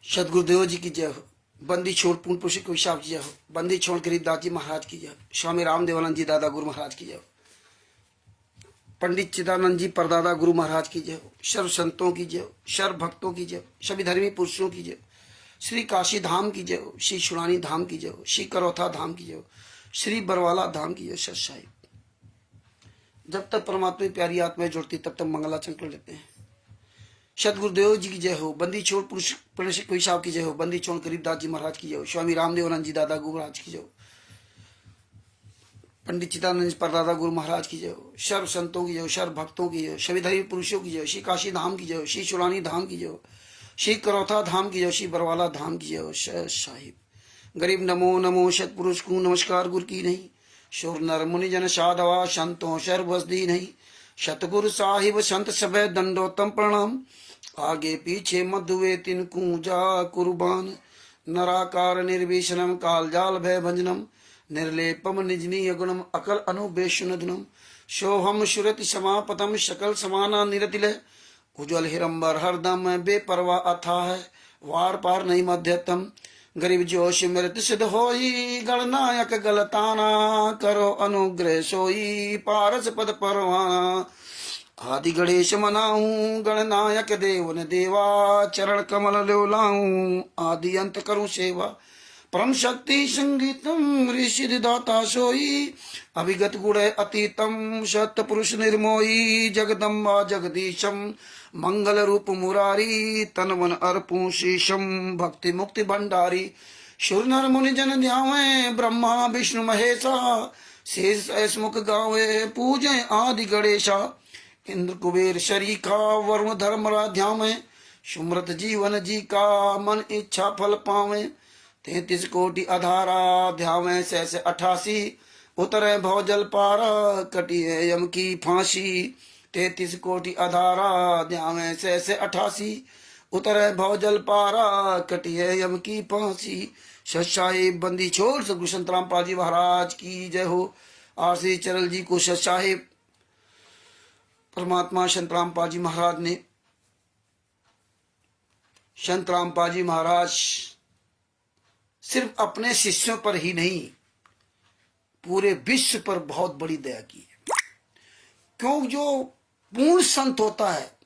सदगुरुदेव जी की जय हो। बंदी छोड़ पूर्ण पुरुष को हिसाब की जय हो। बंदी छोड़ गरीबदास जी महाराज की जय हो। स्वामी रामदेवानंद जी दादा गुरु महाराज की जय हो। पंडित चिदानंद जी परदादा गुरु महाराज की जय हो। सर्व संतों की जय हो। सर्व भक्तों की जय हो। सभी धर्मी पुरुषों की जय हो। श्री काशी धाम की जय हो। श्री शुरानी धाम की जय हो। श्री करौथा धाम की जय हो। श्री बरवाला धाम की जय हो। सत साहिब। जब तक परमात्मा की प्यारी आत्माएं जुड़ती तब तक मंगलाचरण कर लेते हैं। सदगुरुदेव जी की जय हो। बंदी छोड़ पुरुष कोई साहब की जय हो। बंदी छोड़ गरीबदास जी महाराज की जय हो। स्वामी रामदेवानंद जी दादा गुरु महाराज की जय हो। पंडित चिदानंद जी परदादा गुरु महाराज की जय हो। सर्व संतों की जय हो। सर्व भक्तों की जय हो। सभी धर्मी पुरुषों की जय हो। श्री काशी धाम की जय हो। श्री शुरानी धाम की जय हो। श्री करौथा धाम की जय हो। श्री बरवाला धाम की जय हो। साहिब। गरीब नमो नमो सतपुरुष को नमस्कार गुरु की नहीं। शोर नर मुनि जन साधवा संतों सर्वसदी नहीं। सतगुरु साहिब संत सब दंडोतम प्रणाम। आगे पीछे मधुवे तिनकू जा कुर्बान। नराकार निर्विशनम कालजाल भय भंजनम। निर्लेपम निजनीय गुणम अकल अनुबेशुनधनम। सोहम सुरति समापतम सकल समाना निरतिलय। उज्ज्वल हिरंबर हरदम बेपरवा अथा है। वार पार नहीं मध्यतम। गरीब जोश मृत सिद्ध होई। गणनायक गलताना करो अनुग्रह सोई। पारस पद परवाना आदि गणेश मनाऊं। गणनायक देवन देवा चरण कमल ल्योलाऊं। आदि अंत करूं सेवा परम शक्ति संगीतम ऋषि दाता सोई। अभिगत गुण अतीतम सत्य पुरुष निर्मोई। जगदम्बा जगदीशम मंगल रूप मुरारी। तन मन अर्पू शीशम भक्ति मुक्ति भंडारी। सुर नर मुनि जन ध्यावे ब्रह्मा विष्णु महेशा। शेष ऐसमुख गावे पूजे आदि गणेशा। इंद्र कुबेर शरीखा वरुण धर्मरा ध्यावे। सुमृत जीवन जी का मन इच्छा फल पावे। 33 कोटि अधारा ध्यावे सहस 88। उतरे भवजल पारा कटिए यम की फांसी। 33 कोटि अधारा ध्यावे सहस 88। उतरे भवजल पारा कटिए यम की फांसी। सत बंदी छोड़ सदगुरु संत रामपाल जी महाराज की जय हो। आरसी चरल जी को सत साहिब परमात्मा संत रामपाल जी महाराज ने संत रामपाल जी महाराज सिर्फ अपने शिष्यों पर ही नहीं पूरे विश्व पर बहुत बड़ी दया की है। क्यों जो पूर्ण संत होता है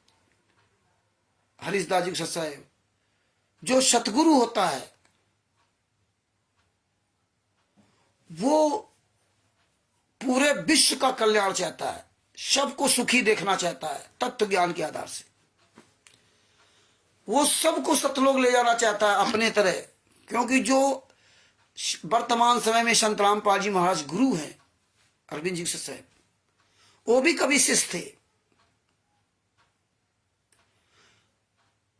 हरिदास जी सत साहिब जो सतगुरु होता है वो पूरे विश्व का कल्याण चाहता है। सबको सुखी देखना चाहता है तत्व ज्ञान के आधार से। वो सबको सतलोक ले जाना चाहता है अपने तरह। क्योंकि जो वर्तमान समय में संत रामपाल जी महाराज गुरु हैं अरविंद जी साहब वो भी कभी शिष्य थे।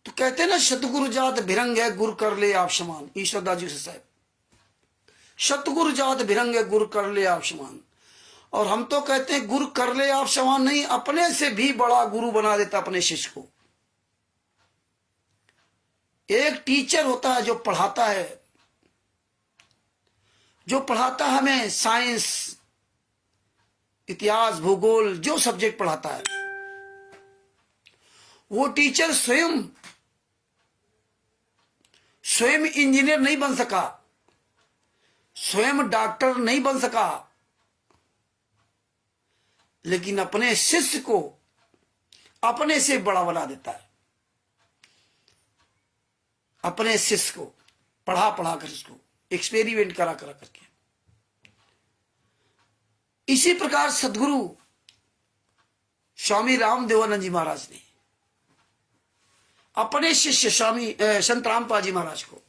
तो कहते ना सतगुरु जात भिरंग है गुरु कर ले आप समान। ईश्वरदास जी साहब सतगुरु जात भिरंग है गुरु कर ले आप समान। और हम तो कहते हैं गुरु कर ले आप समान नहीं अपने से भी बड़ा गुरु बना देता अपने शिष्य को। एक टीचर होता है जो पढ़ाता है हमें साइंस इतिहास भूगोल जो सब्जेक्ट पढ़ाता है। वो टीचर स्वयं इंजीनियर नहीं बन सका। स्वयं डॉक्टर नहीं बन सका। लेकिन अपने शिष्य को अपने से बड़ा बना देता है। अपने शिष्य को पढ़ा कर उसको एक्सपेरिमेंट करा करके। इसी प्रकार सदगुरु स्वामी रामदेवानंद जी महाराज ने अपने शिष्य स्वामी संत रामपाल जी महाराज को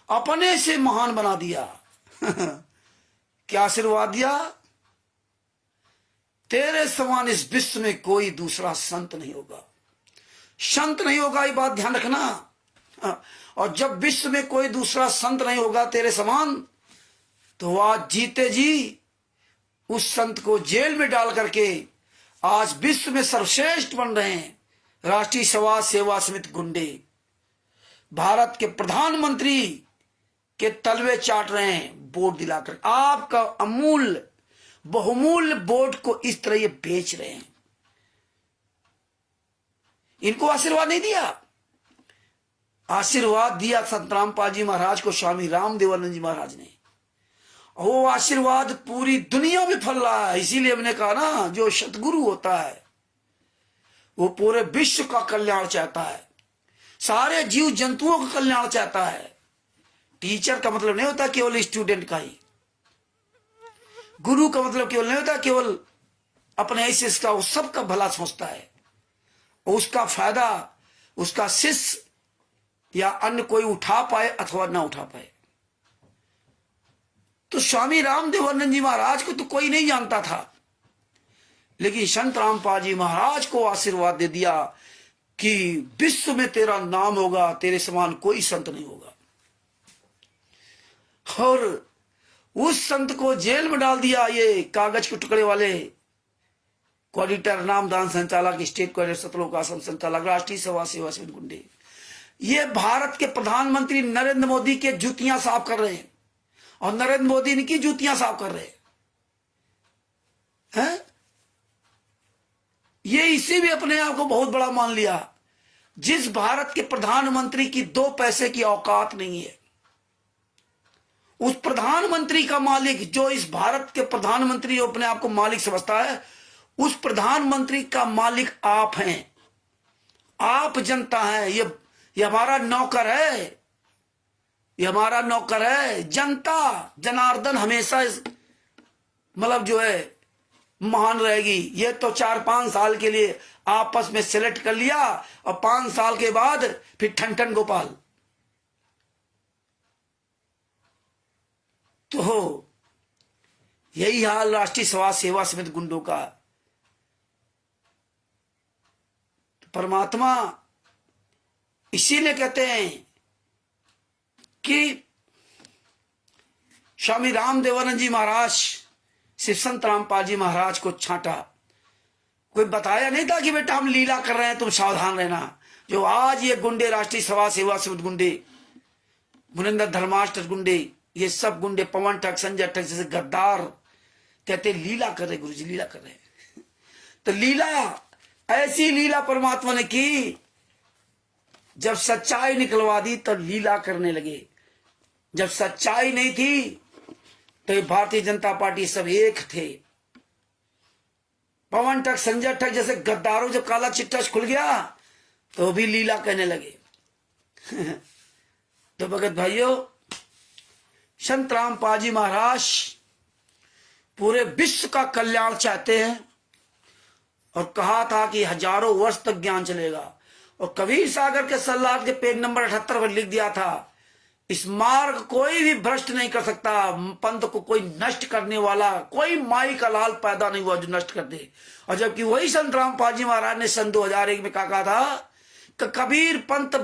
अपने से महान बना दिया। क्या आशीर्वाद दिया? तेरे समान इस विश्व में कोई दूसरा संत नहीं होगा। संत नहीं होगा ये बात ध्यान रखना। और जब विश्व में कोई दूसरा संत नहीं होगा तेरे समान तो आज जीते जी उस संत को जेल में डाल करके आज विश्व में सर्वश्रेष्ठ बन रहे हैं राष्ट्रीय समाज सेवा समिति गुंडे। भारत के प्रधानमंत्री के तलवे चाट रहे हैं वोट दिलाकर। आपका अमूल्य बहुमूल्य वोट को इस तरह ये बेच रहे हैं। इनको आशीर्वाद नहीं दिया। आशीर्वाद दिया संत रामपाल जी महाराज को स्वामी रामदेवानंद जी महाराज ने। वो आशीर्वाद पूरी दुनिया में फैल रहा है। इसीलिए हमने कहा ना, जो सतगुरु होता है वो पूरे विश्व का कल्याण चाहता है, सारे जीव जंतुओं का कल्याण चाहता है। टीचर का मतलब नहीं होता केवल स्टूडेंट का ही, गुरु का मतलब केवल नहीं होता केवल अपने शिष्य का, वो सबका भला सोचता है। उसका फायदा उसका शिष्य या अन्य कोई उठा पाए अथवा ना उठा पाए। तो स्वामी रामदेवानंद जी महाराज को तो कोई नहीं जानता था, लेकिन संत रामपाल जी महाराज को आशीर्वाद दे दिया कि विश्व में तेरा नाम होगा, तेरे समान कोई संत नहीं होगा। और उस संत को जेल में डाल दिया ये कागज के टुकड़े वाले कोऑर्डिनेटर, नामदान संचालक, स्टेट कोऑर्डिनेटर, सतलोक आश्रम संचालक, राष्ट्रीय सेवा समिति गुंडे। ये भारत के प्रधानमंत्री नरेंद्र मोदी के जूतियां साफ कर रहे हैं और नरेंद्र मोदी इनकी जूतियां साफ कर रहे हैं। ये इसी भी अपने आप को बहुत बड़ा मान लिया। जिस भारत के प्रधानमंत्री की 2 पैसे की औकात नहीं है, उस प्रधानमंत्री का मालिक, जो इस भारत के प्रधानमंत्री अपने आप को मालिक समझता है, उस प्रधानमंत्री का मालिक आप हैं, आप जनता हैं। ये हमारा नौकर है, ये हमारा नौकर है। जनता जनार्दन हमेशा मतलब जो है महान रहेगी। ये तो 4-5 साल के लिए आपस में सिलेक्ट कर लिया और 5 साल के बाद फिर ठन गोपाल। तो यही हाल राष्ट्रीय समाज सेवा समिति गुंडों का। परमात्मा इसीलिए कहते हैं कि स्वामी रामदेवानंद जी महाराज शिव संत रामपाल जी महाराज को छांटा। कोई बताया नहीं था कि बेटा हम लीला कर रहे हैं, तुम सावधान रहना। जो आज ये गुंडे, राष्ट्रीय समाज सेवा समिति गुंडे, मुनिंदर धर्माष्टर गुंडे, ये सब गुंडे, पवन ठग, संजय ठग जैसे गद्दार कहते लीला कर रहे, गुरुजी लीला कर रहे। तो लीला, ऐसी लीला परमात्मा ने की, जब सच्चाई निकलवा दी तो लीला करने लगे। जब सच्चाई नहीं थी तो भारतीय जनता पार्टी सब एक थे। पवन ठग, संजय ठग जैसे गद्दारों, जब काला चिट्ठा खुल गया तो भी लीला कहने लगे। तो भगत भाइयों, संत रामपाल जी महाराज पूरे विश्व का कल्याण चाहते हैं और कहा था कि हजारों वर्ष तक ज्ञान चलेगा। और कबीर सागर के सल्लाह के पेज नंबर 78 पर लिख दिया था, इस मार्ग कोई भी भ्रष्ट नहीं कर सकता। पंथ को कोई नष्ट करने वाला, कोई माई का लाल पैदा नहीं हुआ जो नष्ट कर दे। और जबकि वही संत रामपाल जी महाराज ने सन 2001 में कहा था कि कबीर पंथ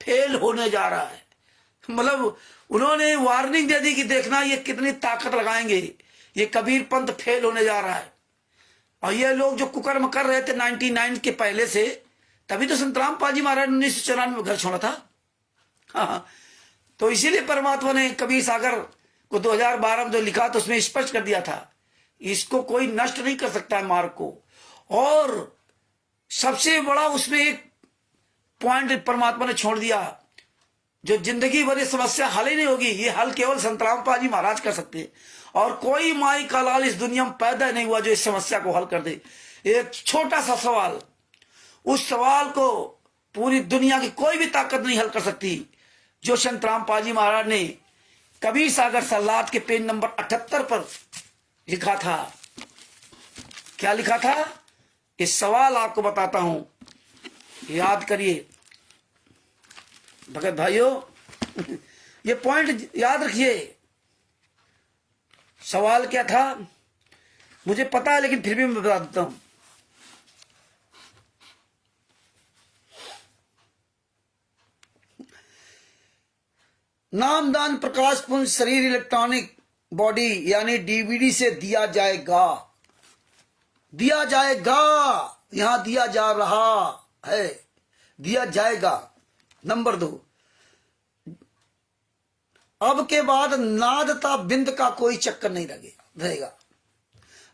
फेल होने जा रहा है। मतलब उन्होंने वार्निंग दे दी कि देखना ये कितनी ताकत लगाएंगे, ये कबीर पंथ फेल होने जा रहा है। और ये लोग जो कुकर्म कर रहे थे 99 के पहले से, तभी तो संत रामपाल जी महाराज ने 1994 में घर छोड़ा था। हाँ, तो इसीलिए परमात्मा ने कबीर सागर को 2012 में जो लिखा तो उसमें स्पष्ट कर दिया था, इसको कोई नष्ट नहीं कर सकता है मार्ग को। और सबसे बड़ा उसमें एक पॉइंट परमात्मा ने छोड़ दिया, जो जिंदगी भर ये समस्या हल ही नहीं होगी, ये हल केवल संत रामपाल जी महाराज कर सकते हैं। और कोई माई का लाल इस दुनिया में पैदा नहीं हुआ जो इस समस्या को हल कर दे। एक छोटा सा सवाल, उस सवाल को पूरी दुनिया की कोई भी ताकत नहीं हल कर सकती, जो संत रामपाल जी महाराज ने कबीर सागर सल्लात के पेज नंबर 78 पर लिखा था। क्या लिखा था? इस सवाल आपको बताता हूं, याद करिए भगत भाइयों। ये पॉइंट याद रखिए। सवाल क्या था मुझे पता है, लेकिन फिर भी मैं बता देता हूं। नामदान प्रकाश पुंज शरीर इलेक्ट्रॉनिक बॉडी यानी डीवीडी से दिया जाएगा, दिया जाएगा, यहां दिया जा रहा है, दिया जाएगा। नंबर 2, अब के बाद नादता बिंद का कोई चक्कर नहीं रहेगा।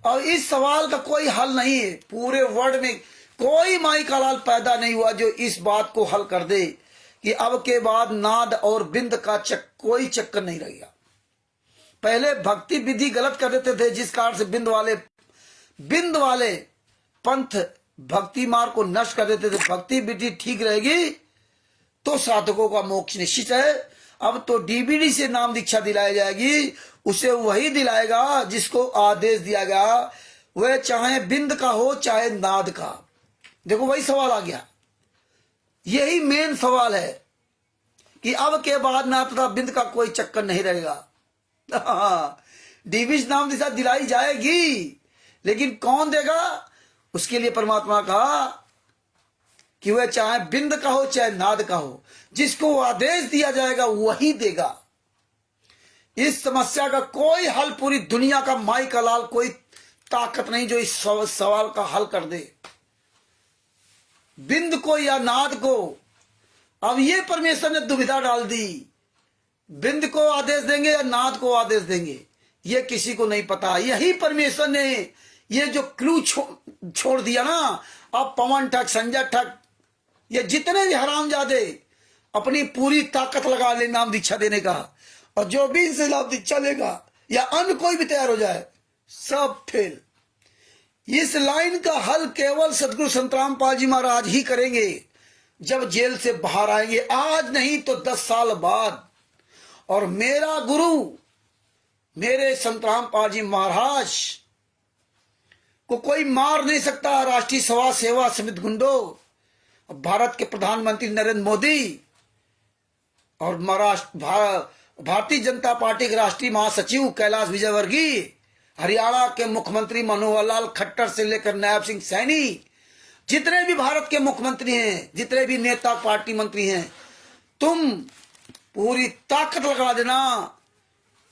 और इस सवाल का कोई हल नहीं है। पूरे वर्ल्ड में कोई माई का लाल पैदा नहीं हुआ जो इस बात को हल कर दे कि अब के बाद नाद और बिंद का कोई चक्कर नहीं रहेगा। पहले भक्ति विधि गलत कर देते थे, जिस कारण से बिंद वाले पंथ भक्ति मार्ग को नष्ट कर देते थे। भक्ति विधि ठीक रहेगी तो साधकों का मोक्ष निश्चित है। अब तो डीबीडी से नाम दीक्षा दिलाई जाएगी, उसे वही दिलाएगा जिसको आदेश दिया गया, वह चाहे बिंद का हो चाहे नाद का। देखो वही सवाल आ गया, यही मेन सवाल है कि अब के बाद नाद तथा बिंद का कोई चक्कर नहीं रहेगा। डीबीडी नाम दीक्षा दिलाई जाएगी, लेकिन कौन देगा? उसके लिए परमात्मा कहा कि वह चाहे बिंद का हो चाहे नाद का हो, जिसको आदेश दिया जाएगा वही देगा। इस समस्या का कोई हल पूरी दुनिया का माई का लाल कोई ताकत नहीं जो इस सवाल का हल कर दे, बिंद को या नाद को। अब ये परमेश्वर ने दुविधा डाल दी, बिंद को आदेश देंगे या नाद को आदेश देंगे, ये किसी को नहीं पता। यही परमेश्वर ने ये जो क्लू छोड़ दिया ना, अब पवन ठग, संजय ठग, ये जितने भी हरामजादे अपनी पूरी ताकत लगा ले नाम दीक्षा देने का, और जो भी इनसे नाम दीक्षा लेगा या अन्य कोई भी तैयार हो जाए, सब फेल। इस लाइन का हल केवल सदगुरु संत रामपाल जी महाराज ही करेंगे जब जेल से बाहर आएंगे, आज नहीं तो 10 साल बाद। और मेरा गुरु मेरे संत रामपाल जी महाराज को कोई मार नहीं सकता। राष्ट्रीय समाज सेवा समिति गुंडो, भारत के प्रधानमंत्री नरेंद्र मोदी और भारतीय जनता पार्टी के राष्ट्रीय महासचिव कैलाश विजयवर्गीय, हरियाणा के मुख्यमंत्री मनोहर लाल खट्टर से लेकर नायब सिंह सैनी, जितने भी भारत के मुख्यमंत्री हैं, जितने भी नेता पार्टी मंत्री हैं, तुम पूरी ताकत लगा देना,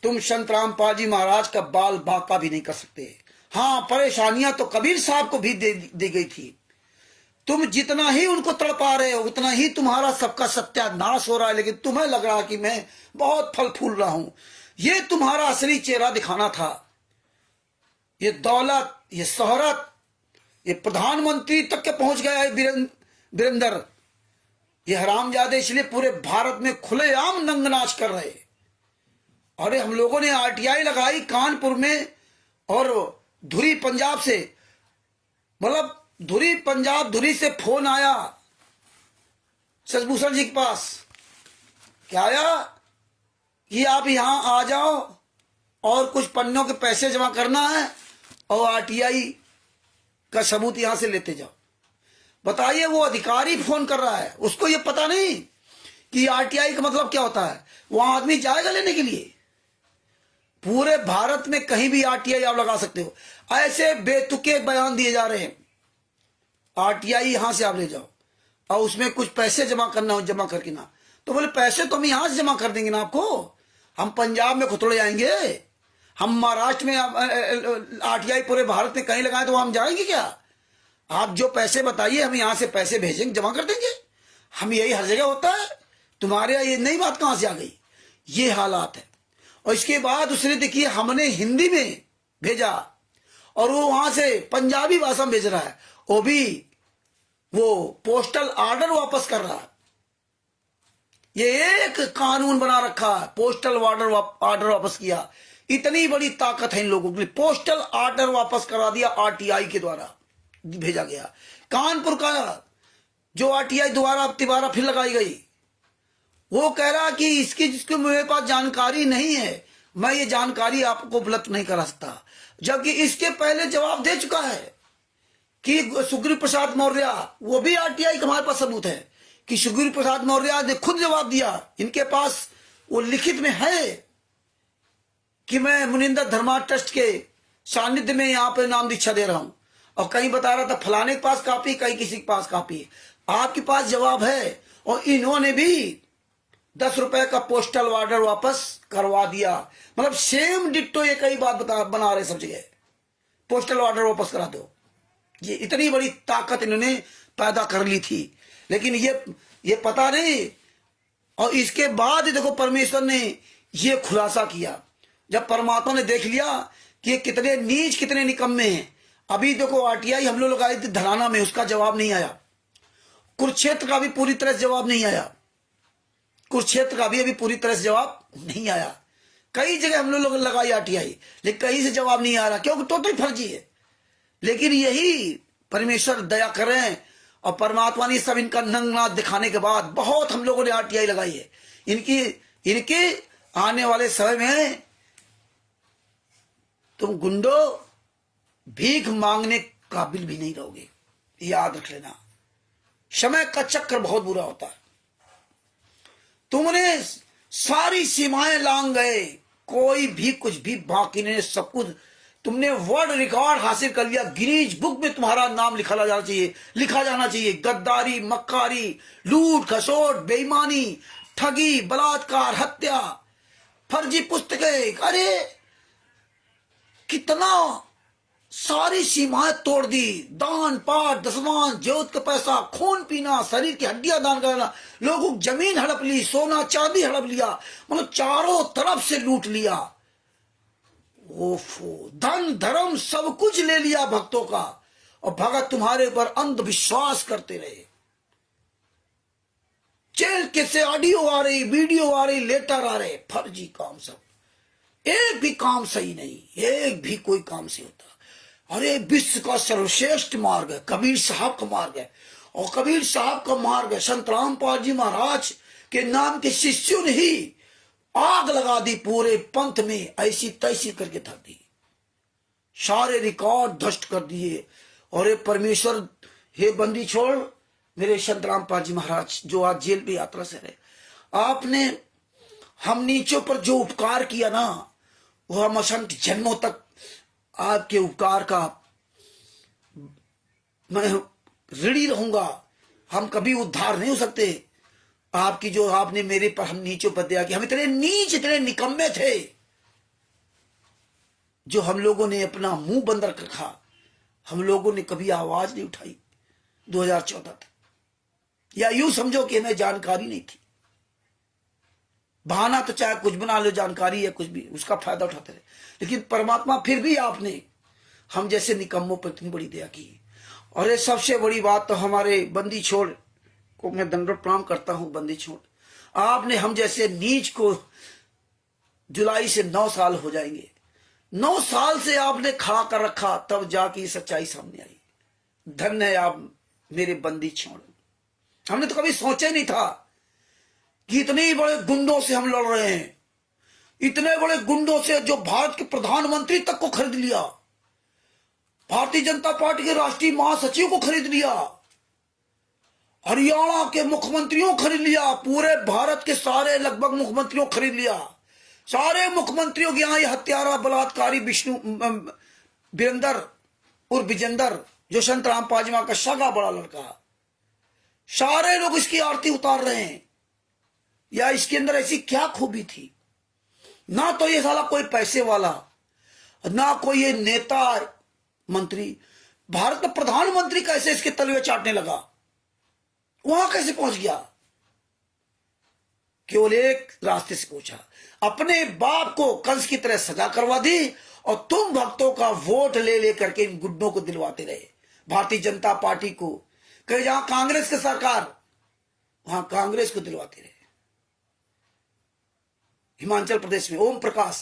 तुम संत रामपाल जी महाराज का बाल बांका भी नहीं कर सकते। हाँ, परेशानियां तो कबीर साहब को भी दी गई थी। तुम जितना ही उनको तड़पा रहे हो उतना ही तुम्हारा सबका सत्यानाश हो रहा है, लेकिन तुम्हें लग रहा कि मैं बहुत फल फूल रहा हूं। ये तुम्हारा असली चेहरा दिखाना था। ये दौलत, ये शोहरत, ये प्रधानमंत्री तक के पहुंच गया है वीरेंद्र। ये हरामजादे इसलिए पूरे भारत में खुलेआम नंगनाच कर रहे। अरे हम लोगों ने आरटीआई लगाई कानपुर में, और धुरी पंजाब से, मतलब धुरी से फोन आया शशिभूषण जी के पास। क्या आया कि आप यहां आ जाओ और कुछ पन्नों के पैसे जमा करना है और आरटीआई का सबूत यहां से लेते जाओ। बताइए, वो अधिकारी फोन कर रहा है, उसको ये पता नहीं कि आरटीआई का मतलब क्या होता है। वहां आदमी जाएगा लेने के लिए। पूरे भारत में कहीं भी आरटीआई आप लगा सकते हो। ऐसे बेतुके बयान दिए जा रहे हैं, आरटीआई यहां से आप ले जाओ और उसमें कुछ पैसे जमा करना हो, जमा करके ना। तो बोले पैसे तो हम यहां से जमा कर देंगे ना आपको, हम पंजाब में खुद जाएंगे, हम महाराष्ट्र में आरटीआई पूरे भारत में कहीं लगाए तो हम जाएंगे क्या? आप जो पैसे बताइए हम यहां से पैसे भेजेंगे, जमा कर देंगे। हम यही हर जगह होता है, तुम्हारे यहाँ ये नई बात कहां से आ गई? ये हालात है। और इसके बाद उसने देखिए हमने हिंदी में भेजा और वो वहां से पंजाबी भाषा में भेज रहा है, वो भी वो पोस्टल ऑर्डर वापस कर रहा है। ये एक कानून बना रखा है, पोस्टल ऑर्डर वापस किया। इतनी बड़ी ताकत है इन लोगों के लिए। पोस्टल ऑर्डर वापस करा दिया, आरटीआई के द्वारा भेजा गया। कानपुर का जो आरटीआई दोबारा फिर लगाई गई, वो कह रहा कि जिसकी मेरे पास जानकारी नहीं है, मैं ये जानकारी आपको उपलब्ध नहीं करा सकता। जबकि इसके पहले जवाब दे चुका है कि सुग्रीव प्रसाद मौर्य, वो भी आरटीआई का हमारे पास सबूत है कि सुग्रीव प्रसाद मौर्य ने खुद जवाब दिया, इनके पास वो लिखित में है कि मैं मुनिंदर धर्मा ट्रस्ट के सानिध्य में यहाँ पे नाम दीक्षा दे रहा हूं। और कहीं बता रहा था फलाने के पास कॉपी, कहीं किसी के पास कॉपी। आपके पास जवाब है। और इन्होंने भी 10 रुपए का पोस्टल ऑर्डर वापस करवा दिया। मतलब सेम डिट्टो ये कई बात बना रहे सब जगह, पोस्टल ऑर्डर वापस करा दो। ये इतनी बड़ी ताकत इन्होंने पैदा कर ली थी, लेकिन ये पता नहीं। और इसके बाद देखो परमेश्वर ने ये खुलासा किया, जब परमात्मा ने देख लिया कि ये कितने नीच कितने निकम्मे हैं। अभी देखो आरटीआई हम लोग लगाए थे धराना में, उसका जवाब नहीं आया। कुरुक्षेत्र का भी पूरी तरह जवाब नहीं आया। कुरुक्षेत्र का भी अभी पूरी तरह से जवाब नहीं आया। कई जगह हम लोग लगाई आरटीआई, लेकिन कहीं से जवाब नहीं आ रहा, क्योंकि टोटल फर्जी है। लेकिन यही परमेश्वर दया करें और परमात्मा ने सब इनका नंगनाथ दिखाने के बाद बहुत हम लोगों ने आरटीआई लगाई है। इनके आने वाले समय में तुम गुंडो भीख मांगने काबिल भी नहीं रहोगे, याद रख लेना। समय का चक्र बहुत बुरा होता है। तुमने सारी सीमाएं लांग गए, कोई भी कुछ भी बाकी नहीं, सब कुछ तुमने वर्ल्ड रिकॉर्ड हासिल कर लिया। गिनीज बुक में तुम्हारा नाम लिखा जाना चाहिए। गद्दारी, मक्कारी, लूट खसोट, बेईमानी, ठगी, बलात्कार, हत्या, फर्जी पुस्तकें, अरे कितना सारी सीमाएं तोड़ दी। दान पाठ, दसवां, ज्योत का पैसा, खून पीना, शरीर की हड्डियां दान करना, लोगों को जमीन हड़प ली, सोना चांदी हड़प लिया, मतलब चारों तरफ से लूट लिया। ओफो, धन धर्म सब कुछ ले लिया भक्तों का, और भगत तुम्हारे ऊपर अंधविश्वास करते रहे। जेल के से ऑडियो आ रही, वीडियो आ रही, लेटर आ रहे, फर्जी काम सब। एक भी काम सही नहीं, एक भी कोई काम सही होता। अरे विश्व का सर्वश्रेष्ठ मार्ग है कबीर साहब का मार्ग है, और कबीर साहब का मार्ग है संत रामपाल जी महाराज के नाम के शिष्यों ने ही आग लगा दी पूरे पंथ में, ऐसी तैसी करके धर दी, सारे रिकॉर्ड ध्वस्त कर दिए। और ये परमेश्वर, हे बंदी छोड़ मेरे संत रामपाल जी महाराज जो आज जेल में यात्रा से रहे, आपने हम नीचों पर जो उपकार किया ना, वो हम असंख्य जन्मों तक आपके उपकार का मैं ऋणी रहूंगा। हम कभी उद्धार नहीं हो सकते आपकी, जो आपने मेरे पर हम नीचों पर दया की। हम इतने नीच, इतने निकम्मे थे, जो हम लोगों ने अपना मुंह बंद रख रखा, हम लोगों ने कभी आवाज नहीं उठाई 2014 तक। या यूं समझो कि हमें जानकारी नहीं थी। बहाना तो चाहे कुछ बना लो, जानकारी है कुछ भी, उसका फायदा उठाते रहे। लेकिन परमात्मा फिर भी आपने हम जैसे निकम्मों पर इतनी बड़ी दया की। और ये सबसे बड़ी बात तो हमारे बंदी छोड़ को मैं दंडवत प्रणाम करता हूं। बंदी छोड़, आपने हम जैसे नीच को, जुलाई से 9 साल हो जाएंगे, 9 साल से आपने खड़ा कर रखा, तब जाके सच्चाई सामने आई। धन्य है आप मेरे बंदी छोड़। हमने तो कभी सोचा ही नहीं था कि इतने बड़े गुंडों से हम लड़ रहे हैं, इतने बड़े गुंडों से जो भारत के प्रधानमंत्री तक को खरीद लिया, भारतीय जनता पार्टी के राष्ट्रीय महासचिव को खरीद लिया, हरियाणा के मुख्यमंत्रियों खरीद लिया, पूरे भारत के सारे लगभग मुख्यमंत्रियों खरीद लिया। सारे मुख्यमंत्रियों के यहाँ ये हत्यारा बलात्कारी विष्णु वीरेंद्र और विजेंद्र, जो संत रामपाल जी का सगा बड़ा लड़का, सारे लोग इसकी आरती उतार रहे हैं। या इसके अंदर ऐसी क्या खूबी थी? ना तो ये साला कोई पैसे वाला, ना कोई ये नेता मंत्री, भारत का प्रधानमंत्री कैसे इसके तलवे चाटने लगा, वहां कैसे पहुंच गया? केवल एक रास्ते से पहुंचा, अपने बाप को कंस की तरह सजा करवा दी, और तुम भक्तों का वोट ले लेकर के इन गुड्डों को दिलवाते रहे। भारतीय जनता पार्टी को, कहीं जहां कांग्रेस की सरकार, वहां कांग्रेस को दिलवाते रहे। हिमाचल प्रदेश में ओम प्रकाश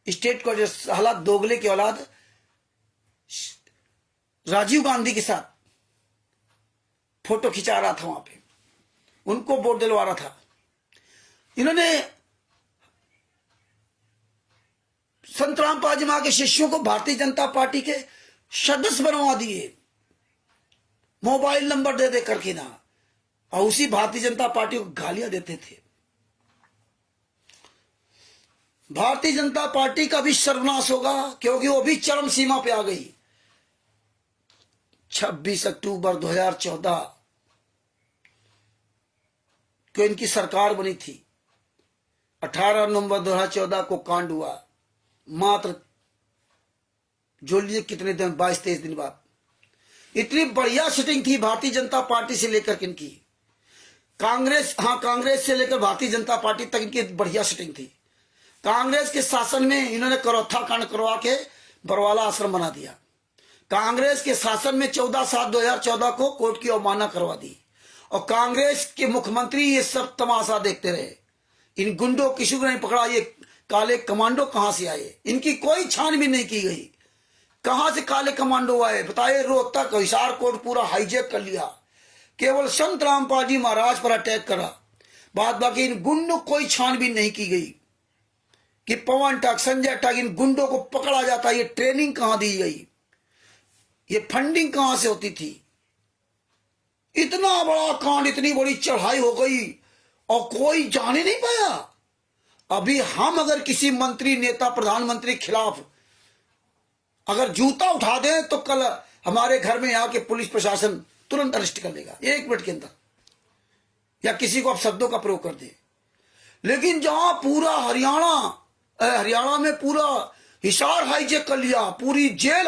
स्टेट को, जो हालात दोगले की औलाद राजीव गांधी के साथ फोटो खिंचा रहा था, वहां पे उनको वोट दिलवा रहा था। इन्होंने संत रामपाल जी महाराज के शिष्यों को भारतीय जनता पार्टी के सदस्य बनवा दिए, मोबाइल नंबर दे दे करके ना, और उसी भारतीय जनता पार्टी को गालियां देते थे। भारतीय जनता पार्टी का भी सर्वनाश होगा, क्योंकि वो भी चरम सीमा पे आ गई। 26 अक्टूबर 2014 को इनकी सरकार बनी थी। 18 नवंबर 2014 को कांड हुआ, मात्र जो लिए कितने दिन, 22-23 दिन बाद। इतनी बढ़िया सेटिंग थी भारतीय जनता पार्टी से लेकर इनकी कांग्रेस, कांग्रेस से लेकर भारतीय जनता पार्टी तक इनकी बढ़िया सेटिंग थी। कांग्रेस के शासन में इन्होंने करौथा कांड करवा के बरवाला आश्रम बना दिया। कांग्रेस के शासन में 14/7/2014 को कोर्ट की अवमानना करवा दी, और कांग्रेस के मुख्यमंत्री ये सब तमाशा देखते रहे। इन गुंडों किसी को नहीं पकड़ा। ये काले कमांडो कहां से आए, इनकी कोई छानबीन नहीं की गई। कहां से काले कमांडो आए बताइए। रोहतक हिसार कोट पूरा हाईजैक कर लिया, केवल संत रामपाल जी महाराज पर अटैक करा। बात बाकी इन गुंडों कोई छानबीन नहीं की गई कि पवन टक, संजय टक, इन गुंडों को पकड़ा जाता। ये ट्रेनिंग कहां दी गई, ये फंडिंग कहां से होती थी। इतना बड़ा कांड, इतनी बड़ी चढ़ाई हो गई और कोई जाने नहीं पाया। अभी हम अगर किसी मंत्री, नेता, प्रधानमंत्री के खिलाफ अगर जूता उठा दें तो कल हमारे घर में आके पुलिस प्रशासन तुरंत अरेस्ट कर लेगा 1 मिनट के अंदर, या किसी को आप शब्दों का प्रयोग कर दे। लेकिन जहां पूरा हरियाणा में पूरा हिसार हाईजैक कर लिया, पूरी जेल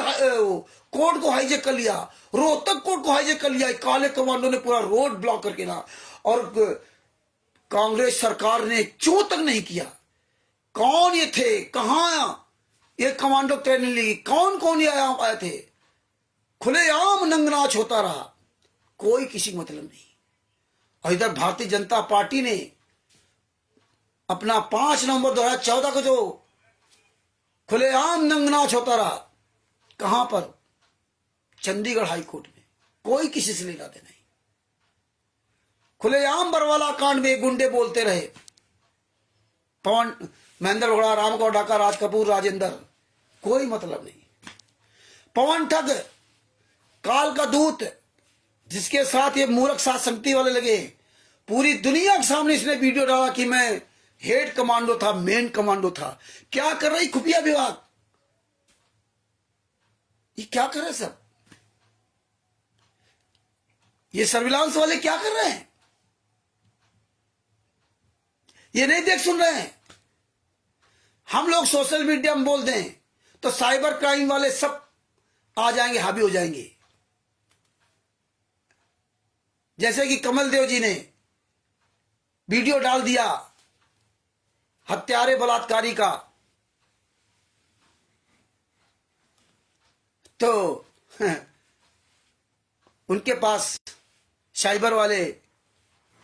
कोर्ट को हाईजैक कर लिया, रोहतक कोर्ट को हाईजैक कर लिया, काले कमांडो ने पूरा रोड ब्लॉक करके ना, और कांग्रेस सरकार ने क्यों तक नहीं किया। कौन ये थे, कहां ये कमांडो ट्रेनिंग ली, कौन कौन ये आए थे। खुलेआम नंगनाच होता रहा, कोई किसी मतलब नहीं। और इधर भारतीय जनता पार्टी ने अपना 5 नवंबर 2014 को जो खुलेआम नंगनाच होता रहा, कहां पर, चंडीगढ़ हाई कोर्ट में, कोई किसी से लेना देना नहीं। खुलेआम बरवाला कांड में गुंडे बोलते रहे, पवन, महेंद्र लोढ़ा, रामगौड़ ढाका, राज कपूर, राजेंद्र, कोई मतलब नहीं। पवन ठग, काल का दूत, जिसके साथ ये मूर्ख साथ संगति वाले लगे, पूरी दुनिया के सामने इसने वीडियो डाला कि मैं हेड कमांडो था, मेन कमांडो था। क्या कर रही खुफिया विभाग, ये क्या कर रहे सब, ये सर्विलांस वाले क्या कर रहे हैं, ये नहीं देख सुन रहे हैं। हम लोग सोशल मीडिया में बोल दें तो साइबर क्राइम वाले सब आ जाएंगे, हावी हो जाएंगे। जैसे कि कमल देव जी ने वीडियो डाल दिया हत्यारे बलात्कारी का, तो उनके पास साइबर वाले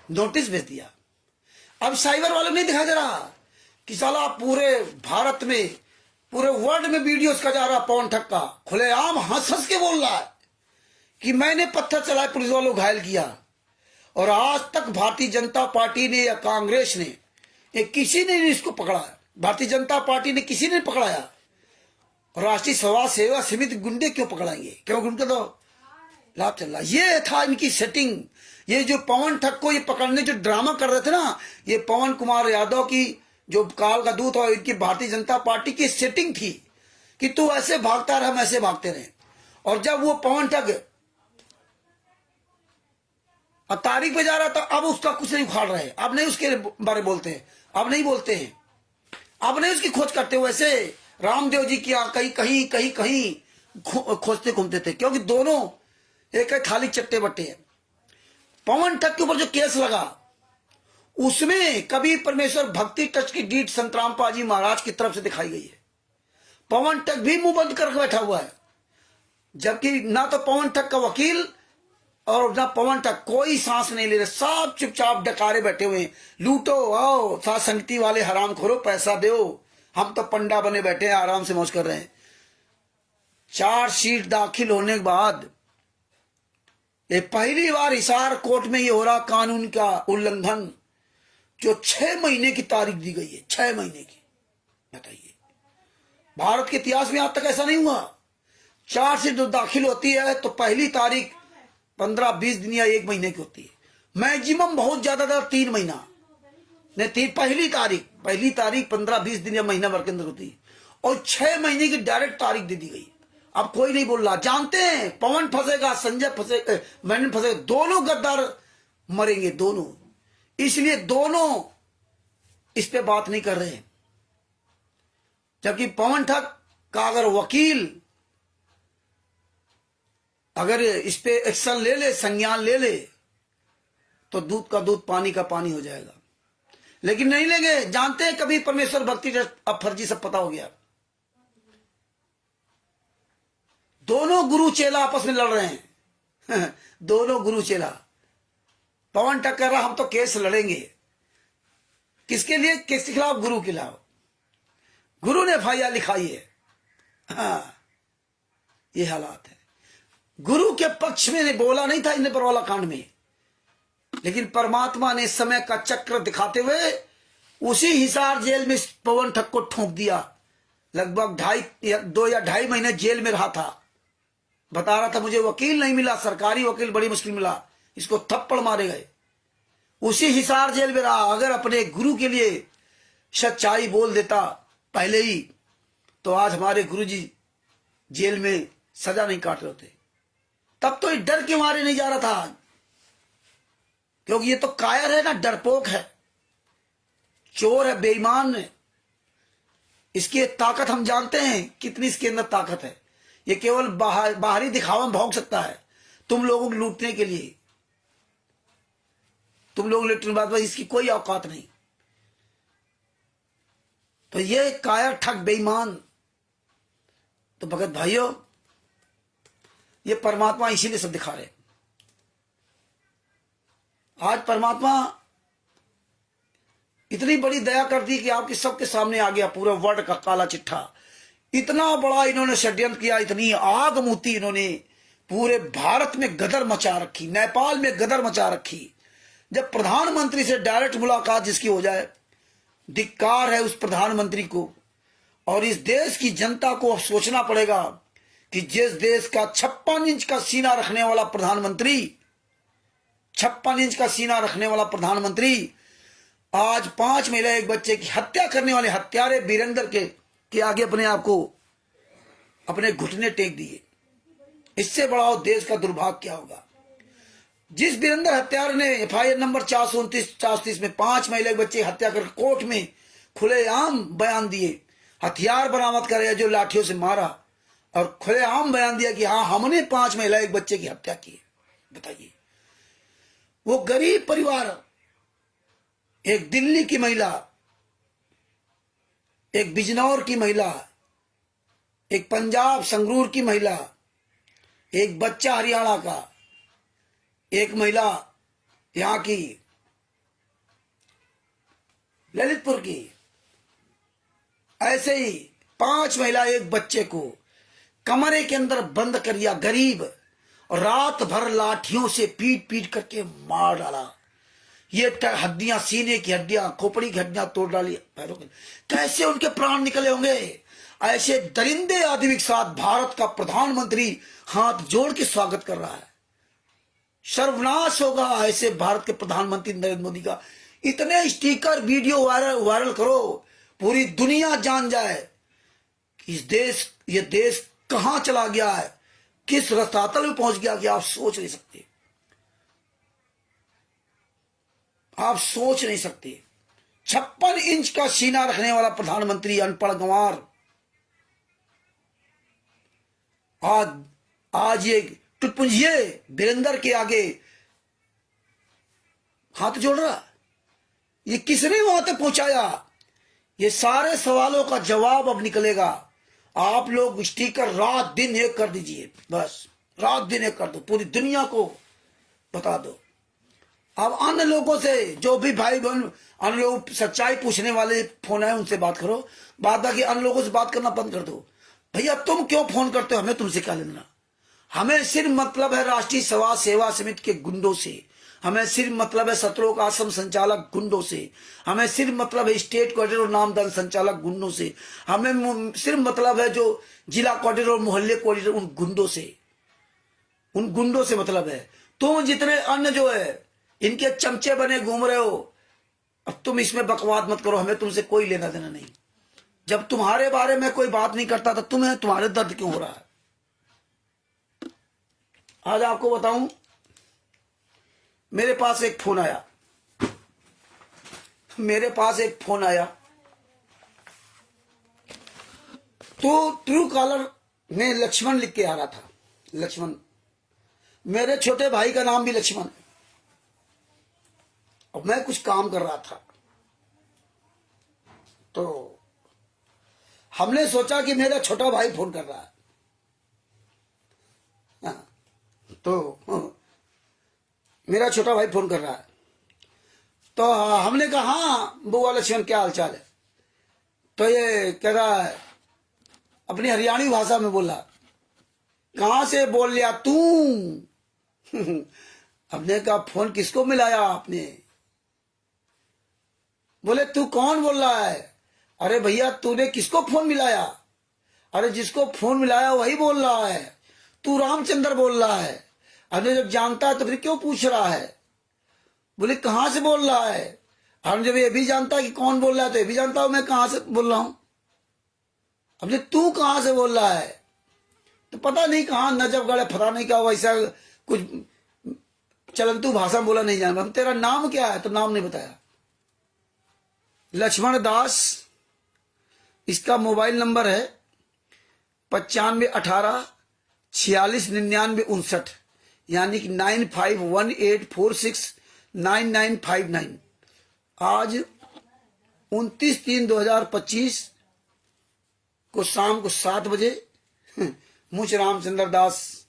नोटिस भेज दिया। अब साइबर वालों नहीं दिखाई दे रहा कि साला पूरे भारत में, पूरे वर्ल्ड में वीडियो इसका जा रहा, पवन ठग का खुलेआम हंस हंस के बोल रहा है कि मैंने पत्थर चलाए, पुलिस वालों को घायल किया। और आज तक भारतीय जनता पार्टी ने या कांग्रेस ने या किसी ने नहीं इसको पकड़ा। भारतीय जनता पार्टी ने किसी ने पकड़ाया। राष्ट्रीय समाज सेवा समिति गुंडे क्यों पकड़ाएंगे, क्यों उनका तो लाभ चल रहा। ये था इनकी सेटिंग। ये जो पवन ठग को ये पकड़ने जो ड्रामा कर रहे थे ना, ये पवन कुमार यादव की जो काल का दूत और इनकी भारतीय जनता पार्टी की सेटिंग थी कि तू ऐसे भागता रहा, हम ऐसे भागते रहे। और जब वो पवन ठग अब तारीख पे जा रहा था, अब उसका कुछ नहीं उखाड़ रहे, अब नहीं उसके बारे बोलते हैं, अब नहीं बोलते हैं, अब नहीं उसकी खोज करते। वैसे रामदेव जी की कहीं कहीं कहीं कहीं खोजते घूमते थे, क्योंकि दोनों एक खाली चट्टे बट्टे हैं। पवन ठग के ऊपर जो केस लगा उसमें कबीर परमेश्वर भक्ति ट्रस्ट की डीड संत रामपाल जी महाराज की तरफ से दिखाई गई है। पवन ठग भी मुंह बंद करके बैठा हुआ है, जबकि ना तो पवन ठग का वकील और ना पवन ठग कोई सांस नहीं ले रहे, सब चुपचाप डकारे बैठे हुए हैं। लूटो, आओ साथ संगति वाले हराम खोरो, पैसा दो, हम तो पंडा बने बैठे हैं, आराम से मौज कर रहे हैं। चार्जशीट दाखिल होने के बाद ये पहली बार हिसार कोर्ट में ये हो रहा कानून का उल्लंघन, जो 6 महीने की तारीख दी गई है, 6 महीने की। बताइए, भारत के इतिहास में आज तक ऐसा नहीं हुआ। चार्जशीट जो दाखिल होती है तो पहली तारीख 15-20 दिन या 1 महीने की होती है, मैक्सिमम बहुत ज्यादा 3 महीना नहीं, पहली तारीख 15-20 दिन या महीना भर के अंदर होती है, और 6 महीने की डायरेक्ट तारीख दे दी गई। अब कोई नहीं बोल रहा, जानते हैं पवन फंसेगा, संजय फंसेगा, मैंने फंसेगा, दोनों गद्दार मरेंगे दोनों, इसलिए दोनों इस पे बात नहीं कर रहे। जबकि पवन ठग का अगर वकील अगर इस पे एक्शन ले ले, संज्ञान ले ले, तो दूध का दूध, पानी का पानी हो जाएगा। लेकिन नहीं लेंगे, जानते हैं कभी परमेश्वर भक्ति ट्रस्ट अब फर्जी सब पता हो गया। दोनों गुरु चेला आपस में लड़ रहे हैं दोनों गुरु चेला। पवन ठग कह रहा हम तो केस लड़ेंगे। किसके लिए? किसके खिलाफ? गुरु के खिलाफ। गुरु ने एफआईआर लिखाई है। हाँ, ये हालात है। गुरु के पक्ष में ने बोला नहीं था इन परवाला कांड में, लेकिन परमात्मा ने समय का चक्र दिखाते हुए उसी हिसार जेल में पवन ठग को ठोंक दिया। लगभग 2 या 2.5 महीने जेल में रहा था। बता रहा था मुझे वकील नहीं मिला, सरकारी वकील बड़ी मुश्किल मिला, इसको थप्पड़ मारे गए। उसी हिसार जेल में रहा। अगर अपने गुरु के लिए सच्चाई बोल देता पहले ही, तो आज हमारे गुरुजी जेल में सजा नहीं काट रहे होते। तब तो ये डर के मारे नहीं जा रहा था, क्योंकि ये तो कायर है ना, डरपोक है, चोर है, बेईमान है। इसकी ताकत हम जानते हैं कितनी इसके अंदर ताकत है। ये केवल बाहरी दिखावा में भौंक सकता है तुम लोगों को लूटने के लिए। तुम लोग लूटने बाद इसकी कोई औकात नहीं। तो ये कायर, ठग, बेईमान। तो भगत भाइयों, ये परमात्मा इसीलिए सब दिखा रहे। आज परमात्मा इतनी बड़ी दया कर दी कि आपके सबके सामने आ गया पूरा वर्ल्ड का काला चिट्ठा। इतना बड़ा इन्होंने षड्यंत्र किया, इतनी आग मुती इन्होंने, पूरे भारत में गदर मचा रखी, नेपाल में गदर मचा रखी। जब प्रधानमंत्री से डायरेक्ट मुलाकात जिसकी हो जाए, धिक्कार है उस प्रधानमंत्री को। और इस देश की जनता को अब सोचना पड़ेगा कि जिस देश का 56 इंच का सीना रखने वाला प्रधानमंत्री, 56 इंच का सीना रखने वाला प्रधानमंत्री आज 5 महिला 1 बच्चे की हत्या करने वाले हत्यारे वीरेंद्र के आगे अपने आप को, अपने घुटने टेक दिए। इससे बड़ा देश का दुर्भाग्य क्या होगा? जिस वीरेंद्र हत्यारे ने एफआईआर नंबर 429-430 में 5 महिला 1 बच्चे की हत्या कर कोर्ट में खुलेआम बयान दिए, हथियार बरामद करे जो लाठियों से मारा, और खुलेआम बयान दिया कि हाँ हमने 5 महिला 1 बच्चे की हत्या की। बताइए, वो गरीब परिवार, एक दिल्ली की महिला, एक बिजनौर की महिला, एक पंजाब संगरूर की महिला, एक बच्चा हरियाणा का, एक महिला यहां की ललितपुर की, ऐसे ही 5 महिला 1 बच्चे को कमरे के अंदर बंद कर दिया, गरीब, और रात भर लाठियों से पीट पीट करके मार डाला। ये हड्डियां, सीने की हड्डियां, खोपड़ी की हड्डियां तोड़ डाली पैरों के। कैसे उनके प्राण निकले होंगे? ऐसे दरिंदे आदमी के साथ भारत का प्रधानमंत्री हाथ जोड़ के स्वागत कर रहा है। सर्वनाश होगा ऐसे भारत के प्रधानमंत्री नरेंद्र मोदी का। इतने स्टिकर वीडियो वायरल करो, पूरी दुनिया जान जाए कि ये देश कहां चला गया है, किस रसातल में पहुंच गया कि आप सोच नहीं सकते। आप सोच नहीं सकते। 56 इंच का सीना रखने वाला प्रधानमंत्री, अनपढ़ गंवार, आज ये टुटपुंजिए वीरेंद्र के आगे हाथ जोड़ रहा। ये किसने वहां तक पहुंचाया? ये सारे सवालों का जवाब अब निकलेगा। आप लोग स्टिकर रात दिन एक कर दीजिए, बस रात दिन एक कर दो, पूरी दुनिया को बता दो। अब अन्य लोगों से, जो भी भाई बहन अन्य लोग सच्चाई पूछने वाले फोन आए उनसे बात करो, बाद बाकी अन्य लोगों से बात करना बंद कर दो। भैया तुम क्यों फोन करते हो? हमें तुमसे क्या लेना? हमें सिर्फ मतलब है राष्ट्रीय समाज सेवा समिति के गुंडों से, हमें सिर्फ मतलब है सतलोक आश्रम संचालक गुंडों से, हमें सिर्फ मतलब है स्टेट कोऑर्डिनेटर और नामदान संचालक गुंडों से, हमें सिर्फ मतलब है जो जिला कोऑर्डिनेटर और मोहल्ले कोऑर्डिनेटर उन गुंडों से, उन गुंडों से मतलब है। तुम जितने अन्य जो है इनके चमचे बने घूम रहे हो, अब तुम इसमें बकवाद मत करो, हमें तुमसे कोई लेना देना नहीं। जब तुम्हारे बारे में कोई बात नहीं करता तो तुम्हें तुम्हारे दर्द क्यों हो रहा है? आज आपको बताऊं, मेरे पास एक फोन आया, तो ट्रू कॉलर में लक्ष्मण लिख के आ रहा था। लक्ष्मण, मेरे छोटे भाई का नाम भी लक्ष्मण है। और मैं कुछ काम कर रहा था, तो हमने सोचा कि मेरा छोटा भाई फोन कर रहा है। तो मेरा छोटा भाई फोन कर रहा है, तो हमने कहा हाँ बुआ लक्ष्मण क्या हाल चाल है। तो ये कह रहा है अपनी हरियाणी भाषा में बोला, कहां से बोल लिया तू? हमने कहा फोन किसको मिलाया आपने? बोले तू कौन बोल रहा है? अरे भैया तूने किसको फोन मिलाया? अरे जिसको फोन मिलाया वही बोल रहा है, तू रामचंद्र बोल रहा है। हमने जब जानता है तो फिर क्यों पूछ रहा है? बोले कहां से बोल रहा है? हम जब ये भी जानता है कि कौन बोल रहा है तो ये भी जानता हूं मैं कहां से बोल रहा हूं। अब तू कहां से बोल रहा है तो पता नहीं कहां नजफगढ़ पता नहीं क्या वैसा कुछ चलंतु भाषा बोला, नहीं जाना। हम तेरा नाम क्या है? तो नाम नहीं बताया। लक्ष्मण दास, इसका मोबाइल नंबर है 9518469959, यानी कि 9518469959। आज 29/3/2025 को शाम को 7 बजे मुझ रामचंद्र दास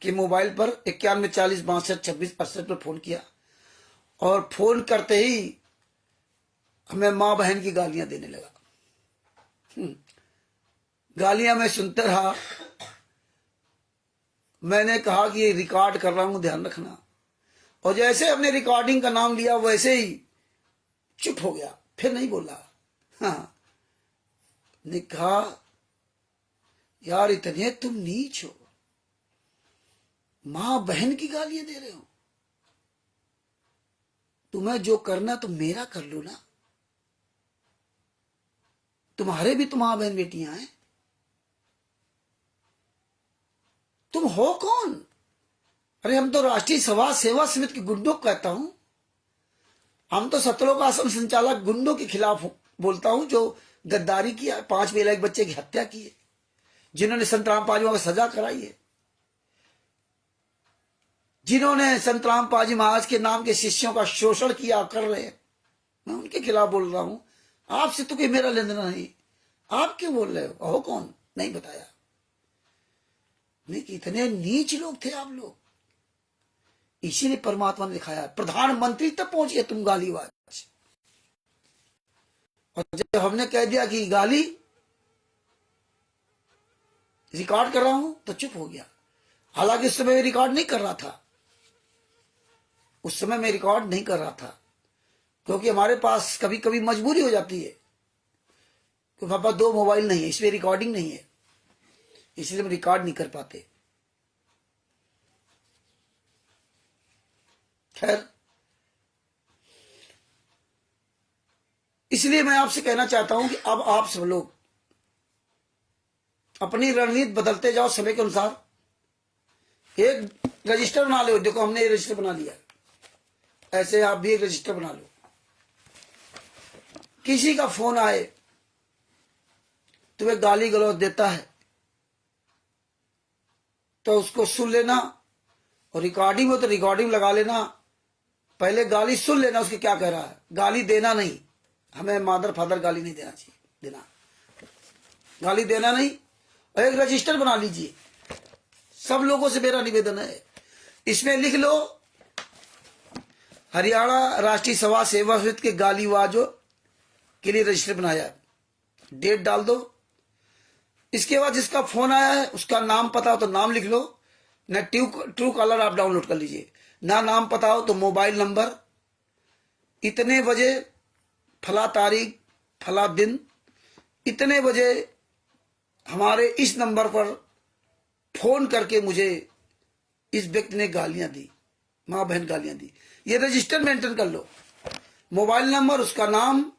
के मोबाइल पर 9140622668 पर फोन किया, और फोन करते ही हमें माँ बहन की गालियां देने लगा। गालियां मैं सुनते रहा। मैंने कहा कि ये रिकॉर्ड कर रहा हूं, ध्यान रखना। और जैसे हमने रिकॉर्डिंग का नाम लिया वैसे ही चुप हो गया, फिर नहीं बोला। हाँ, ने कहा यार इतने तुम नीच हो, मां बहन की गालियां दे रहे हो। तुम्हें जो करना तो मेरा कर लो ना, तुम्हारे भी तो मां बहन बेटियां हैं। तुम हो कौन? अरे हम तो राष्ट्रीय सभा सेवा समिति के गुंडों को कहता हूं। हम तो सतलोक आश्रम संचालक गुंडों के खिलाफ बोलता हूं जो गद्दारी किया, 5 महिला एक बच्चे की हत्या की है, जिन्होंने संत राम पाजी को सजा कराई है, जिन्होंने संत राम पाजी महाराज के नाम के शिष्यों का शोषण किया कर रहे हैं, मैं उनके खिलाफ बोल रहा हूं। आपसे तो कोई मेरा लेना देना नहीं। आप क्यों बोल रहे हो कौन? नहीं बताया। नहीं, इतने नीच लोग थे आप लोग, इसीलिए परमात्मा ने दिखाया। प्रधानमंत्री तक पहुंच गए तुम गालीबाज। और जब हमने कह दिया कि गाली रिकॉर्ड कर रहा हूं तो चुप हो गया। हालांकि उस समय मैं रिकॉर्ड नहीं कर रहा था, उस समय मैं रिकॉर्ड नहीं कर रहा था, क्योंकि हमारे पास कभी कभी मजबूरी हो जाती है कि पापा 2 मोबाइल नहीं है, इसमें रिकॉर्डिंग नहीं है, इसलिए हम रिकॉर्ड नहीं कर पाते। खैर, इसलिए मैं आपसे कहना चाहता हूं कि अब आप सब लोग अपनी रणनीति बदलते जाओ समय के अनुसार। एक रजिस्टर बना लो, देखो हमने ये रजिस्टर बना लिया, ऐसे आप भी एक रजिस्टर बना लो। किसी का फोन आए तुम्हें गाली गलौज देता है तो उसको सुन लेना, और रिकॉर्डिंग हो तो रिकॉर्डिंग लगा लेना। पहले गाली सुन लेना उसके क्या कह रहा है, गाली देना नहीं। हमें मादर फादर गाली नहीं देना चाहिए, गाली देना नहीं। और एक रजिस्टर बना लीजिए, सब लोगों से मेरा निवेदन है, इसमें लिख लो हरियाणा राष्ट्रीय सभा सेवा समिति के गालीबाजों के लिए रजिस्टर बनाया, डेट डाल दो। इसके बाद जिसका फोन आया है उसका नाम पता हो तो नाम लिख लो, न ट्रू कॉलर आप डाउनलोड कर लीजिए, ना नाम पता हो तो मोबाइल नंबर, इतने बजे फला तारीख फला दिन इतने बजे हमारे इस नंबर पर फोन करके मुझे इस व्यक्ति ने गालियां दी, मां बहन गालियां दी। ये रजिस्टर मेंटेन कर लो, मोबाइल नंबर, उसका नाम,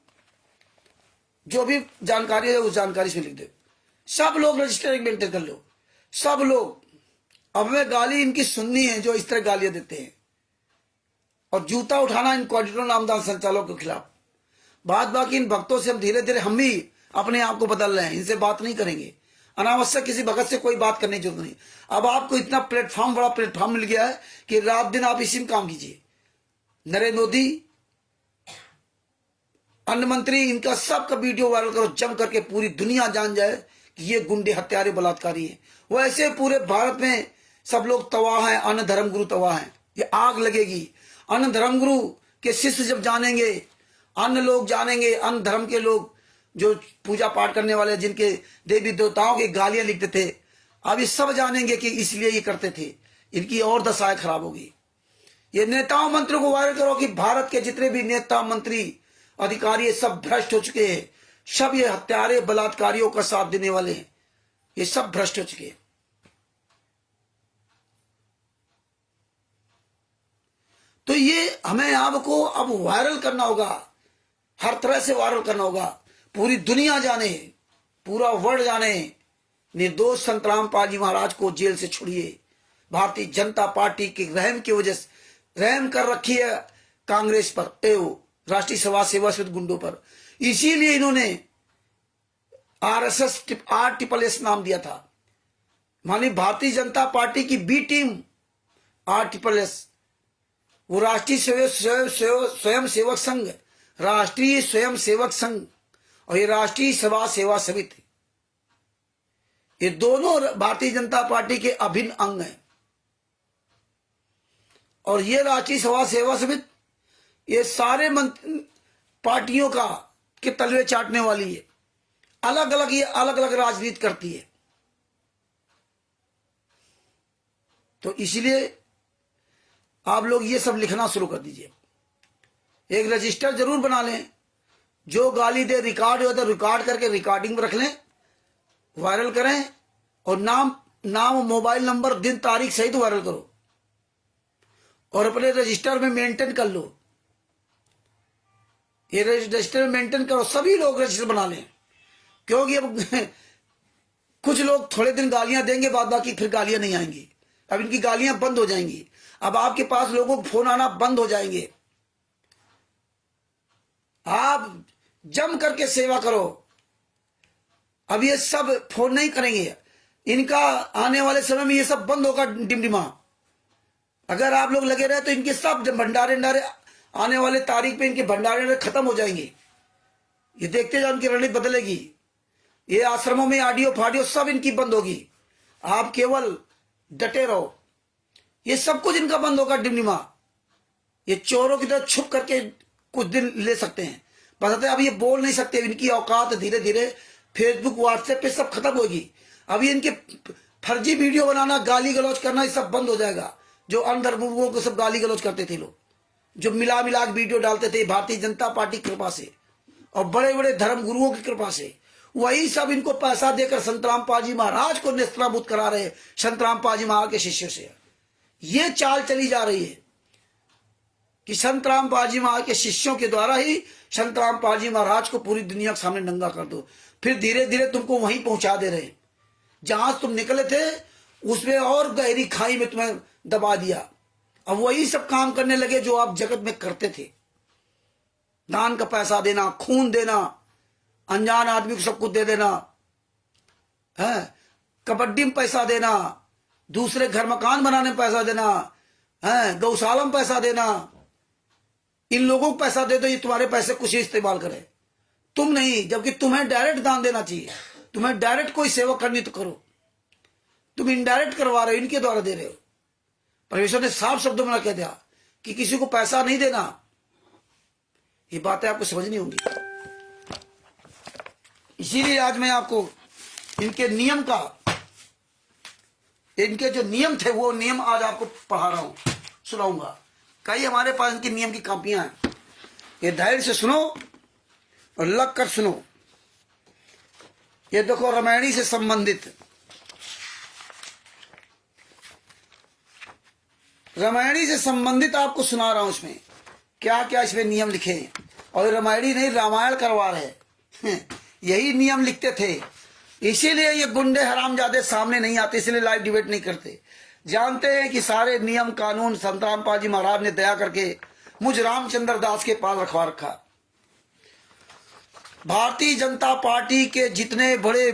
जो भी जानकारी है उस जानकारी से लिख दो। सब लोग रजिस्टर मेंटेन कर लो, सब लोग। अब हमें गाली इनकी सुननी है जो इस तरह गालियां देते हैं, और जूता उठाना इन कोऑर्डिनेटर नामदार संचालकों के खिलाफ। बाकी इन भक्तों से हम धीरे धीरे हम भी अपने आप को बदल रहे हैं, इनसे बात नहीं करेंगे। अनावश्यक किसी भगत से कोई बात करने की जरूरत नहीं। अब आपको इतना प्लेटफॉर्म, बड़ा प्लेटफॉर्म मिल गया है कि रात दिन आप इसी में काम कीजिए। नरेंद्र मोदी, अन्य मंत्री, इनका सबका वीडियो वायरल करो, जम करके पूरी दुनिया जान जाए कि ये गुंडे, हत्यारे, बलात्कारी हैं। वैसे पूरे भारत में सब लोग तबाह हैं, अन्य धर्मगुरु तबाह हैं। ये आग लगेगी। अन्य धर्मगुरु के शिष्य जब जानेंगे, अन्य लोग जानेंगे, अन्य धर्म के लोग जो पूजा पाठ करने वाले, जिनके देवी देवताओं की गालियां लिखते थे, अब ये सब जानेंगे कि इसलिए ये करते थे। इनकी और दशाएं खराब होगी। ये नेताओं मंत्रियों को वायरल करो कि भारत के जितने भी नेता मंत्री अधिकारी सब भ्रष्ट हो चुके हैं, सब ये हत्यारे बलात्कारियों का साथ देने वाले हैं, ये सब भ्रष्ट हो चुके हैं। तो ये हमें आपको अब वायरल करना होगा, हर तरह से वायरल करना होगा, पूरी दुनिया जाने, पूरा वर्ल्ड जाने, निर्दोष संतराम पाल जी महाराज को जेल से छुड़िए। भारतीय जनता पार्टी की रहम की वजह से रहम कर रखी है कांग्रेस पर, राष्ट्रीय सभा सेवा समिति गुंडों पर, इसीलिए इन्होंने RSS RSS नाम दिया था। मानी भारतीय जनता पार्टी की बी टीम RSS, वो राष्ट्रीय स्वयं सेवक संघ, राष्ट्रीय स्वयं सेवक संघ और ये राष्ट्रीय सभा सेवा समिति, ये दोनों भारतीय जनता पार्टी के अभिन्न अंग हैं। और ये राष्ट्रीय सभा सेवा समिति ये सारे पार्टियों का के तलवे चाटने वाली है। अलग अलग ये अलग अलग राजनीति करती है। तो इसलिए आप लोग ये सब लिखना शुरू कर दीजिए। एक रजिस्टर जरूर बना लें, जो गाली दे रिकॉर्ड हो तो रिकॉर्ड करके रिकॉर्डिंग में रख लें, वायरल करें और नाम मोबाइल नंबर दिन तारीख सहित वायरल करो और अपने रजिस्टर में मेंटेन कर लो। ये रजिस्टर में मेंटेन करो, सभी लोग रजिस्टर बना लें, क्योंकि अब कुछ लोग थोड़े दिन गालियां देंगे, बाद बाकी फिर गालियां नहीं आएंगी। अब इनकी गालियां बंद हो जाएंगी। अब आपके पास लोगों को फोन आना बंद हो जाएंगे। आप जम करके सेवा करो। अब ये सब फोन नहीं करेंगे, इनका आने वाले समय में ये सब बंद होगा डिमडिमा। अगर आप लोग लगे रहे तो इनके सब भंडारे आने वाले तारीख पे इनके भंडारे खत्म हो जाएंगे। ये देखते जाओ, इनकी रणनीति बदलेगी। ये आश्रमों में ऑडियो फाडियो सब इनकी बंद होगी। आप केवल डटे रहो, ये सब कुछ इनका बंद होगा डिमडिमा। ये चोरों की तरह छुप करके कुछ दिन ले सकते हैं, बस अब ये बोल नहीं सकते। इनकी औकात धीरे धीरे फेसबुक व्हाट्सएप पे सब खत्म होगी। अभी इनके फर्जी वीडियो बनाना, गाली गलौज करना, ये सब बंद हो जाएगा। जो अनधर्मुर्गों को सब गाली गलौज करते थे लोग, जो मिला मिला के वीडियो डालते थे भारतीय जनता पार्टी की कृपा से और बड़े बड़े धर्म गुरुओं की कृपा से, वही सब इनको पैसा देकर संतराम पाल जी महाराज को नेस्तनाबूद करा रहे हैं। संतराम पाल जी महाराज के शिष्यों से ये चाल चली जा रही है कि संतराम पाल जी महाराज के शिष्यों के द्वारा ही संतराम पाल जी महाराज को पूरी दुनिया के सामने नंगा कर दो। फिर धीरे धीरे तुमको वहीं पहुंचा दे रहे, जहां तुम निकले थे उसमें और गहरी खाई में तुम्हें दबा दिया। अब वही सब काम करने लगे जो आप जगत में करते थे। दान का पैसा देना, खून देना, अनजान आदमी को सब कुछ दे देना है, कबड्डी में पैसा देना, दूसरे घर मकान बनाने में पैसा देना है, गौशाला में पैसा देना। इन लोगों को पैसा दे दो, ये तुम्हारे पैसे कुछ ही इस्तेमाल करे, तुम नहीं। जबकि तुम्हें डायरेक्ट दान देना चाहिए। तुम्हें डायरेक्ट कोई सेवा करनी तो करो, तुम इनडायरेक्ट करवा रहे हो, इनके द्वारा दे रहे हो। परमेश्वर ने साफ शब्दों में कह दिया कि किसी को पैसा नहीं देना। ये बातें आपको समझनी होंगी। इसीलिए आज मैं आपको इनके नियम का, इनके जो नियम थे वो नियम आज आपको पढ़ा रहा हूं, सुनाऊंगा। कई हमारे पास इनके नियम की कॉपियां हैं। ये धैर्य से सुनो और लग कर सुनो। ये देखो, रामायणी से संबंधित, रामायणी से संबंधित आपको सुना रहा हूं। इसमें क्या क्या इसमें नियम लिखे हैं। और रामायणी नहीं, रामायण करवा रहे यही नियम लिखते थे। इसीलिए ये गुंडे हरामजादे सामने नहीं आते, इसलिए लाइव डिबेट नहीं करते। जानते हैं कि सारे नियम कानून संतराम पाल जी महाराज ने दया करके मुझ रामचंद्र दास के पास रखवा रखा। भारतीय जनता पार्टी के जितने बड़े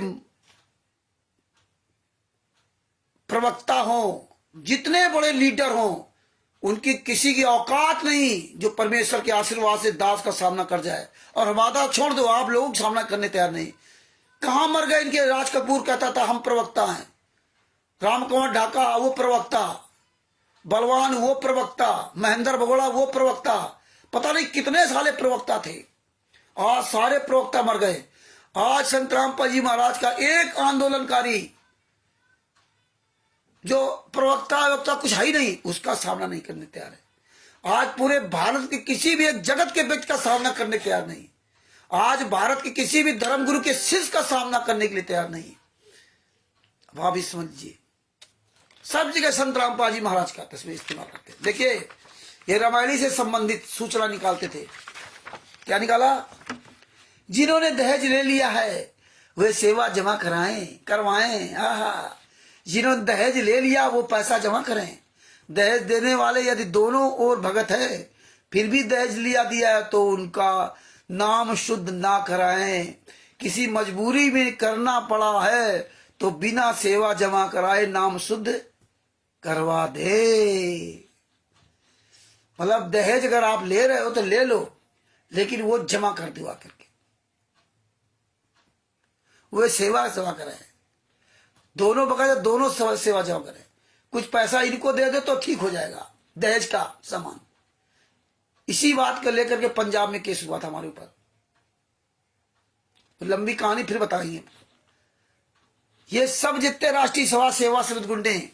प्रवक्ता हों, जितने बड़े लीडर हों, उनकी किसी की औकात नहीं जो परमेश्वर के आशीर्वाद से दास का सामना कर जाए। और हमारा छोड़ दो, आप लोग सामना करने तैयार नहीं। कहां मर गए इनके? राज कपूर कहता था हम प्रवक्ता हैं, राम कुमार ढाका वो प्रवक्ता, बलवान वो प्रवक्ता, महेंद्र बगोड़ा वो प्रवक्ता, पता नहीं कितने सारे प्रवक्ता थे, आज सारे प्रवक्ता मर गए। आज संत रामपाल जी महाराज का एक आंदोलनकारी जो प्रवक्ता कुछ है ही नहीं, उसका सामना नहीं करने तैयार है। आज पूरे भारत के किसी भी एक जगत के व्यक्ति का सामना करने तैयार नहीं। आज भारत के किसी भी धर्मगुरु के शिष्य का सामना करने के लिए तैयार नहीं। अब आप ही समझिए, सब जगह संत रामपाल जी महाराज का तस्वीर इस्तेमाल करते। देखिए, ये रामायणी से संबंधित सूचना निकालते थे। क्या निकाला? जिन्होंने दहेज ले लिया है वे सेवा जमा करवाएं। आहा, जिन्होंने दहेज ले लिया वो पैसा जमा करें। दहेज देने वाले यदि दोनों ओर भगत है फिर भी दहेज लिया दिया है तो उनका नाम शुद्ध ना कराएं। किसी मजबूरी में करना पड़ा है तो बिना सेवा जमा कराए नाम शुद्ध करवा दे। मतलब दहेज अगर आप ले रहे हो तो ले लो, लेकिन वो जमा कर दो आकर के, वो सेवा कराए। दोनों बकायदा दोनों सेवा जमा करें। कुछ पैसा इनको दे दे तो ठीक हो जाएगा दहेज का सामान। इसी बात को लेकर के पंजाब में केस हुआ था हमारे ऊपर। तो लंबी कहानी फिर बताएंगे। ये सब जितने राष्ट्रीय सभा सेवा समिति गुंडे हैं,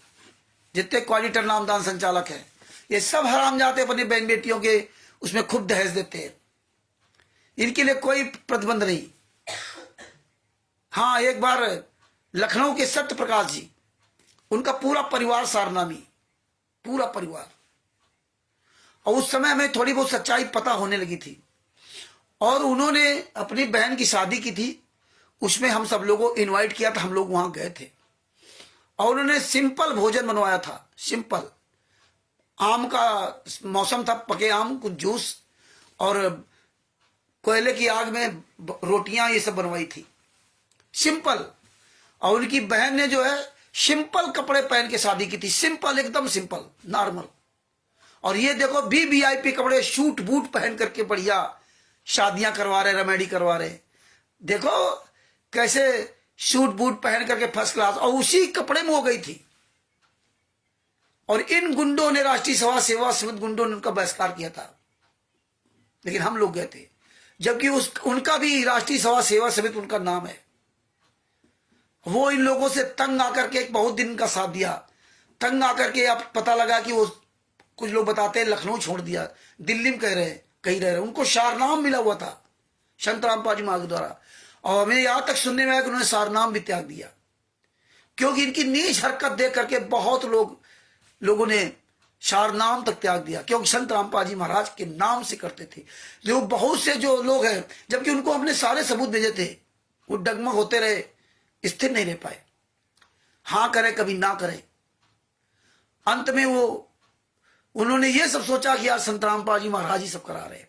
जितने कोऑर्डिनेटर नामदान संचालक हैं, ये सब हराम जाते अपनी बहन बेटियों के उसमें खूब दहेज देते हैं। इनके लिए कोई प्रतिबंध नहीं। हाँ, एक बार लखनऊ के सत्य प्रकाश जी, उनका पूरा परिवार सारनामी, पूरा परिवार, और उस समय हमें थोड़ी बहुत सच्चाई पता होने लगी थी। और उन्होंने अपनी बहन की शादी की थी, उसमें हम सब लोगों को इनवाइट किया था। हम लोग वहां गए थे और उन्होंने सिंपल भोजन बनवाया था। सिंपल, आम का मौसम था, पके आम, कुछ जूस और कोयले की आग में रोटियां, ये सब बनवाई थी सिंपल। और उनकी बहन ने जो है सिंपल कपड़े पहन के शादी की थी। सिंपल, एकदम सिंपल, नॉर्मल। और ये देखो वीवीआईपी कपड़े, सूट बूट पहन करके बढ़िया शादियां करवा रहे, रमेडी करवा रहे। देखो कैसे सूट बूट पहन करके फर्स्ट क्लास, और उसी कपड़े में हो गई थी। और इन गुंडों ने, राष्ट्रीय सभा सेवा समिति गुंडों ने उनका बहिष्कार किया था, लेकिन हम लोग गए थे। जबकि उनका भी राष्ट्रीय सभा सेवा समिति उनका नाम है। वो इन लोगों से तंग आकर के एक बहुत दिन का साथ दिया। तंग आकर के अब पता लगा कि वो, कुछ लोग बताते हैं लखनऊ छोड़ दिया, दिल्ली में कहीं रह रहे। उनको सारनाम मिला हुआ था संत रामपाल जी महाराज द्वारा। और हमें यहां तक सुनने में आया कि उन्होंने सारनाम भी त्याग दिया, क्योंकि इनकी नीच हरकत देख करके बहुत लोगों ने सारनाम तक त्याग दिया, क्योंकि संत रामपाल जी महाराज के नाम से करते थे। जो बहुत से जो लोग हैं, जबकि उनको हमने सारे सबूत भेजे थे, वो डगमग होते रहे, स्थिर नहीं रह पाए। हां करे कभी ना करे। अंत में उन्होंने ये सब सोचा कि यार संत रामपाल जी महाराज ही सब करा रहे।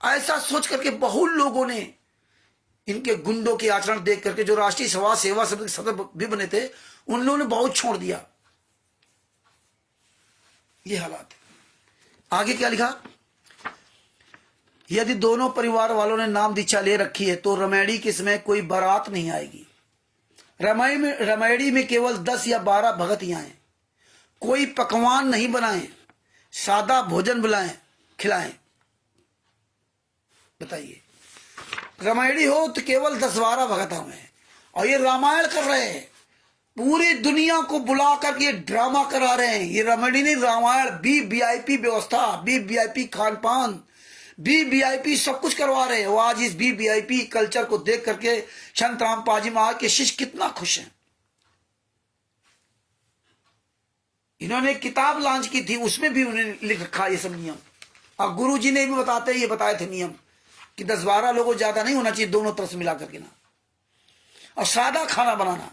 ऐसा सोच करके बहुत लोगों ने इनके गुंडों के आचरण देख करके, जो राष्ट्रीय सभा सेवा समिति के सदस्य भी बने थे, उन लोगों ने बहुत छोड़ दिया। ये हालात है। आगे क्या लिखा? यदि दोनों परिवार वालों ने नाम दीक्षा ले रखी है तो रमेड़ी के समय कोई बारात नहीं आएगी। रमेड़ी में केवल 10 या 12 भगत ही आए। कोई पकवान नहीं बनाएं, सादा भोजन बुलाएं, खिलाएं। बताइए, रमेड़ी हो तो केवल 10-12 भगत हुए और ये रामायण कर रहे हैं। पूरी दुनिया को बुला करके ये ड्रामा करा रहे हैं। ये रमेडी नहीं, रामायण। वीवीआईपी व्यवस्था, वीवीआईपी खान पान, वीवीआईपी सब कुछ करवा रहे हैं। वो आज इस वीवीआईपी कल्चर को देख करके संत रामपाल जी महाराज के शिष्य कितना खुश हैं। इन्होंने किताब लॉन्च की थी, उसमें भी उन्होंने लिख रखा ये सब नियम। और गुरु जी ने भी बताए थे नियम कि 10-12 लोगों ज्यादा नहीं होना चाहिए, दोनों तरफ से मिला करके ना। और सादा खाना बनाना,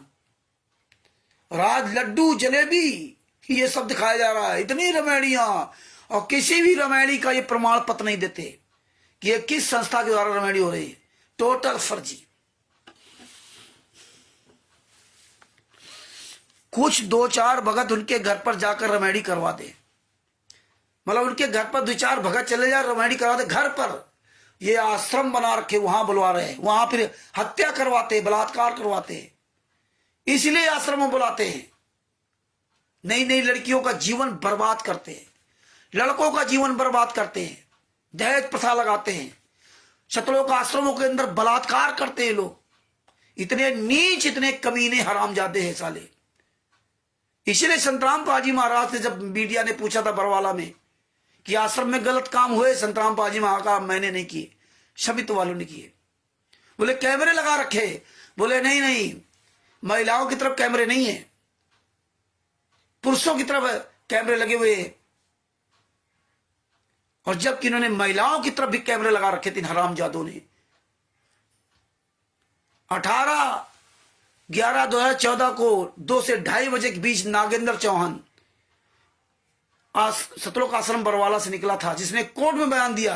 और आज लड्डू जलेबी ये सब दिखाया जा रहा है। इतनी रमेड़ियां, और किसी भी रमेड़ी का ये प्रमाण पत्र नहीं देते कि ये किस संस्था के द्वारा रमेड़ी हो रही है। टोटल फर्जी। कुछ 2-4 भगत उनके घर पर जाकर रमेड़ी करवा दे, मतलब उनके घर पर 2-4 भगत चले जाए, रमेड़ी करवा दे घर पर। ये आश्रम बना रखे, वहां बुलवा रहे हैं, वहां फिर हत्या करवाते, बलात्कार करवाते, इसलिए आश्रम में बुलाते हैं। नई नई लड़कियों का जीवन बर्बाद करते हैं, लड़कों का जीवन बर्बाद करते हैं। दहेज प्रथा लगाते हैं, शतलोक आश्रमों के अंदर बलात्कार करते हैं लोग। इतने नीच, इतने कमीने हरामजादे हैं साले। इसलिए संतराम पाजी महाराज से जब मीडिया ने पूछा था बरवाला में कि आश्रम में गलत काम हुए, संतराम पाजी महाराज का मैंने नहीं किए, समिति वालों ने किए। बोले कैमरे लगा रखे, बोले नहीं नहीं, महिलाओं की तरफ कैमरे नहीं है, पुरुषों की तरफ कैमरे लगे हुए हैं। और जबकि इन्होंने महिलाओं की तरफ भी कैमरे लगा रखे थे हरामजादों ने। 18/11/2014 को 2 से 2:30 बजे के बीच नागेंद्र चौहान सतलोक आश्रम बरवाला से निकला था, जिसने कोर्ट में बयान दिया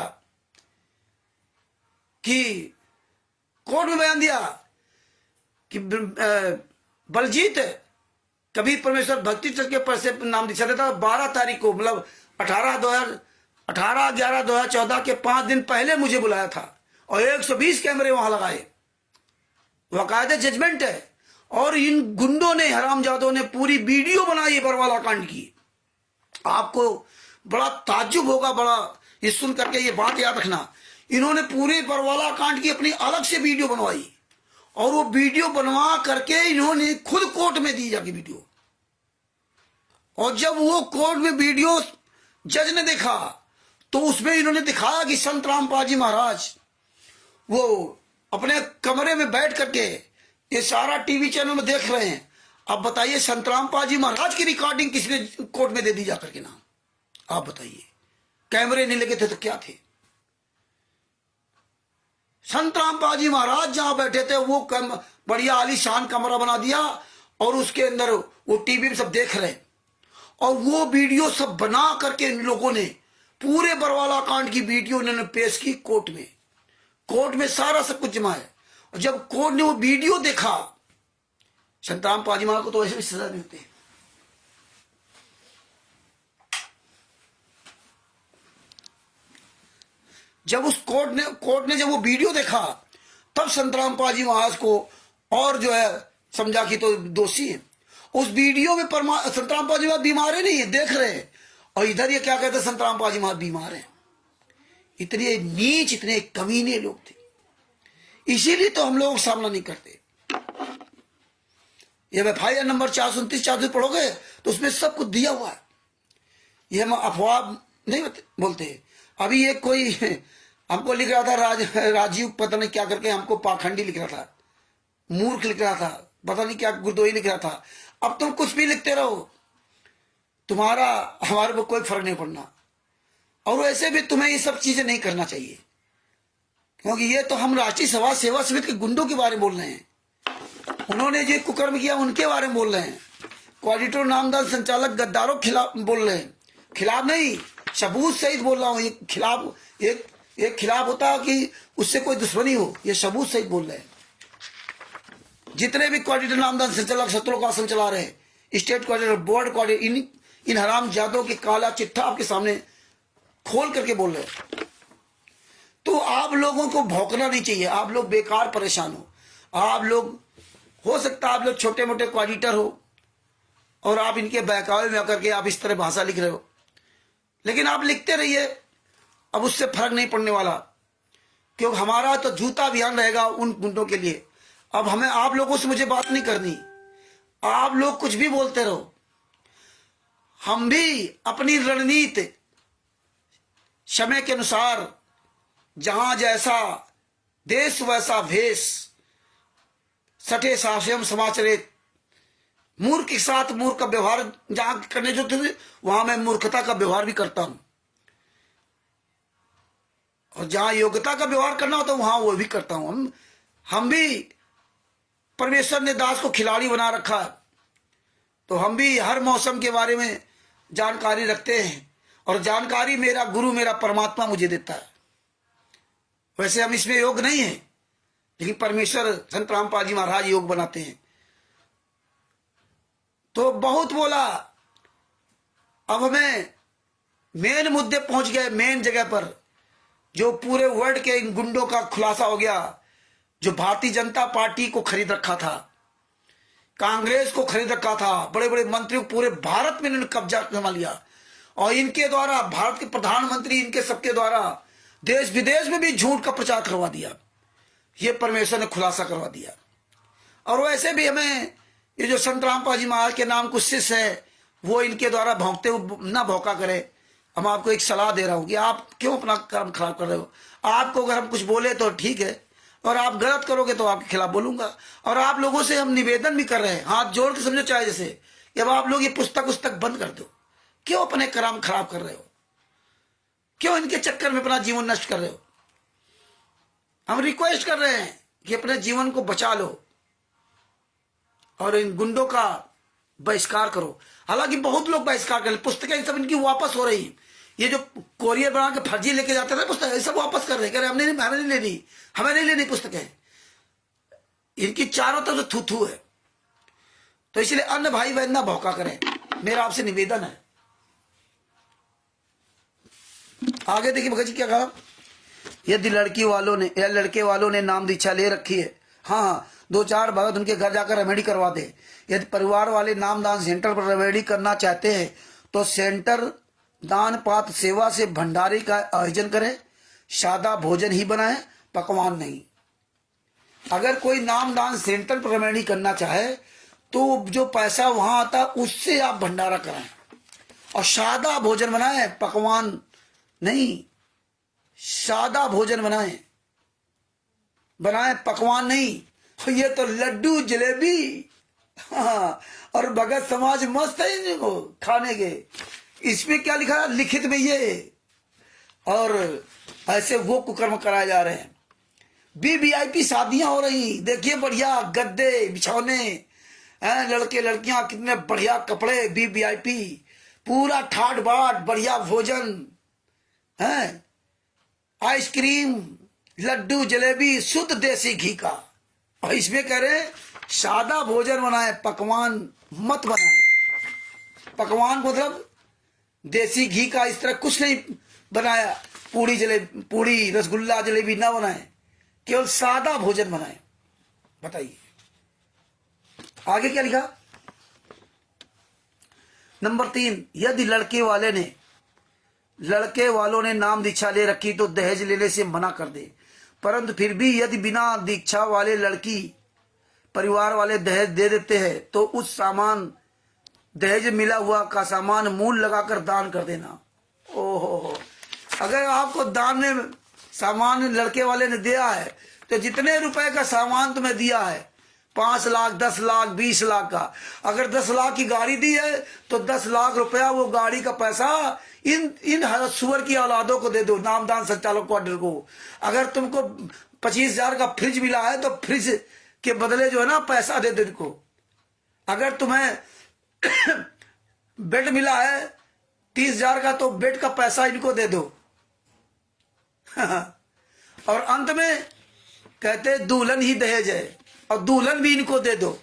कि बलजीत कबीर परमेश्वर भक्ति ट्रस्ट के पर से नाम दीक्षा देता। 12 तारीख को, मतलब 18/11/2014 के 5 दिन पहले मुझे बुलाया था और 120 कैमरे वहां लगाए। वकायदे जजमेंट है। और इन गुंडों ने, हरामजादों ने पूरी वीडियो बनाई है बरवाला कांड की। आपको बड़ा ताज्जुब होगा, बड़ा ये सुन करके ये बात याद रखना। इन्होंने पूरे बरवाला कांड की अपनी अलग से वीडियो बनवाई और वो वीडियो बनवा करके इन्होंने खुद कोर्ट में दी जाके वीडियो। और जब वो कोर्ट में वीडियो जज ने देखा तो उसमें इन्होंने दिखाया कि संत रामपाल जी महाराज वो अपने कमरे में बैठ करके ये सारा टीवी चैनल में देख रहे हैं। अब बताइए, संत रामपाल जी महाराज की रिकॉर्डिंग किसने कोर्ट में दे दी जाकर के नाम? आप बताइए, कैमरे नहीं लगे थे तो क्या थे? संत रामपाल जी महाराज जहां बैठे थे वो बढ़िया आलीशान कमरा बना दिया और उसके अंदर वो टीवी में सब देख रहे हैं। और वो वीडियो सब बना करके इन लोगों ने पूरे बरवाला कांड की वीडियो उन्होंने पेश की कोर्ट में। कोर्ट में सारा सब कुछ जमा है। और जब कोर्ट ने वो वीडियो देखा, संत रामपाल जी महाराज को तो ऐसे भी सजा नहीं होती। जब उस कोर्ट ने जब वो वीडियो देखा, तब संत रामपाल जी महाराज को और जो है समझा कि तो दोषी है। उस वीडियो में संत रामपाल जी महाराज बीमार है, नहीं है, देख रहे हैं। और इधर ये क्या कहते, संत रामपाल जी महाराज बीमार है। इतने नीच, इतने कमीने लोग थे। इसीलिए तो हम लोग सामना नहीं करते। ये FIR नंबर 429 पढ़ोगे तो उसमें सब कुछ दिया हुआ है। ये हम अफवाह नहीं बोलते। अभी एक कोई हमको लिख रहा था, राजीव पता नहीं क्या करके हमको पाखंडी लिख रहा था, मूर्ख लिख रहा था, पता नहीं क्या गुरदोई लिख रहा था। अब तुम कुछ भी लिखते रहो, तुम्हारा हमारे पर कोई फर्क नहीं पड़ना। और वैसे भी तुम्हें ये सब चीजें नहीं करना चाहिए, क्योंकि ये तो हम राष्ट्रीय समाज सेवा समिति के गुंडों के बारे में बोल रहे हैं। उन्होंने जो कुकर्म किया उनके बारे में बोल रहे हैं। कोऑर्डिनेटर नामदार संचालक गद्दारों खिलाफ बोल रहे हैं। खिलाफ नहीं, सबूत सहित बोल रहा हूं। ये खिलाफ, एक खिलाफ होता है कि उससे कोई दुश्मनी हो, ये सबूत सहित बोल रहे हैं। जितने भी कोऑर्डिनेटर नामदार संचालक शत्रुओं का चला रहे हैं, स्टेट कोऑर्डिनेटर, बोर्ड कोऑर्डिनेटर, इन हरामजादों के काला चिट्ठा आपके सामने खोल करके बोल रहे हैं। तो आप लोगों को भौंकना नहीं चाहिए। आप लोग बेकार परेशान हो। आप लोग, हो सकता है आप लोग छोटे मोटे कोऑर्डिनेटर हो और आप इनके बहकावे में आकर के आप इस तरह भाषा लिख रहे हो, लेकिन आप लिखते रहिए, अब उससे फर्क नहीं पड़ने वाला। क्योंकि हमारा तो जूता अभियान रहेगा उन गुंडों के लिए। अब हमें आप लोगों से मुझे बात नहीं करनी। आप लोग कुछ भी बोलते रहो, हम भी अपनी रणनीति समय के अनुसार, जहां जैसा देश वैसा भेष, सठे सास्यम समाचरित, मूर्ख के साथ मूर्ख का व्यवहार जहां करने जो थे वहां मैं मूर्खता का व्यवहार भी करता हूं, और जहां योग्यता का व्यवहार करना होता है वहां वो भी करता हूं। हम भी, परमेश्वर ने दास को खिलाड़ी बना रखा, तो हम भी हर मौसम के बारे में जानकारी रखते हैं। और जानकारी मेरा गुरु, मेरा परमात्मा मुझे देता है। वैसे हम इसमें योग नहीं है, लेकिन परमेश्वर, संत रामपाल जी महाराज योग बनाते हैं। तो बहुत बोला, अब हमें मेन मुद्दे पहुंच गए, मेन जगह पर, जो पूरे वर्ल्ड के इन गुंडों का खुलासा हो गया, जो भारतीय जनता पार्टी को खरीद रखा था, कांग्रेस को खरीद रखा था, बड़े बड़े मंत्रियों, पूरे भारत में इन्होंने कब्जा जमा लिया। और इनके द्वारा, भारत के प्रधानमंत्री, इनके सबके द्वारा देश विदेश में भी झूठ का प्रचार करवा दिया। ये परमेश्वर ने खुलासा करवा दिया। और वैसे भी हमें ये जो संत रामपाल जी महाराज के नाम कुछ शिष्य है, वो इनके द्वारा भौंकते हुए ना भौंका करे। हम आपको एक सलाह दे रहा हूं कि आप क्यों अपना कर्म खराब कर रहे हो। आपको अगर हम कुछ बोले तो ठीक है, और आप गलत करोगे तो आपके खिलाफ बोलूंगा। और आप लोगों से हम निवेदन भी कर रहे हैं, हाथ जोड़ के समझो, चाहे जैसे कि अब आप लोग ये पुस्तक बंद कर दो। क्यों अपने कर्म खराब कर रहे हो? क्यों इनके चक्कर में अपना जीवन नष्ट कर रहे हो? हम रिक्वेस्ट कर रहे हैं कि अपने जीवन को बचा लो और इन गुंडों का बहिष्कार करो। हालांकि बहुत लोग बहिष्कार कर, पुस्तकें सब इनकी वापस हो रही। ये जो कोरियर बना के फर्जी लेके जाते थे पुस्तक, सब वापस कर रहे, कह रहे हमें नहीं लेनी पुस्तकें। इनकी चारों तरफ थू थू है। तो इसलिए अन्य भाई बहन ना भौका करें, मेरा आपसे निवेदन है। आगे देखिए भगत जी क्या कहा। यदि लड़की वालों ने या लड़के वालों ने नाम दीक्षा ले रखी है, हाँ, 2-4 भगत उनके घर जाकर रेमेडी करवा दे। यदि परिवार वाले नामदान सेंटर पर रेमेडी करना चाहते हैं तो सेंटर दान पात्र सेवा से भंडारे का आयोजन करें। सादा भोजन ही बनाए, पकवान नहीं। अगर कोई नामदान सेंटर पर रेमेडी करना चाहे तो जो पैसा वहां आता उससे आप भंडारा कराएं और सादा भोजन बनाए, पकवान नहीं। सादा भोजन बनाए पकवान नहीं। ये तो लड्डू जलेबी, हाँ, और भगत समाज मस्त है इनको खाने के। इसमें क्या लिखा है लिखित में ये, और ऐसे वो कुकर्म कराए जा रहे हैं। वीवीआईपी शादियां हो रही, देखिए बढ़िया गद्दे बिछौने हैं, लड़के लड़कियां कितने बढ़िया कपड़े, वीवीआईपी, पूरा ठाट बाट, बढ़िया भोजन है, आइसक्रीम, लड्डू जलेबी, शुद्ध देसी घी का। और इसमें कह रहे सादा भोजन बनाए, पकवान मत बनाए। पकवान मतलब देसी घी का इस तरह कुछ नहीं बनाया, पूड़ी रसगुल्ला जलेबी ना बनाए, केवल सादा भोजन बनाए। बताइए आगे क्या लिखा। नंबर 3, यदि लड़के वालों ने नाम दीक्षा ले रखी तो दहेज लेने से मना कर दे। परंतु फिर भी यदि बिना दीक्षा वाले लड़की परिवार वाले दहेज दे देते हैं तो उस सामान दहेज मिला हुआ का सामान मूल लगाकर दान कर देना। ओहो, अगर आपको दान में सामान लड़के वाले ने दिया है तो जितने रुपए का सामान तुम्हें दिया है, 5 लाख, 10 लाख, 20 लाख का, अगर 10 लाख की गाड़ी दी है तो 10 लाख रुपया वो गाड़ी का पैसा इन सुअर की औलादों को दे दो, नामदान संचालक क्वार्टर को। अगर तुमको 25,000 का फ्रिज मिला है तो फ्रिज के बदले जो है ना पैसा दे दो इनको। अगर तुम्हें बेड मिला है 30,000 का तो बेड का पैसा इनको दे दो। और अंत में कहते दुल्हन ही दहेज है और दुल्हन भी इनको दे दो।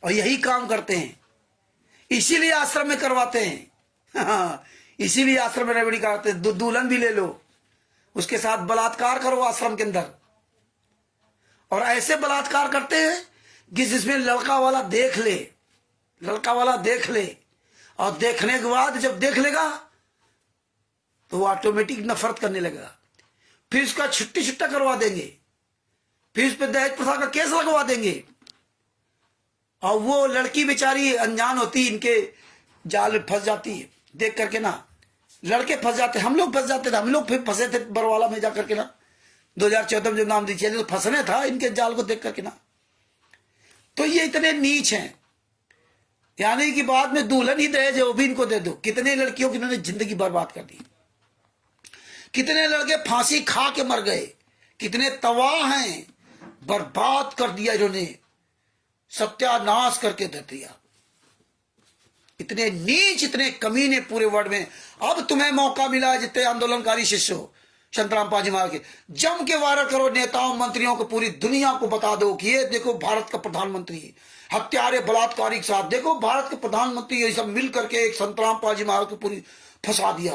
और यही काम करते हैं, इसीलिए आश्रम में करवाते हैं। इसीलिए आश्रम में रेमेडी कराते हैं। दुल्हन भी ले लो, उसके साथ बलात्कार करो आश्रम के अंदर। और ऐसे बलात्कार करते हैं कि जिसमें लड़का वाला देख ले, और देखने के बाद जब देख लेगा तो वो ऑटोमेटिक नफरत करने लगेगा। फिर उसका छुट्टा करवा देंगे, फिर उस पर दहेज प्रथा का केस लगवा देंगे। और वो लड़की बेचारी अनजान होती, इनके जाल में फंस जाती है। देख करके ना लड़के फंस जाते, हम लोग फंस जाते थे, हम लोग फिर फंसे थे बरवाला में जाकर के ना, 2014 में जब नाम दीजिए तो फंसने था इनके जाल को देख करके ना। तो ये इतने नीच हैं, यानी कि बाद में दुल्हन ही दहेज है वो भी इनको दे दो। कितने लड़कियों की इन्होंने जिंदगी बर्बाद कर दी, कितने लड़के फांसी खा के मर गए, कितने तबाह हैं, बर्बाद कर दिया इन्होंने, सत्यानाश करके दे दिया। इतने नीच, इतने कमीने पूरे वर्ल्ड में। अब तुम्हें मौका मिला है, जितने आंदोलनकारी शिष्य हो, संत रामपाल जी महाराज के, जम के वायरल करो, नेताओं मंत्रियों को, पूरी दुनिया को बता दो कि ये देखो भारत का प्रधानमंत्री हत्यारे बलात्कारी के साथ, देखो भारत के प्रधानमंत्री ये सब मिल करके एक संत रामपाल जी महाराज को पूरी फंसा दिया।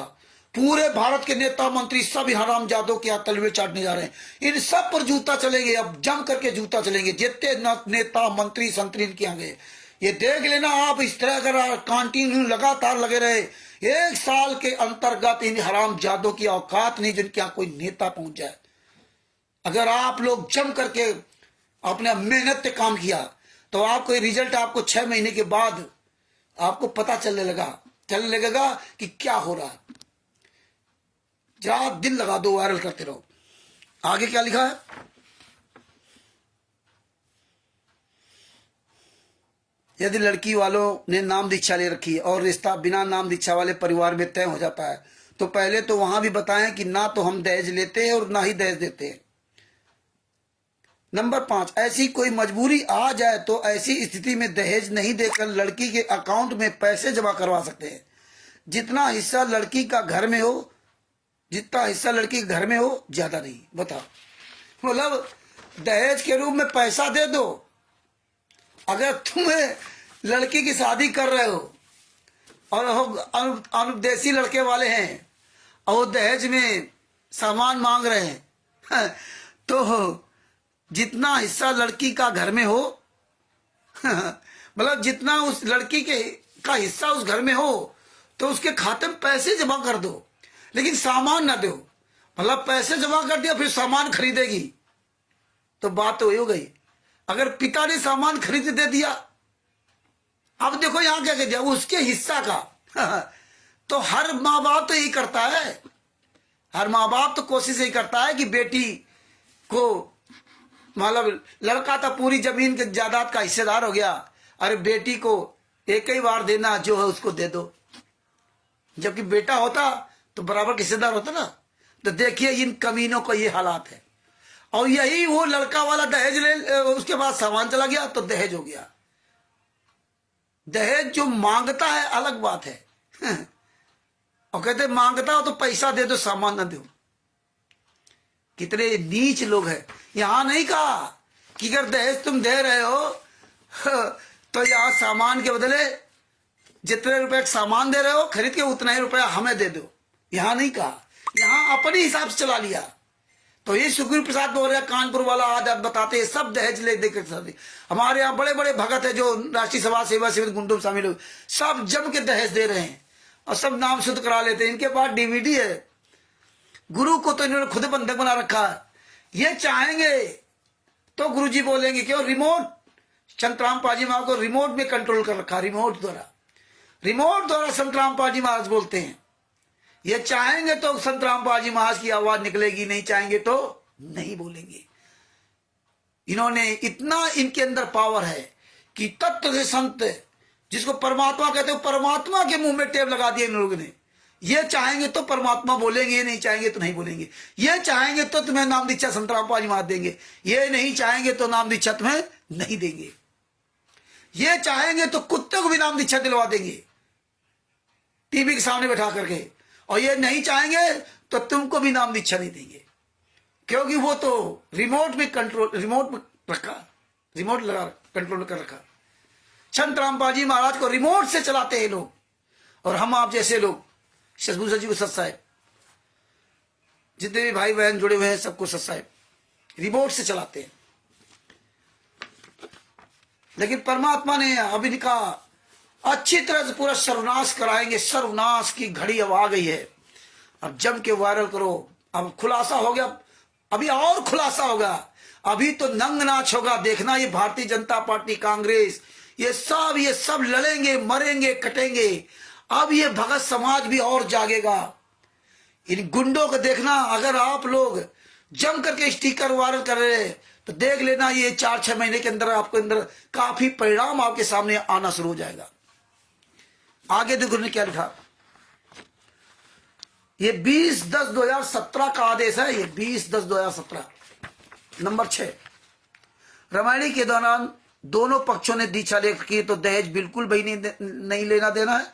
पूरे भारत के नेता मंत्री सब हराम जादों के यहाँ तलवे चाटने जा रहे हैं। इन सब पर जूता चलेंगे, अब जम करके जूता चलेंगे। जितने नेता मंत्री संतरी इनके यहाँ गए, ये देख लेना आप। इस तरह अगर कंटिन्यू लगातार लगे रहे, 1 साल के अंतर्गत इन हरामजादों की औकात नहीं जिनके यहाँ कोई नेता पहुंच जाए। अगर आप लोग जम करके अपने मेहनत से काम किया तो आपको रिजल्ट आपको 6 महीने के बाद आपको पता चलने लगेगा कि क्या हो रहा है। रात दिन लगा दो, वायरल करते रहो। आगे क्या लिखा है? यदि लड़की वालों ने नाम दीक्षा ले रखी है और रिश्ता बिना नाम दीक्षा वाले परिवार में तय हो जाता है तो पहले तो वहां भी बताएं कि ना तो हम दहेज लेते हैं और ना ही दहेज देते हैं। नंबर 5, ऐसी कोई मजबूरी आ जाए तो ऐसी स्थिति में दहेज नहीं देकर लड़की के अकाउंट में पैसे जमा करवा सकते हैं। जितना हिस्सा लड़की का घर में हो, जितना हिस्सा लड़की के घर में हो, ज्यादा नहीं। बताओ, मतलब दहेज के रूप में पैसा दे दो। अगर तुम्हें लड़की की शादी कर रहे हो और अनुदेशी लड़के वाले हैं और दहेज में सामान मांग रहे हैं तो जितना हिस्सा लड़की का घर में हो मतलब जितना उस लड़की के का हिस्सा उस घर में हो तो उसके खाते में पैसे जमा कर दो, लेकिन सामान ना दो। मतलब पैसे जमा कर दिया फिर सामान खरीदेगी, तो बात तो वही हो गई। अगर पिता ने सामान खरीद दे दिया, अब देखो यहां क्या कह दिया, उसके हिस्सा का तो हर माँ बाप तो यही करता है। हर माँ बाप तो कोशिश यही करता है कि बेटी को, मतलब लड़का तो पूरी जमीन के जायदाद का हिस्सेदार हो गया, अरे बेटी को एक ही बार देना, जो है उसको दे दो। जबकि बेटा होता तो बराबर हिस्सेदार होता ना। तो देखिए इन कमीनों का ये हालात है। और यही वो लड़का वाला दहेज ले, उसके बाद सामान चला गया तो दहेज हो गया। दहेज जो मांगता है अलग बात है और कहते मांगता हो तो पैसा दे दो, सामान ना दो। कितने नीच लोग हैं। यहां नहीं कहा कि अगर दहेज तुम दे रहे हो तो यहां सामान के बदले जितने रुपए सामान दे रहे हो खरीद के उतना ही रुपया हमें दे दो, यहां नहीं कहा। यहां अपने हिसाब से चला लिया। तो ये सुखबीर प्रसाद बोल रहे, कानपुर वाला आदत बताते हैं, सब दहेज ले देकर शादी। हमारे यहाँ बड़े बड़े भगत है जो राष्ट्रीय सभा सेवा समिति गुंडों में शामिल हो, सब जम के दहेज दे रहे हैं और सब नाम शुद्ध करा लेते हैं। इनके पास डीवीडी है। गुरु को तो इन्होंने खुद बंधक बना रखा है। ये चाहेंगे तो गुरुजी बोलेंगे क्यों, रिमोट संतराम पाजी महाराज को रिमोट में कंट्रोल कर रखा, रिमोट द्वारा संतराम पाजी महाराज बोलते हैं। ये चाहेंगे तो संतराम पाजी महाराज की आवाज निकलेगी, नहीं चाहेंगे तो नहीं बोलेंगे। इन्होंने इतना इनके अंदर पावर है कि तत्व से संत, जिसको परमात्मा कहते हो, परमात्मा के मुंह में टेप लगा दिया इन लोगों ने। ये चाहेंगे तो परमात्मा बोलेंगे, नहीं चाहेंगे तो नहीं बोलेंगे। ये चाहेंगे तो तुम्हें नाम दीक्षा संतराम पाजी महाराज देंगे, ये नहीं चाहेंगे तो नाम दीक्षा तुम्हें नहीं देंगे। ये चाहेंगे तो कुत्ते को भी नाम दीक्षा दिलवा देंगे टीवी के सामने बैठा करके, और ये नहीं चाहेंगे तो तुमको भी नाम दीक्षा नहीं देंगे, क्योंकि वो तो रिमोट में रखा, रिमोट लगा कंट्रोल कर रखा। संतराम पाजी महाराज को रिमोट से चलाते हैं लोग, और हम आप जैसे लोग शशभूषण जी को सत साहेब, जितने भी भाई बहन जुड़े हुए हैं सबको सत साहेब रिमोट से चलाते हैं। लेकिन परमात्मा ने अब इनका अच्छी तरह से पूरा सर्वनाश कराएंगे। सर्वनाश की घड़ी अब आ गई है। अब जम के वायरल करो। अब खुलासा हो गया, अभी और खुलासा होगा। अभी तो नंग नाच होगा, देखना। ये भारतीय जनता पार्टी, कांग्रेस, ये सब लड़ेंगे, मरेंगे, कटेंगे। अब ये भगत समाज भी और जागेगा। इन गुंडों को देखना। अगर आप लोग जम करके स्टिकर वायरल कर रहे हैं तो देख लेना, ये 4-6 महीने के अंदर आपको अंदर काफी परिणाम आपके सामने आना शुरू हो जाएगा। आगे देखो ने क्या लिखा। ये 20/10/2017 का आदेश है। ये 20/10/2017 नंबर 6। रामायणी के दौरान दोनों पक्षों ने दीक्षा लेख की तो दहेज बिल्कुल भी नहीं लेना देना है।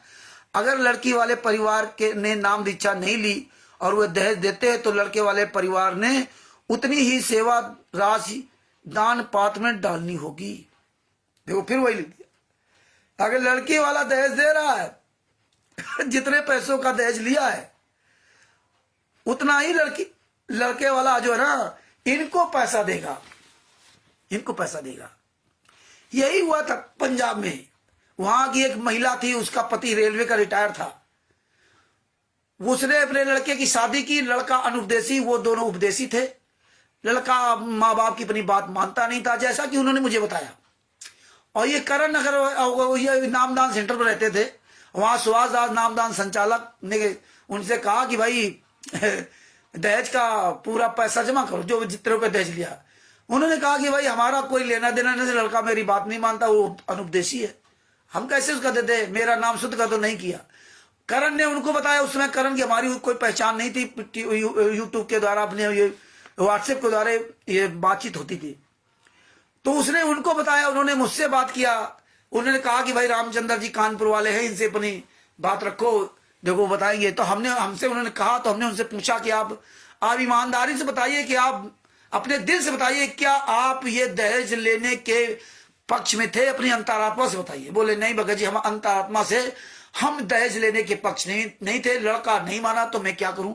अगर लड़की वाले परिवार के ने नाम दीक्षा नहीं ली और वह दहेज देते हैं तो लड़के वाले परिवार ने उतनी ही सेवा राशि दान पात्र में डालनी होगी। देखो फिर वही लिख दिया। अगर लड़की वाला दहेज दे रहा है जितने पैसों का दहेज लिया है उतना ही लड़के वाला जो है ना इनको पैसा देगा, इनको पैसा देगा। यही हुआ था पंजाब में। वहां की एक महिला थी, उसका पति रेलवे का रिटायर था। उसने अपने लड़के की शादी की, लड़का अनुपदेशी, वो दोनों उपदेशी थे। लड़का माँ बाप की अपनी बात मानता नहीं था, जैसा कि उन्होंने मुझे बताया। और ये करण नगर, ये नामदान सेंटर पर रहते थे। वहां सुभाष दास नामदान संचालक ने उनसे कहा कि भाई दहेज का पूरा पैसा जमा करो, जो जितने रुपए दहेज लिया। उन्होंने कहा कि भाई हमारा कोई लेना देना नहीं, लड़का मेरी बात नहीं मानता, वो अनुपदेशी है, हम कैसे उसका दे दे, मेरा नाम शुद्ध का तो नहीं किया। करण ने उनको बताया, उसमें करण की हमारी कोई पहचान नहीं थी, यूट्यूब के द्वारा, अपने ये व्हाट्सएप के द्वारा ये बातचीत होती थी। तो उसने उनको बताया, उन्होंने मुझसे बात किया। उन्होंने कहा कि भाई रामचंद्र जी कानपुर वाले हैं, इनसे अपनी बात रखो, देखो बताएंगे। तो हमसे उन्होंने कहा, तो हमने उनसे पूछा कि आप ईमानदारी से बताइए कि आप अपने दिल से बताइए, क्या आप ये दहेज लेने के पक्ष में थे? अपनी अंतरात्मा से बताइए। बोले नहीं भगत जी, हम अंतरात्मा से हम दहेज लेने के पक्ष नहीं थे, लड़का नहीं माना तो मैं क्या करूं।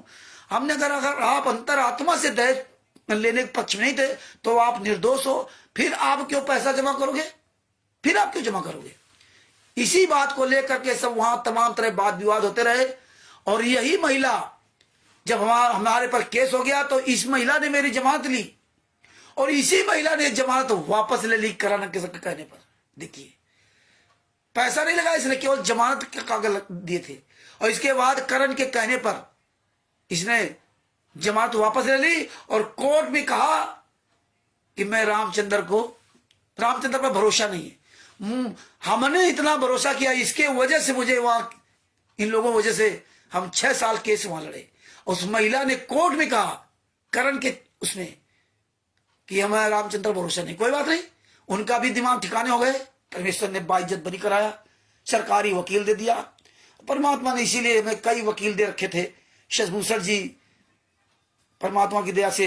हमने कहा अगर आप अंतरात्मा से दहेज लेने के पक्ष में नहीं थे तो आप निर्दोष हो, फिर आप क्यों पैसा जमा करोगे, फिर आप क्यों जमा करोगे? इसी बात को लेकर के सब वहां तमाम तरह वाद विवाद होते रहे। और यही महिला, जब हमारे पर केस हो गया तो इस महिला ने मेरी जमानत ली, और इसी महिला ने जमानत वापस ले ली करण के कहने पर। देखिए, पैसा नहीं लगा इसने, केवल जमानत के कागज दिए थे। और इसके बाद करण के कहने पर इसने जमानत वापस ले ली, और कोर्ट में कहा कि मैं रामचंद्र पर भरोसा नहीं है। हमने इतना भरोसा किया, इसके वजह से मुझे वहां, इन लोगों की वजह से हम 6 साल केस वहां लड़े। उस महिला ने कोर्ट में कहा करण के उसने कि हमें रामचंद्र भरोसा नहीं। कोई बात नहीं, उनका भी दिमाग ठिकाने हो गए, परमेश्वर ने बाइज्जत बरी कराया, सरकारी वकील दे दिया परमात्मा ने। इसीलिए हमें कई वकील दे रखे थे। शशभूषण जी परमात्मा की दया से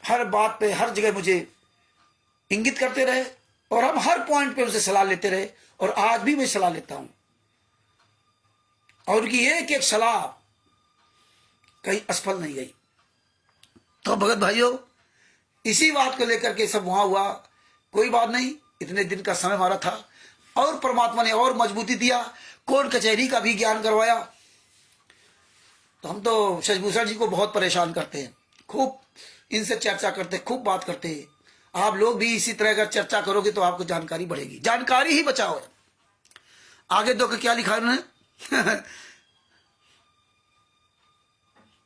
हर बात पे, हर जगह मुझे इंगित करते रहे, और हम हर पॉइंट पे उनसे सलाह लेते रहे, और आज भी मैं सलाह लेता हूं। और उनकी एक एक सलाह कहीं असफल नहीं गई। तो भगत भाइयों, इसी बात को लेकर के सब वहां हुआ। कोई बात नहीं, इतने दिन का समय हमारा था, और परमात्मा ने और मजबूती दिया, कोर्ट कचहरी का भी ज्ञान करवाया। तो हम तो शशभूषण जी को बहुत परेशान करते हैं, खूब इनसे चर्चा करते, खूब बात करते हैं। आप लोग भी इसी तरह अगर चर्चा करोगे तो आपको जानकारी बढ़ेगी। जानकारी ही बचाओ है। आगे दो क्या लिखा है उन्होंने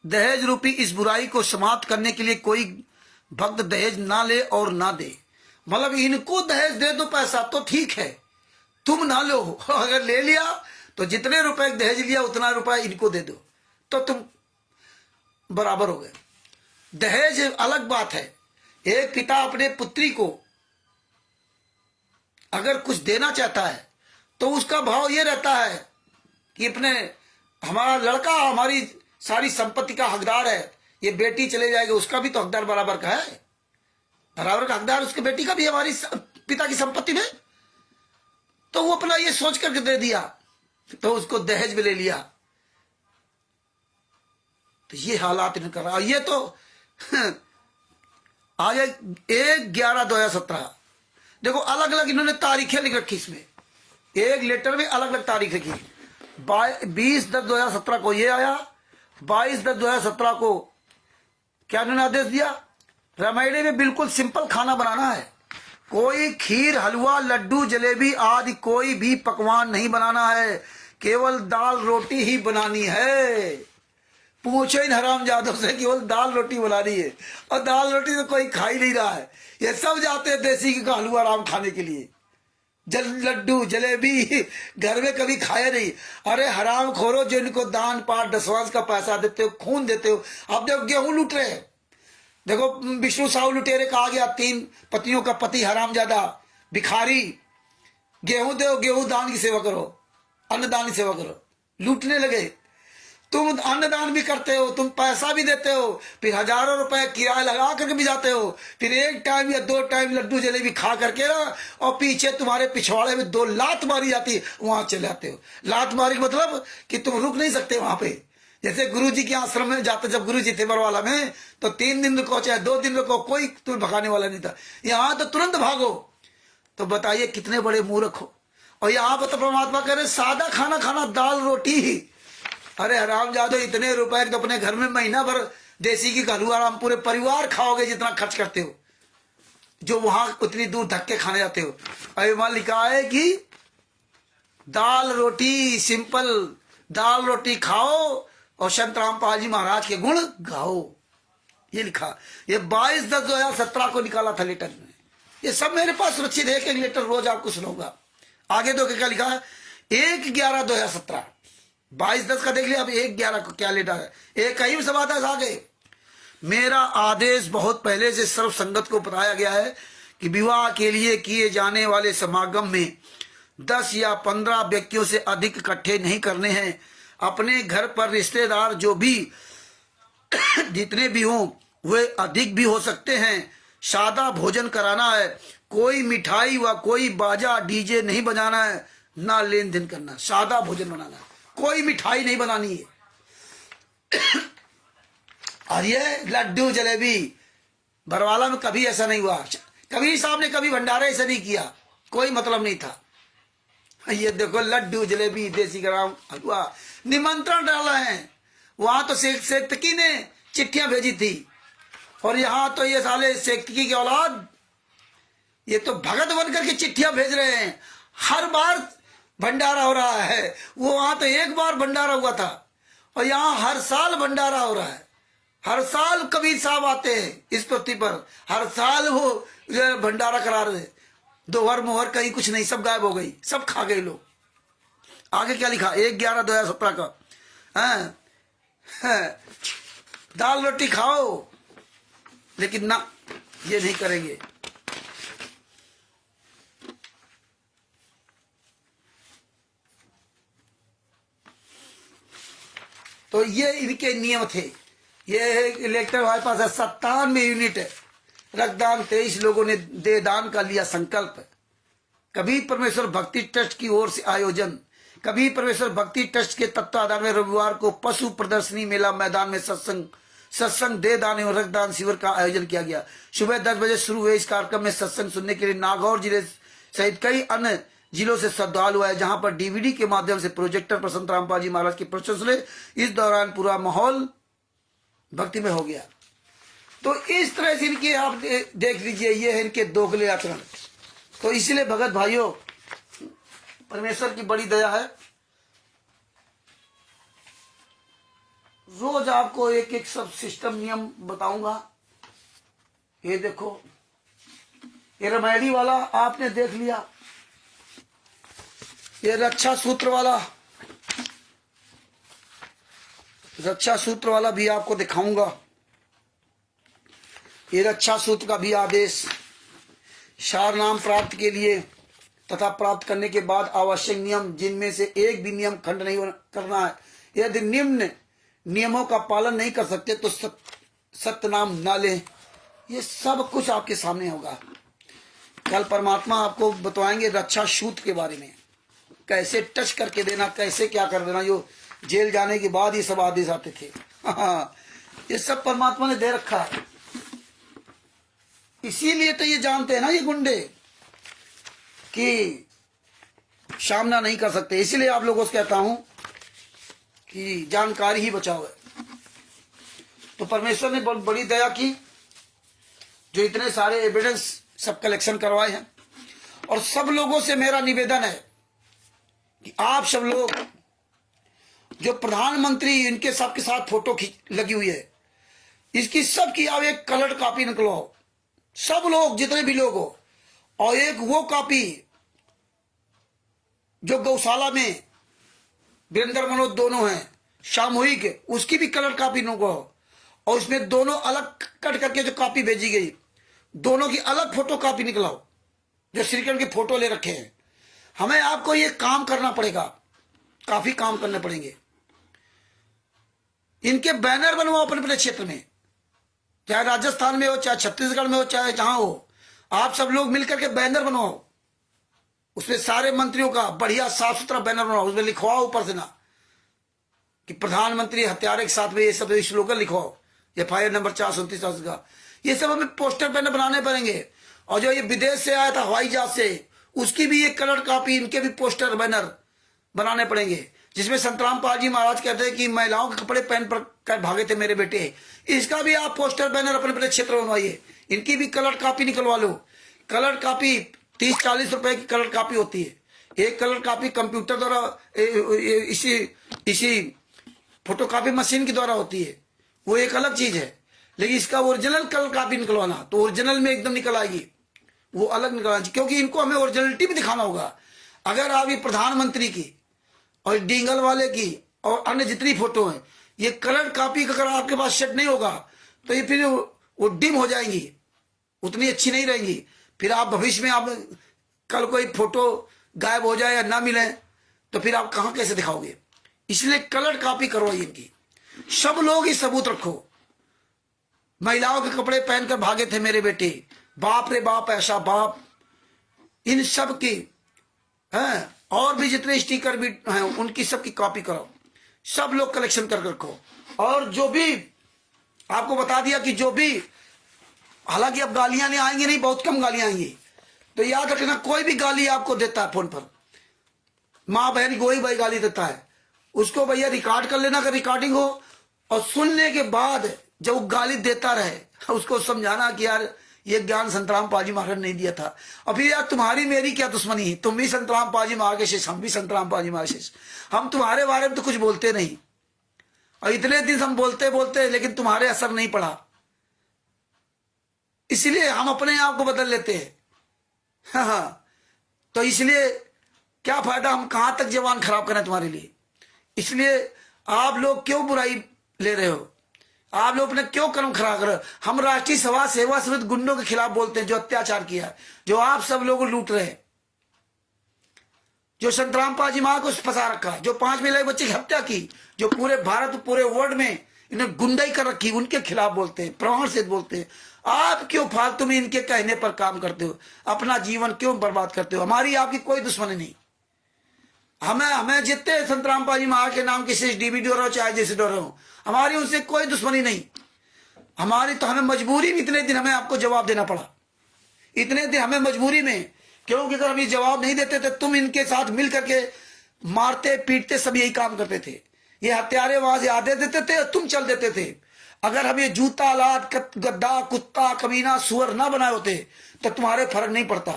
दहेज रूपी इस बुराई को समाप्त करने के लिए कोई भक्त दहेज ना ले और ना दे। मतलब इनको दहेज दे दो, पैसा तो ठीक है, तुम ना लो। अगर ले लिया तो जितने रुपए दहेज लिया उतना रुपया इनको दे दो, तो तुम बराबर हो गए। दहेज अलग बात है। एक पिता अपने पुत्री को अगर कुछ देना चाहता है तो उसका भाव ये रहता है कि हमारा लड़का हमारी सारी संपत्ति का हकदार है, ये बेटी चले जाएगी उसका भी तो हकदार बराबर का है, बराबर का हकदार उसके बेटी का भी हमारी पिता की संपत्ति में। तो वो अपना ये सोच करके दे दिया, तो उसको दहेज में ले लिया। तो ये हालात इन्हें कर रहा। ये तो आज 1/11/2017 देखो, अलग अलग इन्होंने तारीखें लिख रखी इसमें, एक लेटर में अलग अलग तारीख लिखी। 20/10/2017 को ये आया, 22/10/2017 को क्या इन्होंने आदेश दिया, रामायण में बिल्कुल सिंपल खाना बनाना है, कोई खीर हलवा लड्डू जलेबी आदि कोई भी पकवान नहीं बनाना है, केवल दाल रोटी ही बनानी है। पूछो इन हरामजादों से, केवल दाल रोटी बनानी है, और दाल रोटी तो कोई खा ही नहीं रहा है। ये सब जाते हैं देसी का हलवा राम खाने के लिए, लड्डू जलेबी घर में कभी खाया नहीं। अरे हराम खोरो, जो इनको दान पाठ दसवांश का पैसा देते हो, खून देते हो। अब देखो गेहूं लूट रहे हैं, देखो विष्णु साहू लुटेरे कहा गया, 3 पतियों का पति हरामजादा भिखारी। गेहूं दो, गेहूं दान की सेवा करो, अन्नदान की सेवा करो। लूटने लगे। तुम अन्नदान भी करते हो, तुम पैसा भी देते हो, फिर हजारों रुपए किराया लगा करके भी जाते हो, फिर 1 टाइम या 2 टाइम लड्डू जलेबी खा करके ना, और पीछे तुम्हारे पिछवाड़े में 2 लात मारी जाती, वहां चले जाते हो। लात मारी मतलब कि तुम रुक नहीं सकते वहां पे। जैसे गुरुजी के आश्रम में जाते, जब गुरुजी थे बरवाला में, तो 3 दिन रुको चाहे 2 दिन रुको, कोई तुम्हें भगाने वाला नहीं था। यहाँ तो तुरंत भागो। तो बताइए कितने बड़े मूर्ख हो। और यहाँ पर तो परमात्मा कह रहे सादा खाना खाना, दाल रोटी ही। अरे हरामजादो, इतने रुपए तो अपने घर में महीना भर देसी की हलवा आराम पूरे परिवार खाओगे जितना खर्च करते हो, जो वहां उतनी दूर धक्के खाने जाते हो। अरे वहां लिखा है कि दाल रोटी, सिंपल दाल रोटी खाओ और संत रामपाल जी महाराज के गुण गाओ, ये लिखा। ये 22/10/2017 को निकाला था लेटर में। ये सब मेरे पास सुरक्षित है, एक लेटर रोज आपको सुनाऊंगा। आगे दो क्या लिखा है, 1/11/2017, 22/10 का देख लिया। अब 1/11 को क्या लेटर है, एक ही सभा था आगे। मेरा आदेश बहुत पहले से सर्व संगत को बताया गया है कि विवाह के लिए किए जाने वाले समागम में 10 या 15 व्यक्तियों से अधिक इकट्ठे नहीं करने हैं। अपने घर पर रिश्तेदार जो भी जितने भी हों वे अधिक भी हो सकते हैं। सादा भोजन कराना है, कोई मिठाई व कोई बाजा डीजे नहीं बजाना है, ना लेन देन करना। सादा भोजन बनाना है, कोई मिठाई नहीं बनानी है। और ये लड्डू जलेबी बरवाला में कभी ऐसा नहीं हुआ। कबीर साहब ने कभी भंडारा ऐसा नहीं किया, कोई मतलब नहीं था। ये देखो लड्डू जलेबी देसी ग्राम हलवा, निमंत्रण डाला है। वहां तो सेक्तकी ने चिट्ठियां भेजी थी, और यहाँ तो ये साले सेक्तकी की औलाद ये तो भगत बन करके चिट्ठियां भेज रहे हैं। हर बार भंडारा हो रहा है, वो वहां तो एक बार भंडारा हुआ था, और यहाँ हर साल भंडारा हो रहा है। हर साल कबीर साहब आते हैं इस पृथ्वी पर, हर साल वो भंडारा करा रहे। दोहर मोहर कहीं कुछ नहीं, सब गायब हो गई, सब खा गए लोग। आगे क्या लिखा, 1/11/2017 का, दाल रोटी खाओ, लेकिन ना, ये नहीं करेंगे। तो ये इनके नियम थे। ये इलेक्टर हमारे पास है, 97 यूनिट है। रक्तदान 23 लोगों ने देहदान का लिया संकल्प। कबीर परमेश्वर भक्ति ट्रस्ट की ओर से आयोजन। कबीर परमेश्वर भक्ति ट्रस्ट के तत्वाधान में रविवार को पशु प्रदर्शनी मेला मैदान में सत्संग देहदान एवं रक्तदान शिविर का आयोजन किया गया। सुबह 10 बजे शुरू हुए इस कार्यक्रम में सत्संग सुनने के लिए नागौर जिले सहित कई अन्य जिलों से श्रद्धालु आए, जहां पर डीवीडी के माध्यम से प्रोजेक्टर पर संत रामपाल जी महाराज के प्रवचन सुने। इस दौरान पूरा माहौल भक्ति में हो गया। तो इस तरह से इनके आप देख लीजिए, ये है इनके दोगले आचरण। तो इसलिए भगत भाइयों, परमेश्वर की बड़ी दया है, रोज आपको एक एक सब सिस्टम नियम बताऊंगा। ये देखो, ये रमैली वाला आपने देख लिया, ये रक्षा सूत्र वाला भी आपको दिखाऊंगा। ये रक्षा सूत्र का भी आदेश, सार नाम प्राप्त के लिए तथा प्राप्त करने के बाद आवश्यक नियम, जिनमें से एक भी नियम खंड नहीं करना है। यदि निम्न नियमों का पालन नहीं कर सकते तो सत्य नाम न लें। ये सब कुछ आपके सामने होगा। कल परमात्मा आपको बताएंगे रक्षा सूत्र के बारे में, कैसे टच करके देना, कैसे क्या कर देना। जो जेल जाने के बाद ये सब आदेश आते थे, हाँ, ये सब परमात्मा ने दे रखा है। इसीलिए तो ये जानते हैं ना ये गुंडे कि सामना नहीं कर सकते। इसीलिए आप लोगों से कहता हूं कि जानकारी ही बचाओ है। तो परमेश्वर ने बहुत बड़ी दया की, जो इतने सारे एविडेंस सब कलेक्शन करवाए हैं। और सब लोगों से मेरा निवेदन है कि आप सब लोग, जो प्रधानमंत्री इनके सबके साथ फोटो लगी हुई है, इसकी सबकी आप एक कलर कॉपी निकलवाओ, सब लोग जितने भी लोग हो। और एक वो कॉपी जो गौशाला में वीरेंद्र मनोज दोनों हैं सामूहिक, उसकी भी कलर कॉपी निकलवाओ। और उसमें दोनों अलग कट करके जो कॉपी भेजी गई, दोनों की अलग फोटो कॉपी निकलाओ, जो श्रीकृष्ण के फोटो ले रखे हैं। हमें आपको ये काम करना पड़ेगा, काफी काम करने पड़ेंगे। इनके बैनर बनवाओ अपने अपने क्षेत्र में, चाहे राजस्थान में हो, चाहे छत्तीसगढ़ में हो, चाहे जहां हो। आप सब लोग मिलकर के बैनर बनवाओ, उसमें सारे मंत्रियों का बढ़िया साफ सुथरा बैनर बनवाओ। उसमें लिखवाओ ऊपर से ना कि प्रधानमंत्री हत्यारे के साथ में, ये सब स्लोगन लिखवाओ, FIR नंबर 437 का। ये सब हमें पोस्टर बैनर बनाने पड़ेंगे। और जो ये विदेश से आया था हवाई जहाज से, उसकी भी एक कलर कॉपी, इनके भी पोस्टर बैनर बनाने पड़ेंगे। जिसमें संतराम पाल जी महाराज कहते हैं कि महिलाओं के कपड़े पहन कर भागे थे मेरे बेटे। इसका भी आप पोस्टर बैनर अपने अपने क्षेत्र में बनवाइए। इनकी भी कलर कॉपी निकलवा लो। कलर कॉपी 30-40 रुपए की कलर कॉपी होती है। एक कलर कॉपी कंप्यूटर द्वारा इसी फोटोकॉपी मशीन के द्वारा होती है, वो एक अलग चीज है। लेकिन इसका ओरिजिनल कलर कॉपी निकलवाना तो ओरिजिनल में एकदम निकल आएगी, वो अलग निकलना चाहिए, क्योंकि इनको हमें ओरिजिनलिटी भी दिखाना होगा। अगर आप ये प्रधानमंत्री की और डींगल वाले की और अन्य जितनी फोटो हैं, ये कलर कॉपी अगर आपके पास सेट नहीं होगा तो ये फिर वो डिम हो जाएंगी, उतनी अच्छी नहीं रहेंगी। फिर आप भविष्य में आप कल कोई फोटो गायब हो जाए या ना मिले तो फिर आप कहां कैसे दिखाओगे। इसलिए कलर कॉपी करवाइए इनकी। सब लोग ही सबूत रखो। महिलाओं के कपड़े पहनकर भागे थे मेरे बेटे, बाप रे बाप, ऐसा बाप। इन सब की हैं, और भी जितने स्टिकर भी हैं उनकी सबकी कॉपी करो। सब लोग कलेक्शन कर रखो। और जो भी आपको बता दिया कि जो भी, हालांकि अब गालियां नहीं आएंगी, नहीं बहुत कम गालियां आएंगी, तो याद रखना कोई भी गाली आपको देता है फोन पर, माँ बहन कोई भाई गाली देता है, उसको भैया रिकॉर्ड कर लेना, अगर रिकॉर्डिंग हो, और सुनने के बाद जब गाली देता रहे उसको समझाना कि यार ये ज्ञान संतराम पाजी महाराज ने नहीं दिया था। और फिर यार तुम्हारी मेरी क्या दुश्मनी है, तुम भी संतराम पाजी महाराज के शिष्य, हम भी संतराम पाजी महाराज के शिष्य, हम तुम्हारे बारे में तो कुछ बोलते नहीं। और इतने दिन हम बोलते बोलते लेकिन तुम्हारे असर नहीं पड़ा, इसलिए हम अपने आप को बदल लेते हैं। हाँ, तो इसलिए क्या फायदा, हम कहां तक जवान खराब करें तुम्हारे लिए। इसलिए आप लोग क्यों बुराई ले रहे हो, आप लोग अपने क्यों कर्म खराब कर रहे हो। हम राष्ट्रीय सभा सेवा समिति गुंडों के खिलाफ बोलते हैं, जो अत्याचार किया, जो आप सब लोग लूट रहे हैं, जो संतराम पाजी मां को फंसा रखा, जो 5 महिला बच्चे की हत्या की, जो पूरे भारत पूरे वर्ल्ड में इन्हें गुंडाई कर रखी, उनके खिलाफ बोलते हैं, प्रमाण से बोलते हैं। आप क्यों फालतू में इनके कहने पर काम करते हो, अपना जीवन क्यों बर्बाद करते हो। हमारी आपकी कोई दुश्मनी नहीं। हमें जितने संतराम पाजी महाराज के नाम किसी डीबीडी हो रहा हो चाहे जैसे डर हो, हमारी उनसे कोई दुश्मनी नहीं। हमारी तो हमें मजबूरी में इतने दिन हमें आपको जवाब देना पड़ा, इतने दिन हमें मजबूरी में, क्योंकि अगर हम ये जवाब नहीं देते तो तुम इनके साथ मिल करके मारते पीटते सब यही काम करते थे। ये हत्यारे वहां से आधे देते थे, तुम चल देते थे। अगर हम ये जूता लाद गद्दा कुत्ता कमीना सुअर ना बनाए होते तो तुम्हारे फर्क नहीं पड़ता,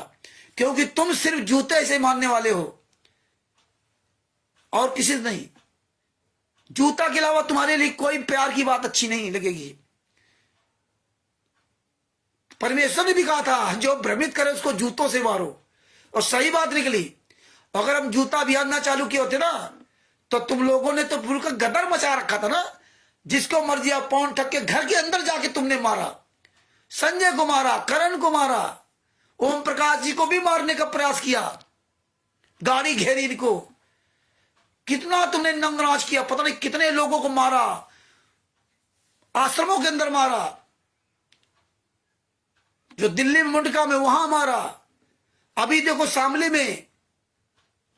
क्योंकि तुम सिर्फ जूते से मानने वाले हो और किसी से नहीं। जूता के अलावा तुम्हारे लिए कोई प्यार की बात अच्छी नहीं लगेगी। परमेश्वर ने भी कहा था जो भ्रमित करे उसको जूतों से मारो, और सही बात निकली। अगर हम जूता अभियान ना चालू किए होते ना तो तुम लोगों ने तो पूरा का गदर मचा रखा था ना। जिसको मर्जी आप पौन ठक के घर के अंदर जाके तुमने मारा, संजय को मारा, करण को मारा, ओम प्रकाश जी को भी मारने का प्रयास किया, गाड़ी घेरी इनको, कितना तुमने नंगराज किया, पता नहीं कितने लोगों को मारा, आश्रमों के अंदर मारा, जो दिल्ली में मुंडका में वहां मारा, अभी देखो शामली में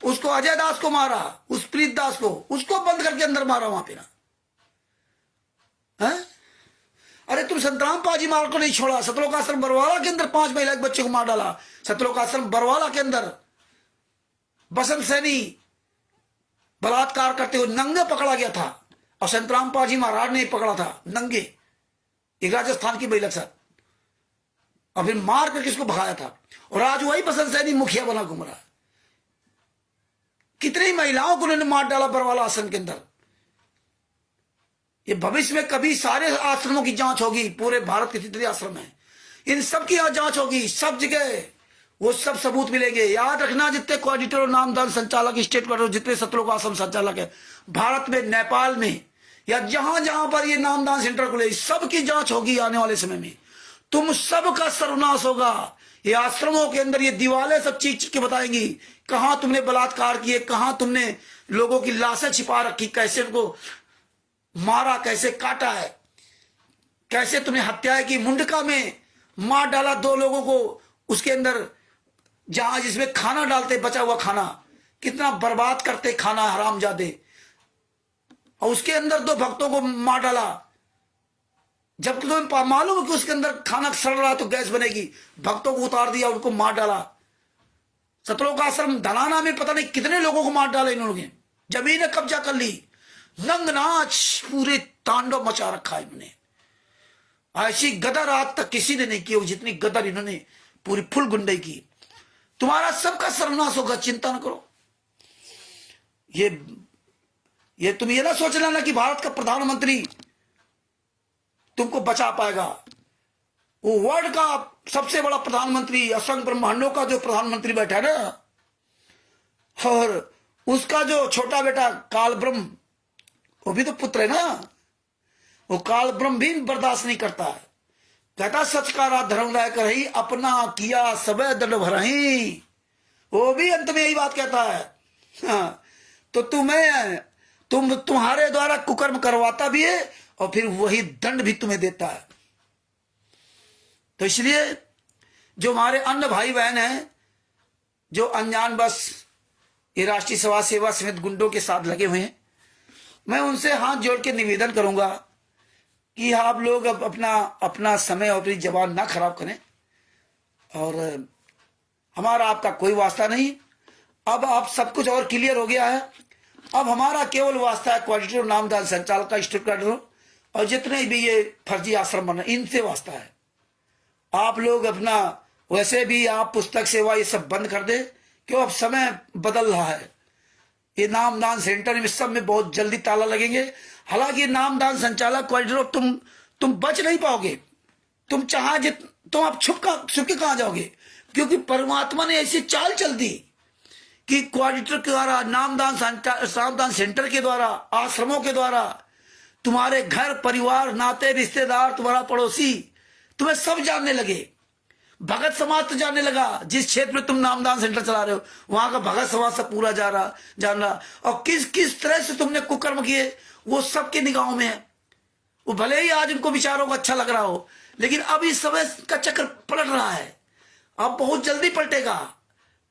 उसको अजय दास को मारा, उस प्रीत दास को, उसको बंद करके अंदर मारा वहां पे ना। है? अरे तुम संतराम पाजी महाराज को नहीं छोड़ा। सतलोक आश्रम बरवाला के अंदर 5 महिला के बच्चे को मार डाला। सतलोक आश्रम बरवाला के अंदर बसंत सैनी बलात्कार करते हुए नंगे पकड़ा गया था, और संतराम पाजी महाराज ने पकड़ा था नंगे, एक राजस्थान की महिला के साथ, और फिर मार कर किसको भगाया था। और आज वही बसंत सैनी मुखिया बना घूम रहा है। कितनी महिलाओं को उन्होंने मार डाला बरवाला आश्रम के अंदर। ये भविष्य में कभी सारे आश्रमों की जांच होगी, पूरे भारत के जितने आश्रम हैं इन सब की यहाँ जांच होगी, सब जगह वो सब सबूत मिलेंगे। याद रखना, जितने कोऑर्डिनेटर और नामदान संचालक, स्टेट कोऑर्डिनेटर, जितने सतलोक आश्रम संचालक है भारत में, नेपाल में, या जहां जहां पर ये नामदान सेंटर खुले, सबकी जांच होगी आने वाले समय में। तुम सबका सर्वनाश होगा। ये आश्रमों के अंदर ये दीवारें सब चीख के बताएंगी कहां तुमने बलात्कार किए, कहां तुमने लोगों की लाशें छिपा रखी, कैसे उनको मारा, कैसे काटा है, कैसे तुमने हत्याएं की। मुंडका में मार डाला 2 लोगों को, उसके अंदर जहां जिसमें खाना डालते, बचा हुआ खाना, कितना बर्बाद करते खाना हरामजादे, और उसके अंदर 2 भक्तों को मार डाला। जब तुम्हें मालूम है कि उसके अंदर खाना सड़ रहा तो गैस बनेगी, भक्तों को उतार दिया, उनको मार डाला। सतलोक आश्रम धनाना में पता नहीं कितने लोगों को मार डाला इन्होंने, जमीन कब्जा कर ली, नंगनाच पूरे तांडव मचा रखा है इन्होंने। ऐसी गदर आज तक किसी ने नहीं की जितनी गदर इन्होंने पूरी फुल गुंडई की। तुम्हारा सबका सर्वनाश होगा, चिंता न करो। ये तुम ये ना सोच लेना कि भारत का प्रधानमंत्री तुमको बचा पाएगा। वो वर्ल्ड का सबसे बड़ा प्रधानमंत्री, असंख्य ब्रह्मांडों का जो प्रधानमंत्री बैठा है ना, और उसका जो छोटा बेटा काल ब्रह्म, वो भी तो पुत्र है ना। वो काल ब्रह्म भी बर्दाश्त नहीं करता है, कहता सच का रात धर्म राय कर ही, अपना किया सबे दंड भरही। वो भी अंत में यही बात कहता है। हाँ, तो तुम्हारे द्वारा कुकर्म करवाता भी है और फिर वही दंड भी तुम्हें देता है। तो इसलिए जो हमारे अन्य भाई बहन हैं जो अनजान बस ये राष्ट्रीय समाज सेवा समित गुंडों के साथ लगे हुए हैं, मैं उनसे हाथ जोड़ के निवेदन करूंगा कि आप लोग अब अपना समय और अपनी जबान ना खराब करें। और हमारा आपका कोई वास्ता नहीं। अब आप सब कुछ और क्लियर हो गया है। अब हमारा केवल वास्ता है कोऑर्डिनेटर, नामदान संचालक का, स्टेट कैडर और जितने भी ये फर्जी आश्रम बने, इनसे वास्ता है। आप लोग अपना वैसे भी आप पुस्तक सेवा ये सब बंद कर दे, क्यों अब समय बदल रहा है। ये नामदान सेंटर में सब में बहुत जल्दी ताला लगेंगे। हालांकि नामदान संचालक कोऑर्डिनेटर तुम बच नहीं पाओगे। तुम तुम आप छुप के कहां जाओगे, क्योंकि परमात्मा ने ऐसी चाल चल दी कि कोऑर्डिनेटर के द्वारा, नामदान सेंटर के द्वारा, आश्रमों के द्वारा तुम्हारे घर परिवार, नाते रिश्तेदार, तुम्हारा पड़ोसी, तुम्हें सब जानने लगे। भगत समाज तो जानने लगा। जिस क्षेत्र में तुम नामदान सेंटर चला रहे हो वहां का भगत समाज सब पूरा जान रहा। और किस तरह से तुमने कुकर्म किए वो सबके निगाहों में है। वो भले ही आज उनको विचारों को अच्छा लग रहा हो, लेकिन अब इस समय का चक्र पलट रहा है। अब बहुत जल्दी पलटेगा।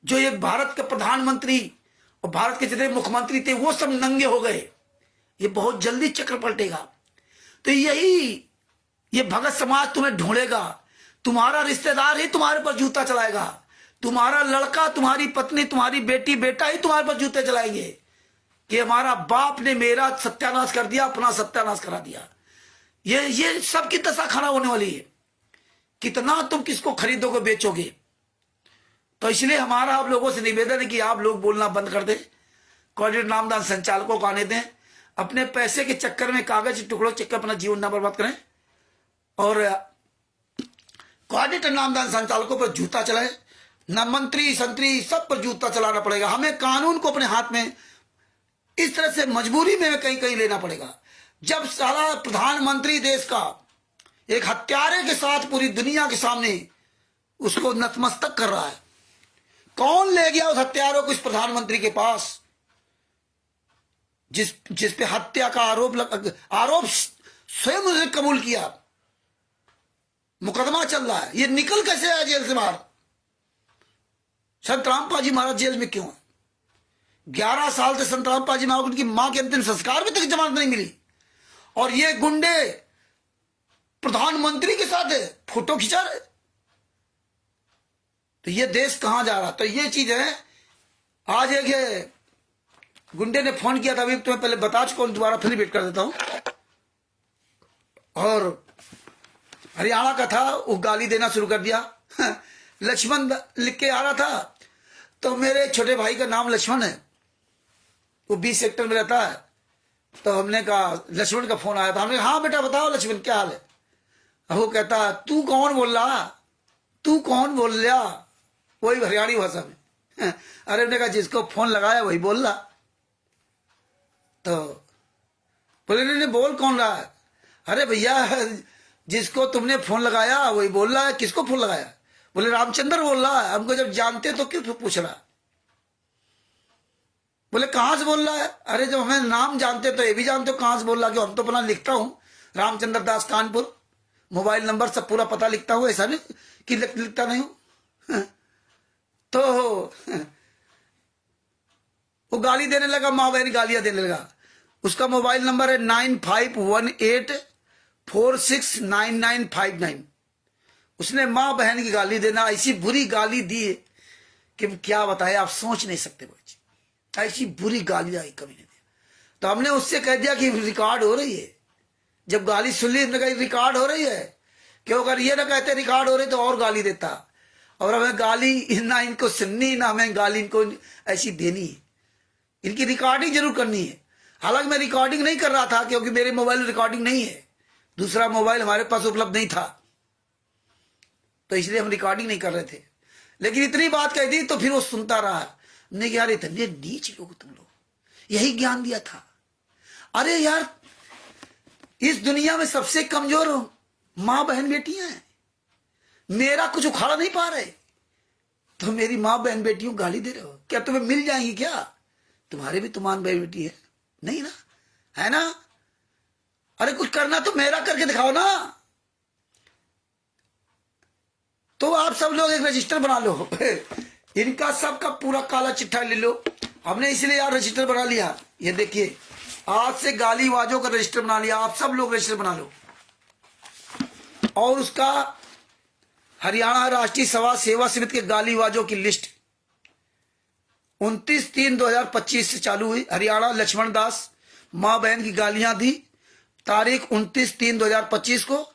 जो ये भारत के प्रधानमंत्री और भारत के जितने मुख्यमंत्री थे वो सब नंगे हो गए। ये बहुत जल्दी चक्र पलटेगा। तो ये भगत समाज तुम्हें ढूंढेगा। तुम्हारा रिश्तेदार ही तुम्हारे पर जूता चलाएगा। तुम्हारा लड़का, तुम्हारी पत्नी, तुम्हारी बेटी, बेटा ही तुम्हारे पर जूते चलाएंगे कि हमारा बाप ने मेरा सत्यानाश कर दिया, अपना सत्यानाश करा दिया। ये सबकी दशा खराब होने वाली है। कितना तुम किसको खरीदोगे, बेचोगे। तो इसलिए हमारा आप लोगों से निवेदन है कि आप लोग बोलना बंद कर दें। कोऑर्डिनेटर नामदान संचालकों को आने दें। अपने पैसे के चक्कर में, कागज टुकड़ों चक्कर अपना जीवन ना बर्बाद करें। और कोऑर्डिनेटर नामदान संचालकों पर जूता चलाए, न मंत्री संतरी सब पर जूता चलाना पड़ेगा। हमें कानून को अपने हाथ में इस तरह से मजबूरी में कहीं लेना पड़ेगा। जब सारा प्रधानमंत्री देश का एक हत्यारे के साथ पूरी दुनिया के सामने उसको नतमस्तक कर रहा है, कौन ले गया उस हत्यारों को इस प्रधानमंत्री के पास, जिस पे हत्या का आरोप स्वयं उसने कबूल किया। मुकदमा चल रहा है। ये निकल कैसे आया जेल से बाहर? संत रामपाल जी महाराज जेल में क्यों है? 11 साल से संत रामपाल जी महाराज, उनकी मां के अंतिम संस्कार में तक जमानत नहीं मिली। और ये गुंडे प्रधानमंत्री के साथ फोटो खिंचा रहे। तो ये देश कहां जा रहा? तो ये चीज है। आज एक गुंडे ने फोन किया था, अभी तुम्हें पहले बता चुका हूं, दोबारा फिर रिपीट कर देता हूं। और हरियाणा का था, वो गाली देना शुरू कर दिया। लक्ष्मण लिख के आ रहा था, तो मेरे छोटे भाई का नाम लक्ष्मण है, वो 20 सेक्टर में रहता है। तो हमने कहा, लक्ष्मण का फोन आया था, हमने हाँ बेटा बताओ लक्ष्मण क्या हाल है। वो कहता तू कौन बोल रहा, तू कौन बोल रहा, वही हरियाणी भाषा में। अरे हमने कहा जिसको फोन लगाया वही बोल रहा। तो बोले नहीं बोल कौन रहा है? अरे भैया जिसको तुमने फोन लगाया वही बोल रहा है। किसको फोन लगाया? बोले रामचंद्र बोल रहा है। हमको जब जानते तो क्यों पूछ रहा? बोले कहां से बोल रहा है? अरे जब हमें नाम जानते तो ये भी जानते हो कहां से बोल रहा। कि हम तो अपना लिखता हूं, रामचंद्र दास कानपुर, मोबाइल नंबर सब पूरा पता लिखता हूं, ऐसा नहीं कि लिखता नहीं हूं। तो वो गाली देने लगा, माँ बहन गालियां देने लगा। उसका मोबाइल नंबर है 9518469959। उसने माँ बहन की गाली देना, ऐसी बुरी गाली दी कि क्या बताए, आप सोच नहीं सकते बच्चे। ऐसी बुरी गाली आई कभी नहीं दी। तो हमने उससे कह दिया कि रिकॉर्ड हो रही है। जब गाली सुन ली, कही रिकॉर्ड हो रही है, क्यों? अगर ये ना कहते रिकॉर्ड हो रही तो और गाली देता। और हमें गाली ना इनको सुननी, ना हमें गाली इनको ऐसी देनी है। इनकी रिकॉर्डिंग जरूर करनी है। हालांकि मैं रिकॉर्डिंग नहीं कर रहा था, क्योंकि मेरे मोबाइल में रिकॉर्डिंग नहीं है, दूसरा मोबाइल हमारे पास उपलब्ध नहीं था, तो इसलिए हम रिकॉर्डिंग नहीं कर रहे थे। लेकिन इतनी बात कह दी तो फिर वो सुनता रहा। नहीं यार, इतने नीच लोग तुम लोग, यही ज्ञान दिया था। अरे यार, इस दुनिया में सबसे कमजोर मां बहन बेटियां हैं। मेरा कुछ उखाड़ा नहीं पा रहे, तो मेरी मां बहन बेटियों गाली दे रहे हो। क्या तुम्हें मिल जाएंगी क्या? तुम्हारे भी तो मां बहन बेटी है, नहीं ना? है ना? अरे कुछ करना तो मेरा करके दिखाओ ना। तो आप सब लोग एक रजिस्टर बना लो इनका सबका पूरा काला चिट्ठा ले लो। हमने इसलिए यार रजिस्टर बना लिया। ये देखिए, आज से गालीबाजों का रजिस्टर बना लिया। आप सब लोग रजिस्टर बना लो। और उसका हरियाणा राष्ट्रीय सभा सेवा समिति के गालीबाजों की लिस्ट 29/3/2025 से चालू हुई। हरियाणा लक्ष्मण दास, मां बहन की गालियां दी, तारीख 29/3/2025 को।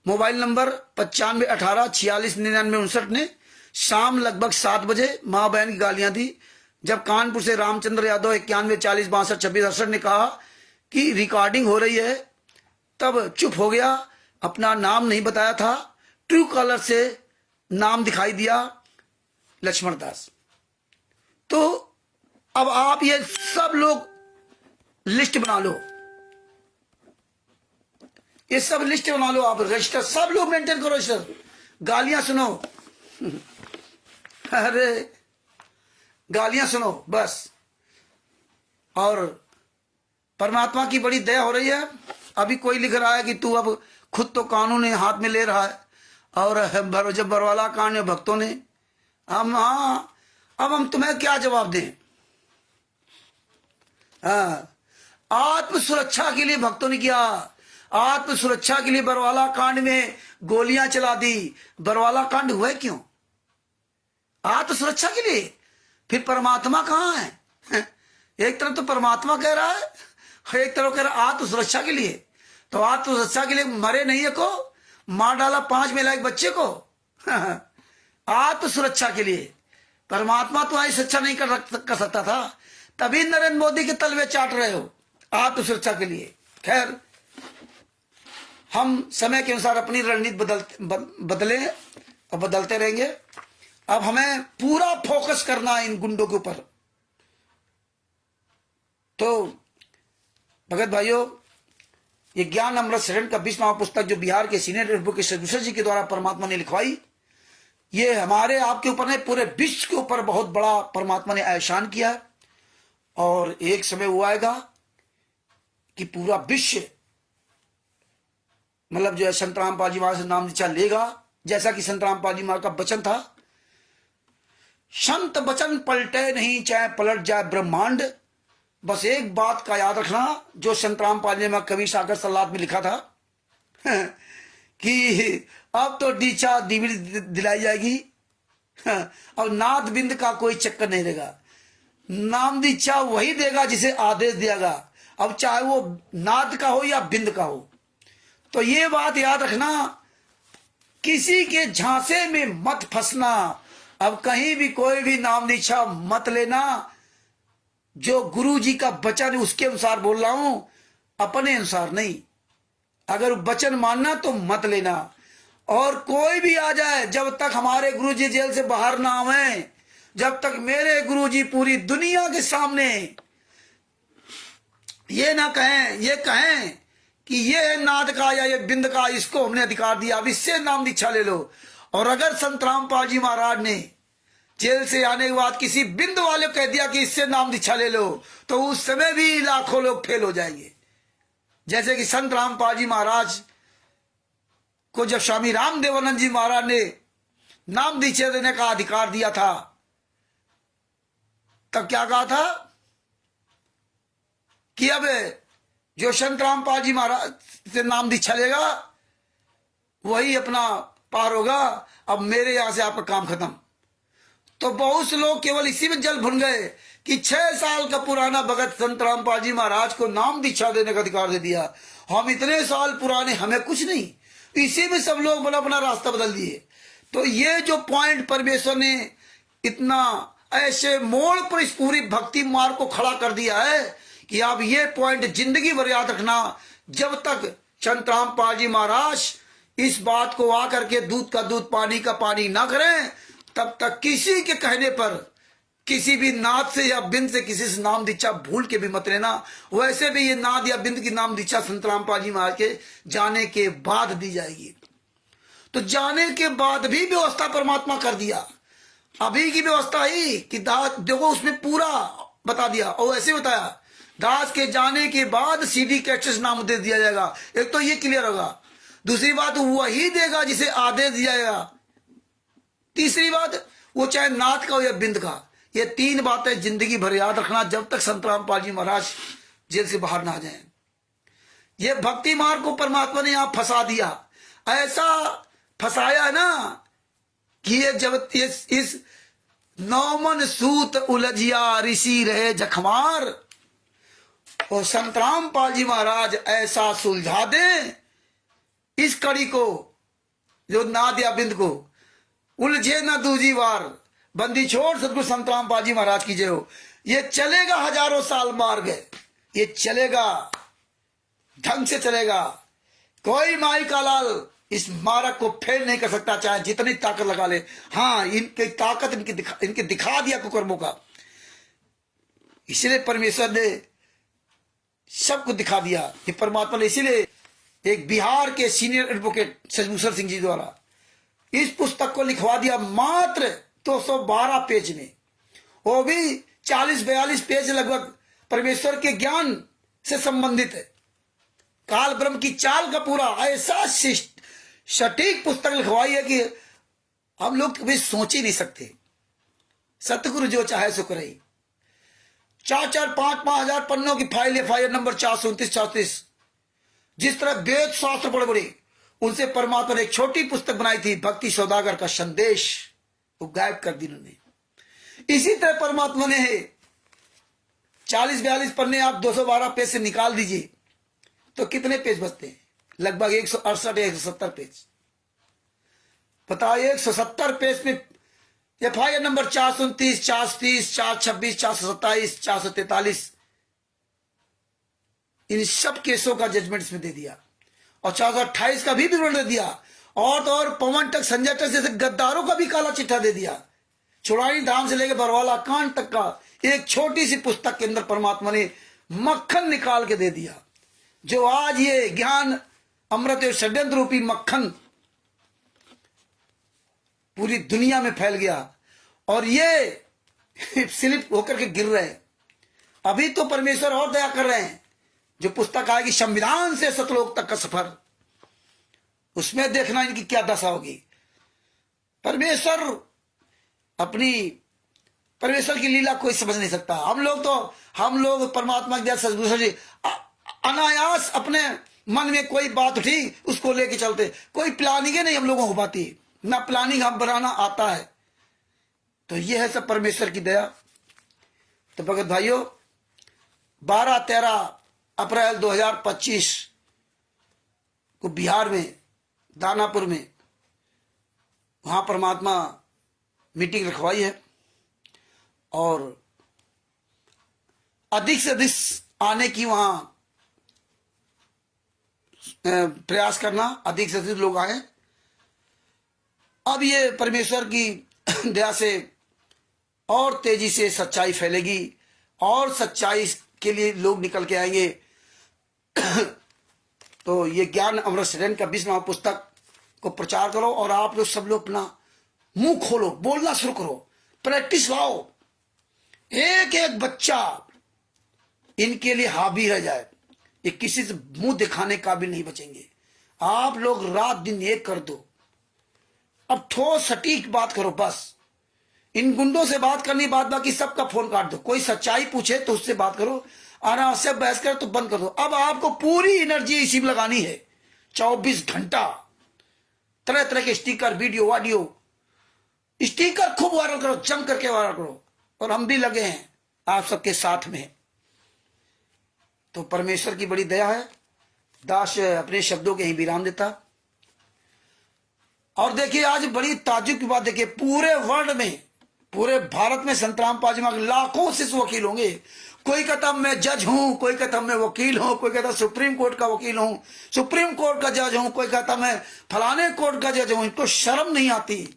मोबाइल नंबर 9518469959 ने शाम लगभग 7 बजे मां बहन की गालियां दी। जब कानपुर से रामचंद्र यादव 9140626268 ने कहा कि रिकॉर्डिंग हो रही है, तब चुप हो गया। अपना नाम नहीं बताया था, ट्रू कॉलर से नाम दिखाई दिया, लक्ष्मण दास। तो अब आप ये सब लोग लिस्ट बना लो, ये सब लिस्ट बना लो। आप रजिस्टर सब लोग मेंटेन करो रजिस्टर। गालियां सुनो अरे गालियां सुनो बस। और परमात्मा की बड़ी दया हो रही है। अभी कोई लिख रहा है कि तू अब खुद तो कानून हाथ में ले रहा है, और जब बरवाला कांड में भक्तों ने अब हम तुम्हें क्या जवाब दें? आत्म सुरक्षा के लिए भक्तों ने किया, आत्म सुरक्षा के लिए बरवाला कांड में गोलियां चला दी। बरवाला कांड हुआ क्यों? आत्म सुरक्षा के लिए। फिर परमात्मा कहां है? एक तरफ तो परमात्मा कह रहा है, एक तरफ कह रहा है आत्म सुरक्षा के लिए। तो आत्म सुरक्षा के लिए मरे नहीं है को, मार डाला 5 महिला एक बच्चे को आत्म सुरक्षा के लिए। परमात्मा तो आई सुरक्षा नहीं कर सकता था, तभी नरेंद्र मोदी के तलवे चाट रहे हो आत्म सुरक्षा के लिए। खैर, हम समय के अनुसार अपनी रणनीति बदले और बदलते रहेंगे। अब हमें पूरा फोकस करना है इन गुंडों के ऊपर। तो भगत भाइयों, ये ज्ञान अमृत शरण का 20वां पुस्तक जो बिहार के सीनियर बुक के सदुषा जी के द्वारा परमात्मा ने लिखवाई, ये हमारे आपके ऊपर नहीं, पूरे विश्व के ऊपर बहुत बड़ा परमात्मा ने एहसान किया है। और एक समय वो आएगा कि पूरा विश्व, मतलब जो है संत रामपाल जी महाराज से नाम दीक्षा लेगा। जैसा कि संत रामपाल जी महाराज का वचन था, संत वचन पलटे नहीं चाहे पलट जाए ब्रह्मांड। बस एक बात का याद रखना, जो संत रामपाल जी ने कवि सागर सलाद में लिखा था कि अब तो दीक्षा दिलाई जाएगी, अब नाद बिंद का कोई चक्कर नहीं रहेगा। नाम दीक्षा वही देगा जिसे आदेश दियागा, अब चाहे वो नाद का हो या बिंद का हो। तो ये बात याद रखना, किसी के झांसे में मत फंसना। अब कहीं भी कोई भी नाम दीक्षा मत लेना। जो गुरु जी का वचन उसके अनुसार बोल रहा हूं, अपने अनुसार नहीं। अगर वचन मानना तो मत लेना। और कोई भी आ जाए, जब तक हमारे गुरु जी जेल से बाहर ना आवे, जब तक मेरे गुरु जी पूरी दुनिया के सामने ये ना कहें, ये कहें कि ये है नाद का या ये बिंद का, इसको हमने अधिकार दिया, अब इससे नाम दीक्षा ले लो। और अगर संत रामपाल जी महाराज ने जेल से आने के बाद किसी बिंद वाले को कह दिया कि इससे नाम दीक्षा ले लो, तो उस समय भी लाखों लोग फेल हो जाएंगे। जैसे कि संत रामपाल जी महाराज को जब स्वामी रामदेवानंद जी महाराज ने नाम दीक्षा देने का अधिकार दिया था, तब क्या कहा था कि अब जो संत रामपाल जी महाराज से नाम दीक्षा लेगा वही अपना पार होगा, अब मेरे यहां से आपका काम खत्म। तो बहुत से लोग केवल इसी में जल भुन गए कि 6 साल का पुराना भगत संत रामपाल जी महाराज को नाम दीक्षा देने का अधिकार दे दिया। हम इतने साल पुराने, हमें कुछ नहीं। इसी में सब लोग अपना अपना रास्ता बदल दिए। तो ये जो पॉइंट परमेश्वर ने इतना ऐसे मोड़ पर इस पूरी भक्ति मार्ग को खड़ा कर दिया है कि आप ये पॉइंट जिंदगी भर याद रखना। जब तक संत रामपाल जी महाराज इस बात को आकर के दूध का दूध पानी का पानी ना करें, तब तक किसी के कहने पर किसी भी नाद से या बिंद से किसी से नाम दीक्षा भूल के भी मत लेना। वैसे भी ये नाद या बिंद की नाम दीक्षा संत रामपाल जी महाराज के जाने के बाद दी जाएगी। तो जाने के बाद भी व्यवस्था परमात्मा कर दिया। अभी की व्यवस्था ही कि दास देखो, उसमें पूरा बता दिया। और ऐसे बताया, दास के जाने के बाद सीडी कैसेट नाम दे दिया जाएगा। एक तो ये क्लियर होगा। दूसरी बात, वही देगा जिसे आदेश दिया जाएगा। तीसरी बात, वो चाहे नाथ का हो या बिंद का। ये 3 बातें जिंदगी भर याद रखना, जब तक संत रामपाल जी महाराज जेल से बाहर ना आ जाए। ये भक्ति मार्ग को परमात्मा ने यहां फंसा दिया। ऐसा फंसाया है ना कि ये जब इस नौमन सूत उलझिया ऋषि रहे जखमार, और संत रामपाल जी महाराज ऐसा सुलझा दे इस कड़ी को, जो नाद या बिंद को, उलझे न दूजी बार, बंदी छोड़ सतगुरु संत रामपाल जी महाराज की जय हो। ये चलेगा, हजारों साल मार गए, ये चलेगा, ढंग से चलेगा। कोई माई का लाल इस मार्ग को फेल नहीं कर सकता, चाहे जितनी ताकत लगा ले। हाँ, इनकी ताकत इनके दिखा दिया कुकर्मों का। इसलिए परमेश्वर ने सबको दिखा दिया। ये परमात्मा ने इसीलिए एक बिहार के सीनियर एडवोकेट सजभूषण सिंह जी द्वारा इस पुस्तक को लिखवा दिया मात्र 212 पेज में। वो भी 40-42 पेज लगभग परमेश्वर के ज्ञान से संबंधित है। काल ब्रह्म की चाल का पूरा ऐसा सटीक पुस्तक लिखवाई है कि हम लोग कभी सोच ही नहीं सकते। सतगुरु जो चाहे सो करे। 4-5 हजार पन्नों की फाइल, FIR नंबर 429-34। जिस तरह वेद शास्त्र बड़े बड़े, उनसे परमात्मा ने एक छोटी पुस्तक बनाई थी, भक्ति सौदागर का संदेश, वो गायब कर दी उन्होंने। इसी तरह परमात्मा ने 40-42 पन्ने आप 212 पेज से निकाल दीजिए तो कितने पेज बचते हैं? लगभग 168 या 170 पेज। बताइए, 170 पेज में FIR नंबर 429, 430, 426, 427, 443, इन सब केसों का जजमेंट इसमें दे दिया। और 428 का भी विवरण दे दिया। और तो और पवन तक, संजय तक जैसे गद्दारों का भी काला चिट्ठा दे दिया। चुड़ानी धाम से लेकर बरवाला कांड तक का एक छोटी सी पुस्तक के अंदर परमात्मा ने मक्खन निकाल के दे दिया। जो आज ये ज्ञान अमृत और षड्यंत्र रूपी मक्खन पूरी दुनिया में फैल गया, और ये स्लिप होकर के गिर रहे हैं। अभी तो परमेश्वर और दया कर रहे हैं। जो पुस्तक आएगी संविधान से सतलोक तक का सफर, उसमें देखना इनकी क्या दशा होगी। परमेश्वर की लीला कोई समझ नहीं सकता। हम लोग परमात्मा की दया से अनायास अपने मन में कोई बात उठी उसको लेके चलते। कोई प्लानिंग नहीं हम लोगों को हो पाती, ना प्लानिंग हम बनाना आता है। तो ये है सब परमेश्वर की दया। तो भगत भाइयों, 12-13 अप्रैल 2025 को बिहार में दानापुर में वहां परमात्मा मीटिंग रखवाई है, और अधिक से अधिक आने की वहां प्रयास करना, अधिक से अधिक लोग आए। अब ये परमेश्वर की दया से और तेजी से सच्चाई फैलेगी, और सच्चाई के लिए लोग निकल के आएंगे। तो ये ज्ञान अमृत षड्यंत्र का 20वां पुस्तक को प्रचार करो, और आप लोग सब लोग अपना मुंह खोलो, बोलना शुरू करो, प्रैक्टिस लाओ। एक एक बच्चा इनके लिए हावी रह जाए, ये किसी से मुंह दिखाने का भी नहीं बचेंगे। आप लोग रात दिन एक कर दो। अब ठोस सटीक बात करो बस। इन गुंडों से बात करनी, बात बाकी सबका फोन काट दो। कोई सच्चाई पूछे तो उससे बात करो, अनावश्यक बहस करे तो बंद कर दो। अब आपको पूरी एनर्जी इसी में लगानी है, 24 घंटा। तरह तरह के स्टिकर, वीडियो, ऑडियो, स्टिकर खूब वायरल करो, जम करके वायरल करो, और हम भी लगे हैं आप सबके साथ में। तो परमेश्वर की बड़ी दया है। दास अपने शब्दों के ही विराम देता। और देखिए आज बड़ी ताज्जुब की बात, देखिए पूरे वर्ल्ड में, पूरे भारत में संत रामपाल जी महाराज लाखों शिष्य वकील होंगे। कोई कहता मैं जज हूं, कोई कहता मैं वकील हूं, कोई कहता सुप्रीम कोर्ट का वकील हूं, सुप्रीम कोर्ट का जज हूं, कोई कहता मैं फलाने कोर्ट का जज हूं। इनको शर्म नहीं आती,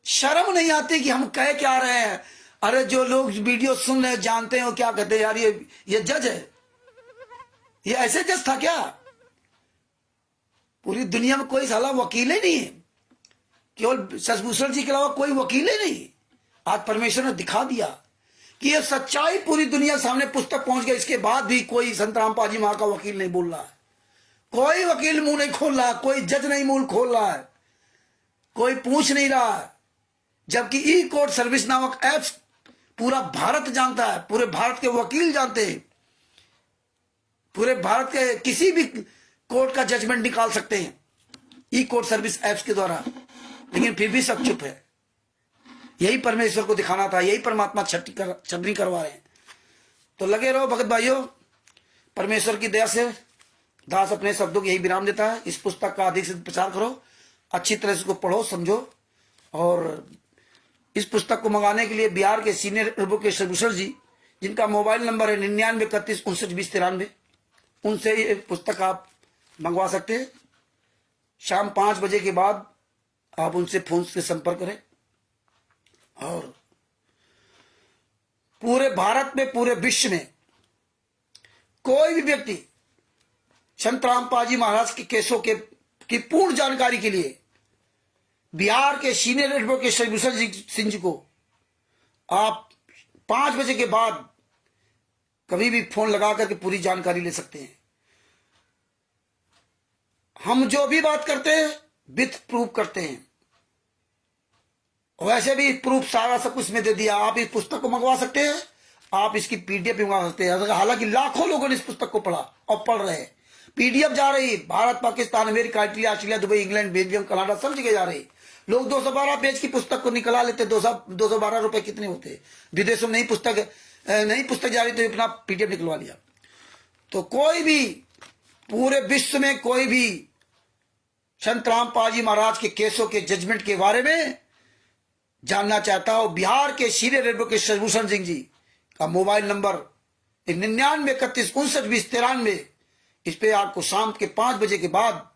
शर्म नहीं आती कि हम कह क्या रहे हैं। अरे जो लोग वीडियो सुन रहे जानते हैं वो क्या कहते हैं, यार ये जज है, ये ऐसे जज था क्या? पूरी दुनिया में कोई साला वकील ही नहीं है, केवल शशिभूषण जी के अलावा कोई वकील ही नहीं। आज परमेश्वर ने दिखा दिया कि ये सच्चाई पूरी दुनिया के सामने पुस्तक पहुंच गई। इसके बाद भी कोई संत रामपाल जी महाराज का वकील नहीं बोल रहा है, कोई वकील मुंह नहीं खोल रहा, कोई जज नहीं मुंह खोल रहा है, कोई पूछ नहीं रहा है। जबकि ई कोर्ट सर्विस नामक ऐप्स पूरा भारत जानता है, पूरे भारत के वकील जानते हैं, पूरे भारत के किसी भी कोर्ट का जजमेंट निकाल सकते हैं ई कोर्ट सर्विस ऐप्स के द्वारा। लेकिन फिर भी सब चुप है। यही परमेश्वर को दिखाना था, यही परमात्मा छटनी करवा रहे हैं। तो लगे रहो भगत भाइयों, परमेश्वर की दया से दास अपने शब्दों की यही विराम देता है। इस पुस्तक का अधिक से प्रचार करो, अच्छी तरह से इसको पढ़ो, समझो। और इस पुस्तक को मंगाने के लिए बिहार के सीनियर एडवोकेट शशिभूषण जी, जिनका मोबाइल नंबर है 9931592093, उनसे ये पुस्तक आप मंगवा सकते हैं। शाम 5 बजे के बाद आप उनसे फोन से संपर्क करें। और पूरे भारत में, पूरे विश्व में कोई भी व्यक्ति संत रामपाल जी महाराज के केसों की पूर्ण जानकारी के लिए बिहार के सीनियर एडवोकेट शशिभूषण सिंह जी को आप 5 बजे के बाद कभी भी फोन लगा करके पूरी जानकारी ले सकते हैं। हम जो भी बात करते हैं विथ प्रूफ करते हैं, वैसे भी प्रूफ सारा सब कुछ में दे दिया। आप इस पुस्तक को मंगवा सकते हैं, आप इसकी पीडीएफ भी मंगवा सकते हैं। हालांकि लाखों लोगों ने इस पुस्तक को पढ़ा और पढ़ रहे हैं। पीडीएफ जा रही Bharat, Pakistan, America, Italy, Australia, Dubai, England, Belgium, Canada, सब जगह जा रही। लोग 212 पेज की पुस्तक को निकला लेते। 212 रुपए कितने होते? विदेशों में नई पुस्तक जा रही तो अपना पीडीएफ निकलवा लिया। तो कोई भी पूरे विश्व में कोई भी संत रामपाल जी महाराज के केसों के जजमेंट के बारे में जानना चाहता हो, बिहार के सीनियर एडवोकेट शशिभूषण सिंह जी का मोबाइल नंबर 9931592093, इस पे आपको शाम के 5 बजे के बाद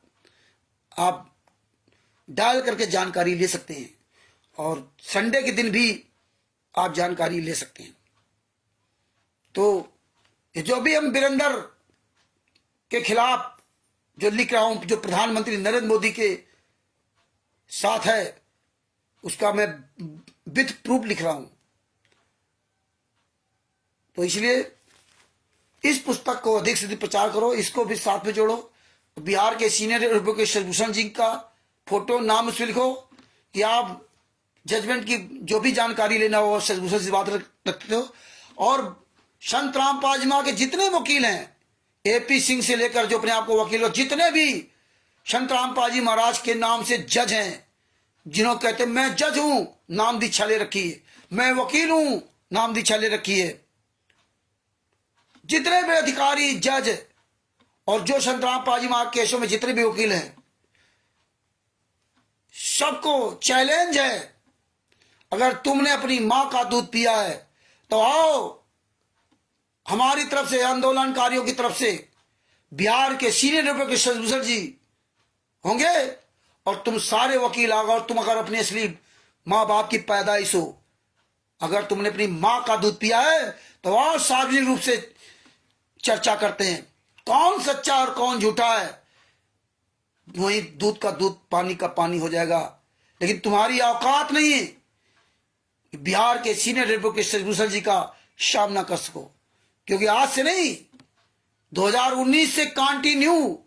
आप डायल करके जानकारी ले सकते हैं। और संडे के दिन भी आप जानकारी ले सकते हैं। तो जो भी हम वीरेंद्र के खिलाफ जो लिख रहा हूं, जो प्रधानमंत्री नरेंद्र मोदी के साथ है, उसका मैं विथ प्रूफ लिख रहा हूं। तो इसलिए इस पुस्तक को अधिक से अधिक प्रचार करो, इसको भी साथ में जोड़ो। बिहार के सीनियर एडवोकेट शशिभूषण जी का फोटो, नाम उसमें लिखो कि आप जजमेंट की जो भी जानकारी लेना हो शशिभूषण जी बात रखते हो। और संत रामपाल जी महाराज के जितने वकील हैं, एपी सिंह से लेकर जो अपने आप को वकील हो, जितने भी संत रामपाल जी महाराज के नाम से जज हैं, जिन्होंने कहते मैं जज हूं, नाम दीक्षा ले रखी है, मैं वकील हूं, नाम दीक्षा ले रखी है, जितने भी अधिकारी, जज और जो संत रामपाल जी महाराज केसों में जितने भी वकील हैं, सबको चैलेंज है, अगर तुमने अपनी मां का दूध पिया है तो आओ हमारी तरफ से, आंदोलनकारियों की तरफ से बिहार के सीनियर एडवोकेट शशिभूषण जी होंगे और तुम सारे वकील आओ। और तुम अगर अपनी असली मां बाप की पैदाइश हो, अगर तुमने अपनी मां का दूध पिया है तो और सार्वजनिक रूप से चर्चा करते हैं कौन सच्चा और कौन झूठा है। वही दूध का दूध, पानी का पानी हो जाएगा। लेकिन तुम्हारी औकात नहीं है कि बिहार के सीनियर एडवोकेट शशिभूषण जी का सामना कर सको, क्योंकि आज से नहीं 2019 से कंटिन्यू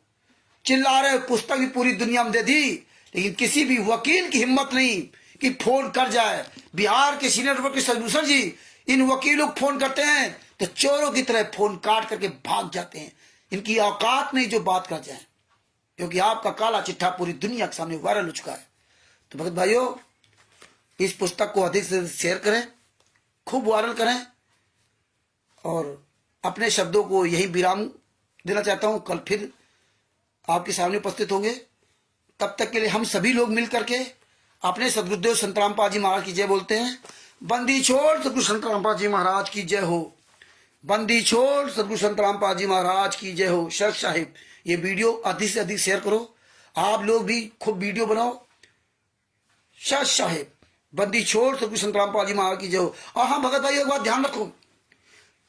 चिल्ला रहे। पुस्तक भी पूरी दुनिया में दे दी, लेकिन किसी भी वकील की हिम्मत नहीं कि फोन कर जाए। बिहार के सीनियर एडवोकेट शशिभूषण जी इन वकीलों को फोन करते हैं तो चोरों की तरह फोन काट करके भाग जाते हैं। इनकी औकात नहीं जो बात कर जाए, क्योंकि आपका काला चिट्ठा पूरी दुनिया के सामने वायरल हो चुका है। तो भगत भाइयों, इस पुस्तक को अधिक से अधिक शेयर करें, खूब वायरल करें, और अपने शब्दों को यही विराम देना चाहता हूं। कल फिर आपके सामने उपस्थित होंगे। तब तक के लिए हम सभी लोग मिल करके अपने सदगुरुदेव संत रामपाल जी महाराज की जय बोलते हैं। बंदी छोड़ सदगुरु संत रामपाल जी महाराज की जय हो। बंदी छोड़ सदगुरु संत रामपाल जी महाराज की जय हो। शेख साहिब, ये वीडियो अधिक से अधिक शेयर करो। आप लोग भी खूब वीडियो बनाओ। शेख साहिब, बंदी छोड़ सदगुरु संत रामपाल जी महाराज की जय हो। और हाँ भगत भाई, एक बात ध्यान रखो,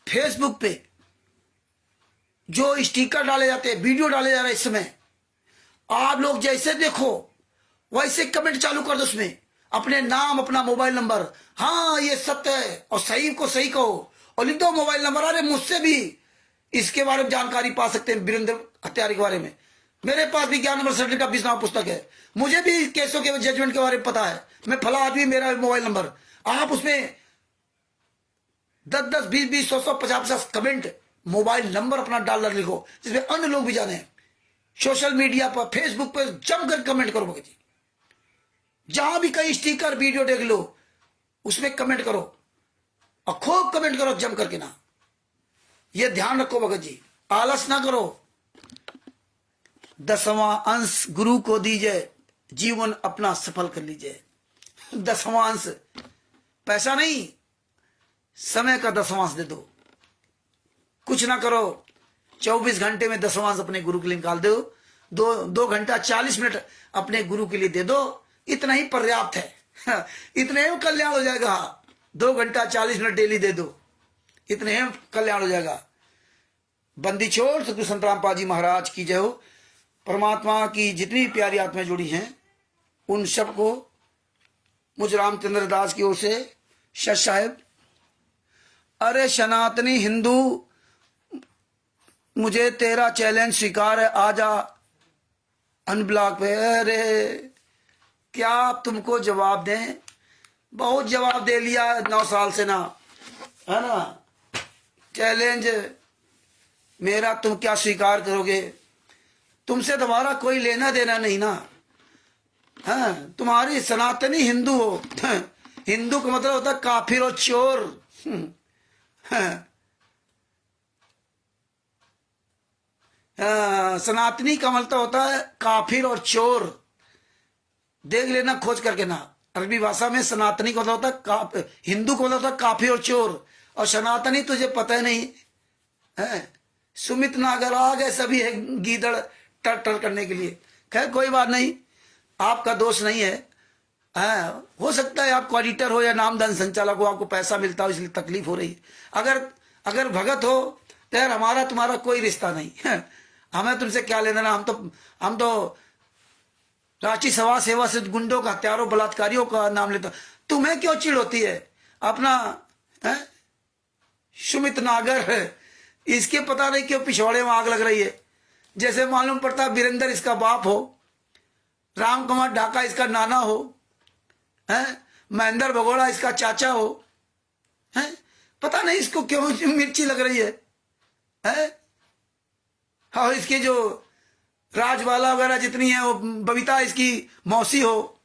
फेसबुक पे जो स्टिकर डाले जाते हैं, वीडियो डाले जा रहे हैं, इस समय आप लोग जैसे देखो वैसे कमेंट चालू कर दो उसमें, अपने नाम, अपना मोबाइल नंबर। हाँ ये सत्य है, और सही को सही कहो और लिख दो मोबाइल नंबर। अरे मुझसे भी इसके बारे में जानकारी पा सकते हैं, वीरेंद्र हत्यारे के बारे में। मेरे पास भी ज्ञान नंबर सर्टिफिकेट का 20 नाम पुस्तक है। मुझे भी केसों के जजमेंट के बारे में पता है। मैं फला आदमी, मेरा मोबाइल नंबर। आप उसमें 10-10, 20-20, 100-100, 50-50 कमेंट, मोबाइल नंबर अपना डाल लिखो, जिसमें अन्य लोग भी जाने। सोशल मीडिया पर, फेसबुक पर जमकर कमेंट करो भगत जी। जहां भी कहीं स्टिकर वीडियो देख लो, उसमें कमेंट करो, और खूब कमेंट करो जम करके ना। ये ध्यान रखो भगत जी, आलस ना करो। 10वां अंश गुरु को दीजिए, जीवन अपना सफल कर लीजिए। 10वां अंश, पैसा नहीं, समय का 10वां अंश दे दो। कुछ ना करो, 24 घंटे में 10वां अंश अपने गुरु के लिए निकाल दो। 2 घंटा 40 मिनट अपने गुरु के लिए दे दो, इतना ही पर्याप्त है। इतने ही कल्याण हो जाएगा। 2 घंटा 40 मिनट डेली दे दो, इतने ही कल्याण हो जाएगा। बंदी छोड़ सदगुरु संत रामपाल जी महाराज की जय हो। परमात्मा की जितनी प्यारी आत्माएं जुड़ी हैं, उन सबको मुझ रामचंद्र दास की ओर से शेख साहिब। अरे सनातनी हिंदू, मुझे तेरा चैलेंज स्वीकार है, आजा अनब्लॉक पे। अरे क्या आप तुमको जवाब दें? बहुत जवाब दे लिया 9 साल से ना, है ना। चैलेंज मेरा तुम क्या स्वीकार करोगे? तुमसे तुम्हारा कोई लेना देना नहीं ना। हाँ, तुम्हारी सनातनी हिंदू हो। हिंदू का मतलब होता है काफिर और चोर। सनातनी का मतलब होता है काफिर और चोर। देख लेना खोज करके ना, अरबी भाषा में सनातनी का मतलब होता है हिंदू का मतलब होता है काफिर और चोर। और सनातनी तुझे पता है नहीं है। सुमित नागर आ गए सभी है गीदड़ टर टर करने के लिए। खैर कोई बात नहीं, आपका दोष नहीं है। हो सकता है आप ऑडिटर हो या नामदान संचालक हो, आपको पैसा मिलता हो इसलिए तकलीफ हो रही है। अगर भगत हो तो यार हमारा तुम्हारा कोई रिश्ता नहीं है। हमें तुमसे क्या लेना ना। हम तो राष्ट्रीय समाज सेवा से गुंडों का, हत्यारों, बलात्कारियों का नाम लेता। तुम्हें क्यों चिढ़ होती है? अपना सुमित नागर है, इसके पता नहीं क्यों पिछवाड़े में आग लग रही है। जैसे मालूम पड़ता वीरेंद्र इसका बाप हो, राम कुमार ढाका इसका नाना हो, महेंद्र भगोड़ा इसका चाचा हो। पता नहीं इसको क्यों मिर्ची लग रही है। और इसके जो राजबाला वगैरह जितनी है, वो बबीता इसकी मौसी हो।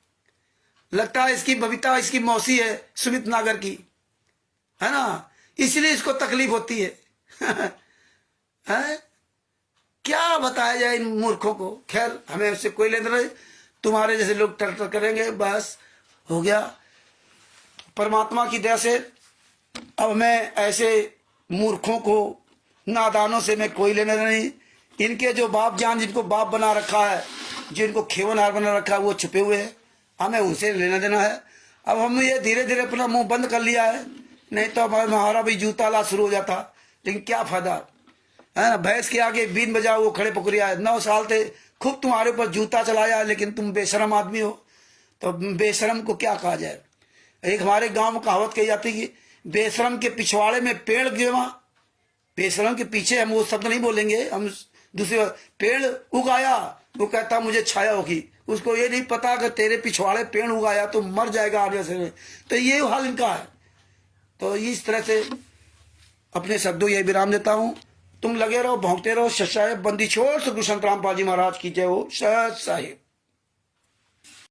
लगता है इसकी बबीता इसकी मौसी है सुमित नागर की, है ना। इसलिए इसको तकलीफ होती है। क्या बताया जाए इन मूर्खों को। खैर हमें उससे कोई लेना नहीं। तुम्हारे जैसे लोग टर करेंगे, बस हो गया। परमात्मा की दया से अब मैं ऐसे मूर्खों को, नादानों से मैं कोई लेना नहीं। इनके जो बाप जान, जिनको बाप बना रखा है, जिनको खेवनहार बना रखा है, वो छुपे हुए हैं। हमें उनसे लेना देना है। अब हम ये धीरे धीरे अपना मुंह बंद कर लिया है, नहीं तो हमारा भी जूता ला शुरू हो जाता। लेकिन क्या फायदा है ना। भैंस के आगे बीन बजाओ वो खड़े पकड़िया है। 9 साल थे खूब तुम्हारे ऊपर जूता चलाया, लेकिन तुम बेशरम आदमी हो। तो बेशरम को क्या कहा जाए। एक हमारे गांव में कहावत कही जाती कि बेशरम के पिछवाड़े में पेड़ गिरा। बेशरम के पीछे हम वो शब्द नहीं बोलेंगे, हम दूसरी बात, पेड़ उगाया, वो कहता मुझे छाया होगी। उसको ये नहीं पता अगर तेरे पिछवाड़े पेड़ उगाया तो मर जाएगा आगे से। तो ये हाल इनका है। तो इस तरह से अपने शब्दों ये विराम देता हूं। तुम लगे रहो, भौंकते रहो। सत साहिब, बंदी छोड़ सदगुरु संत रामपाल जी महाराज की जय हो। सत साहिब।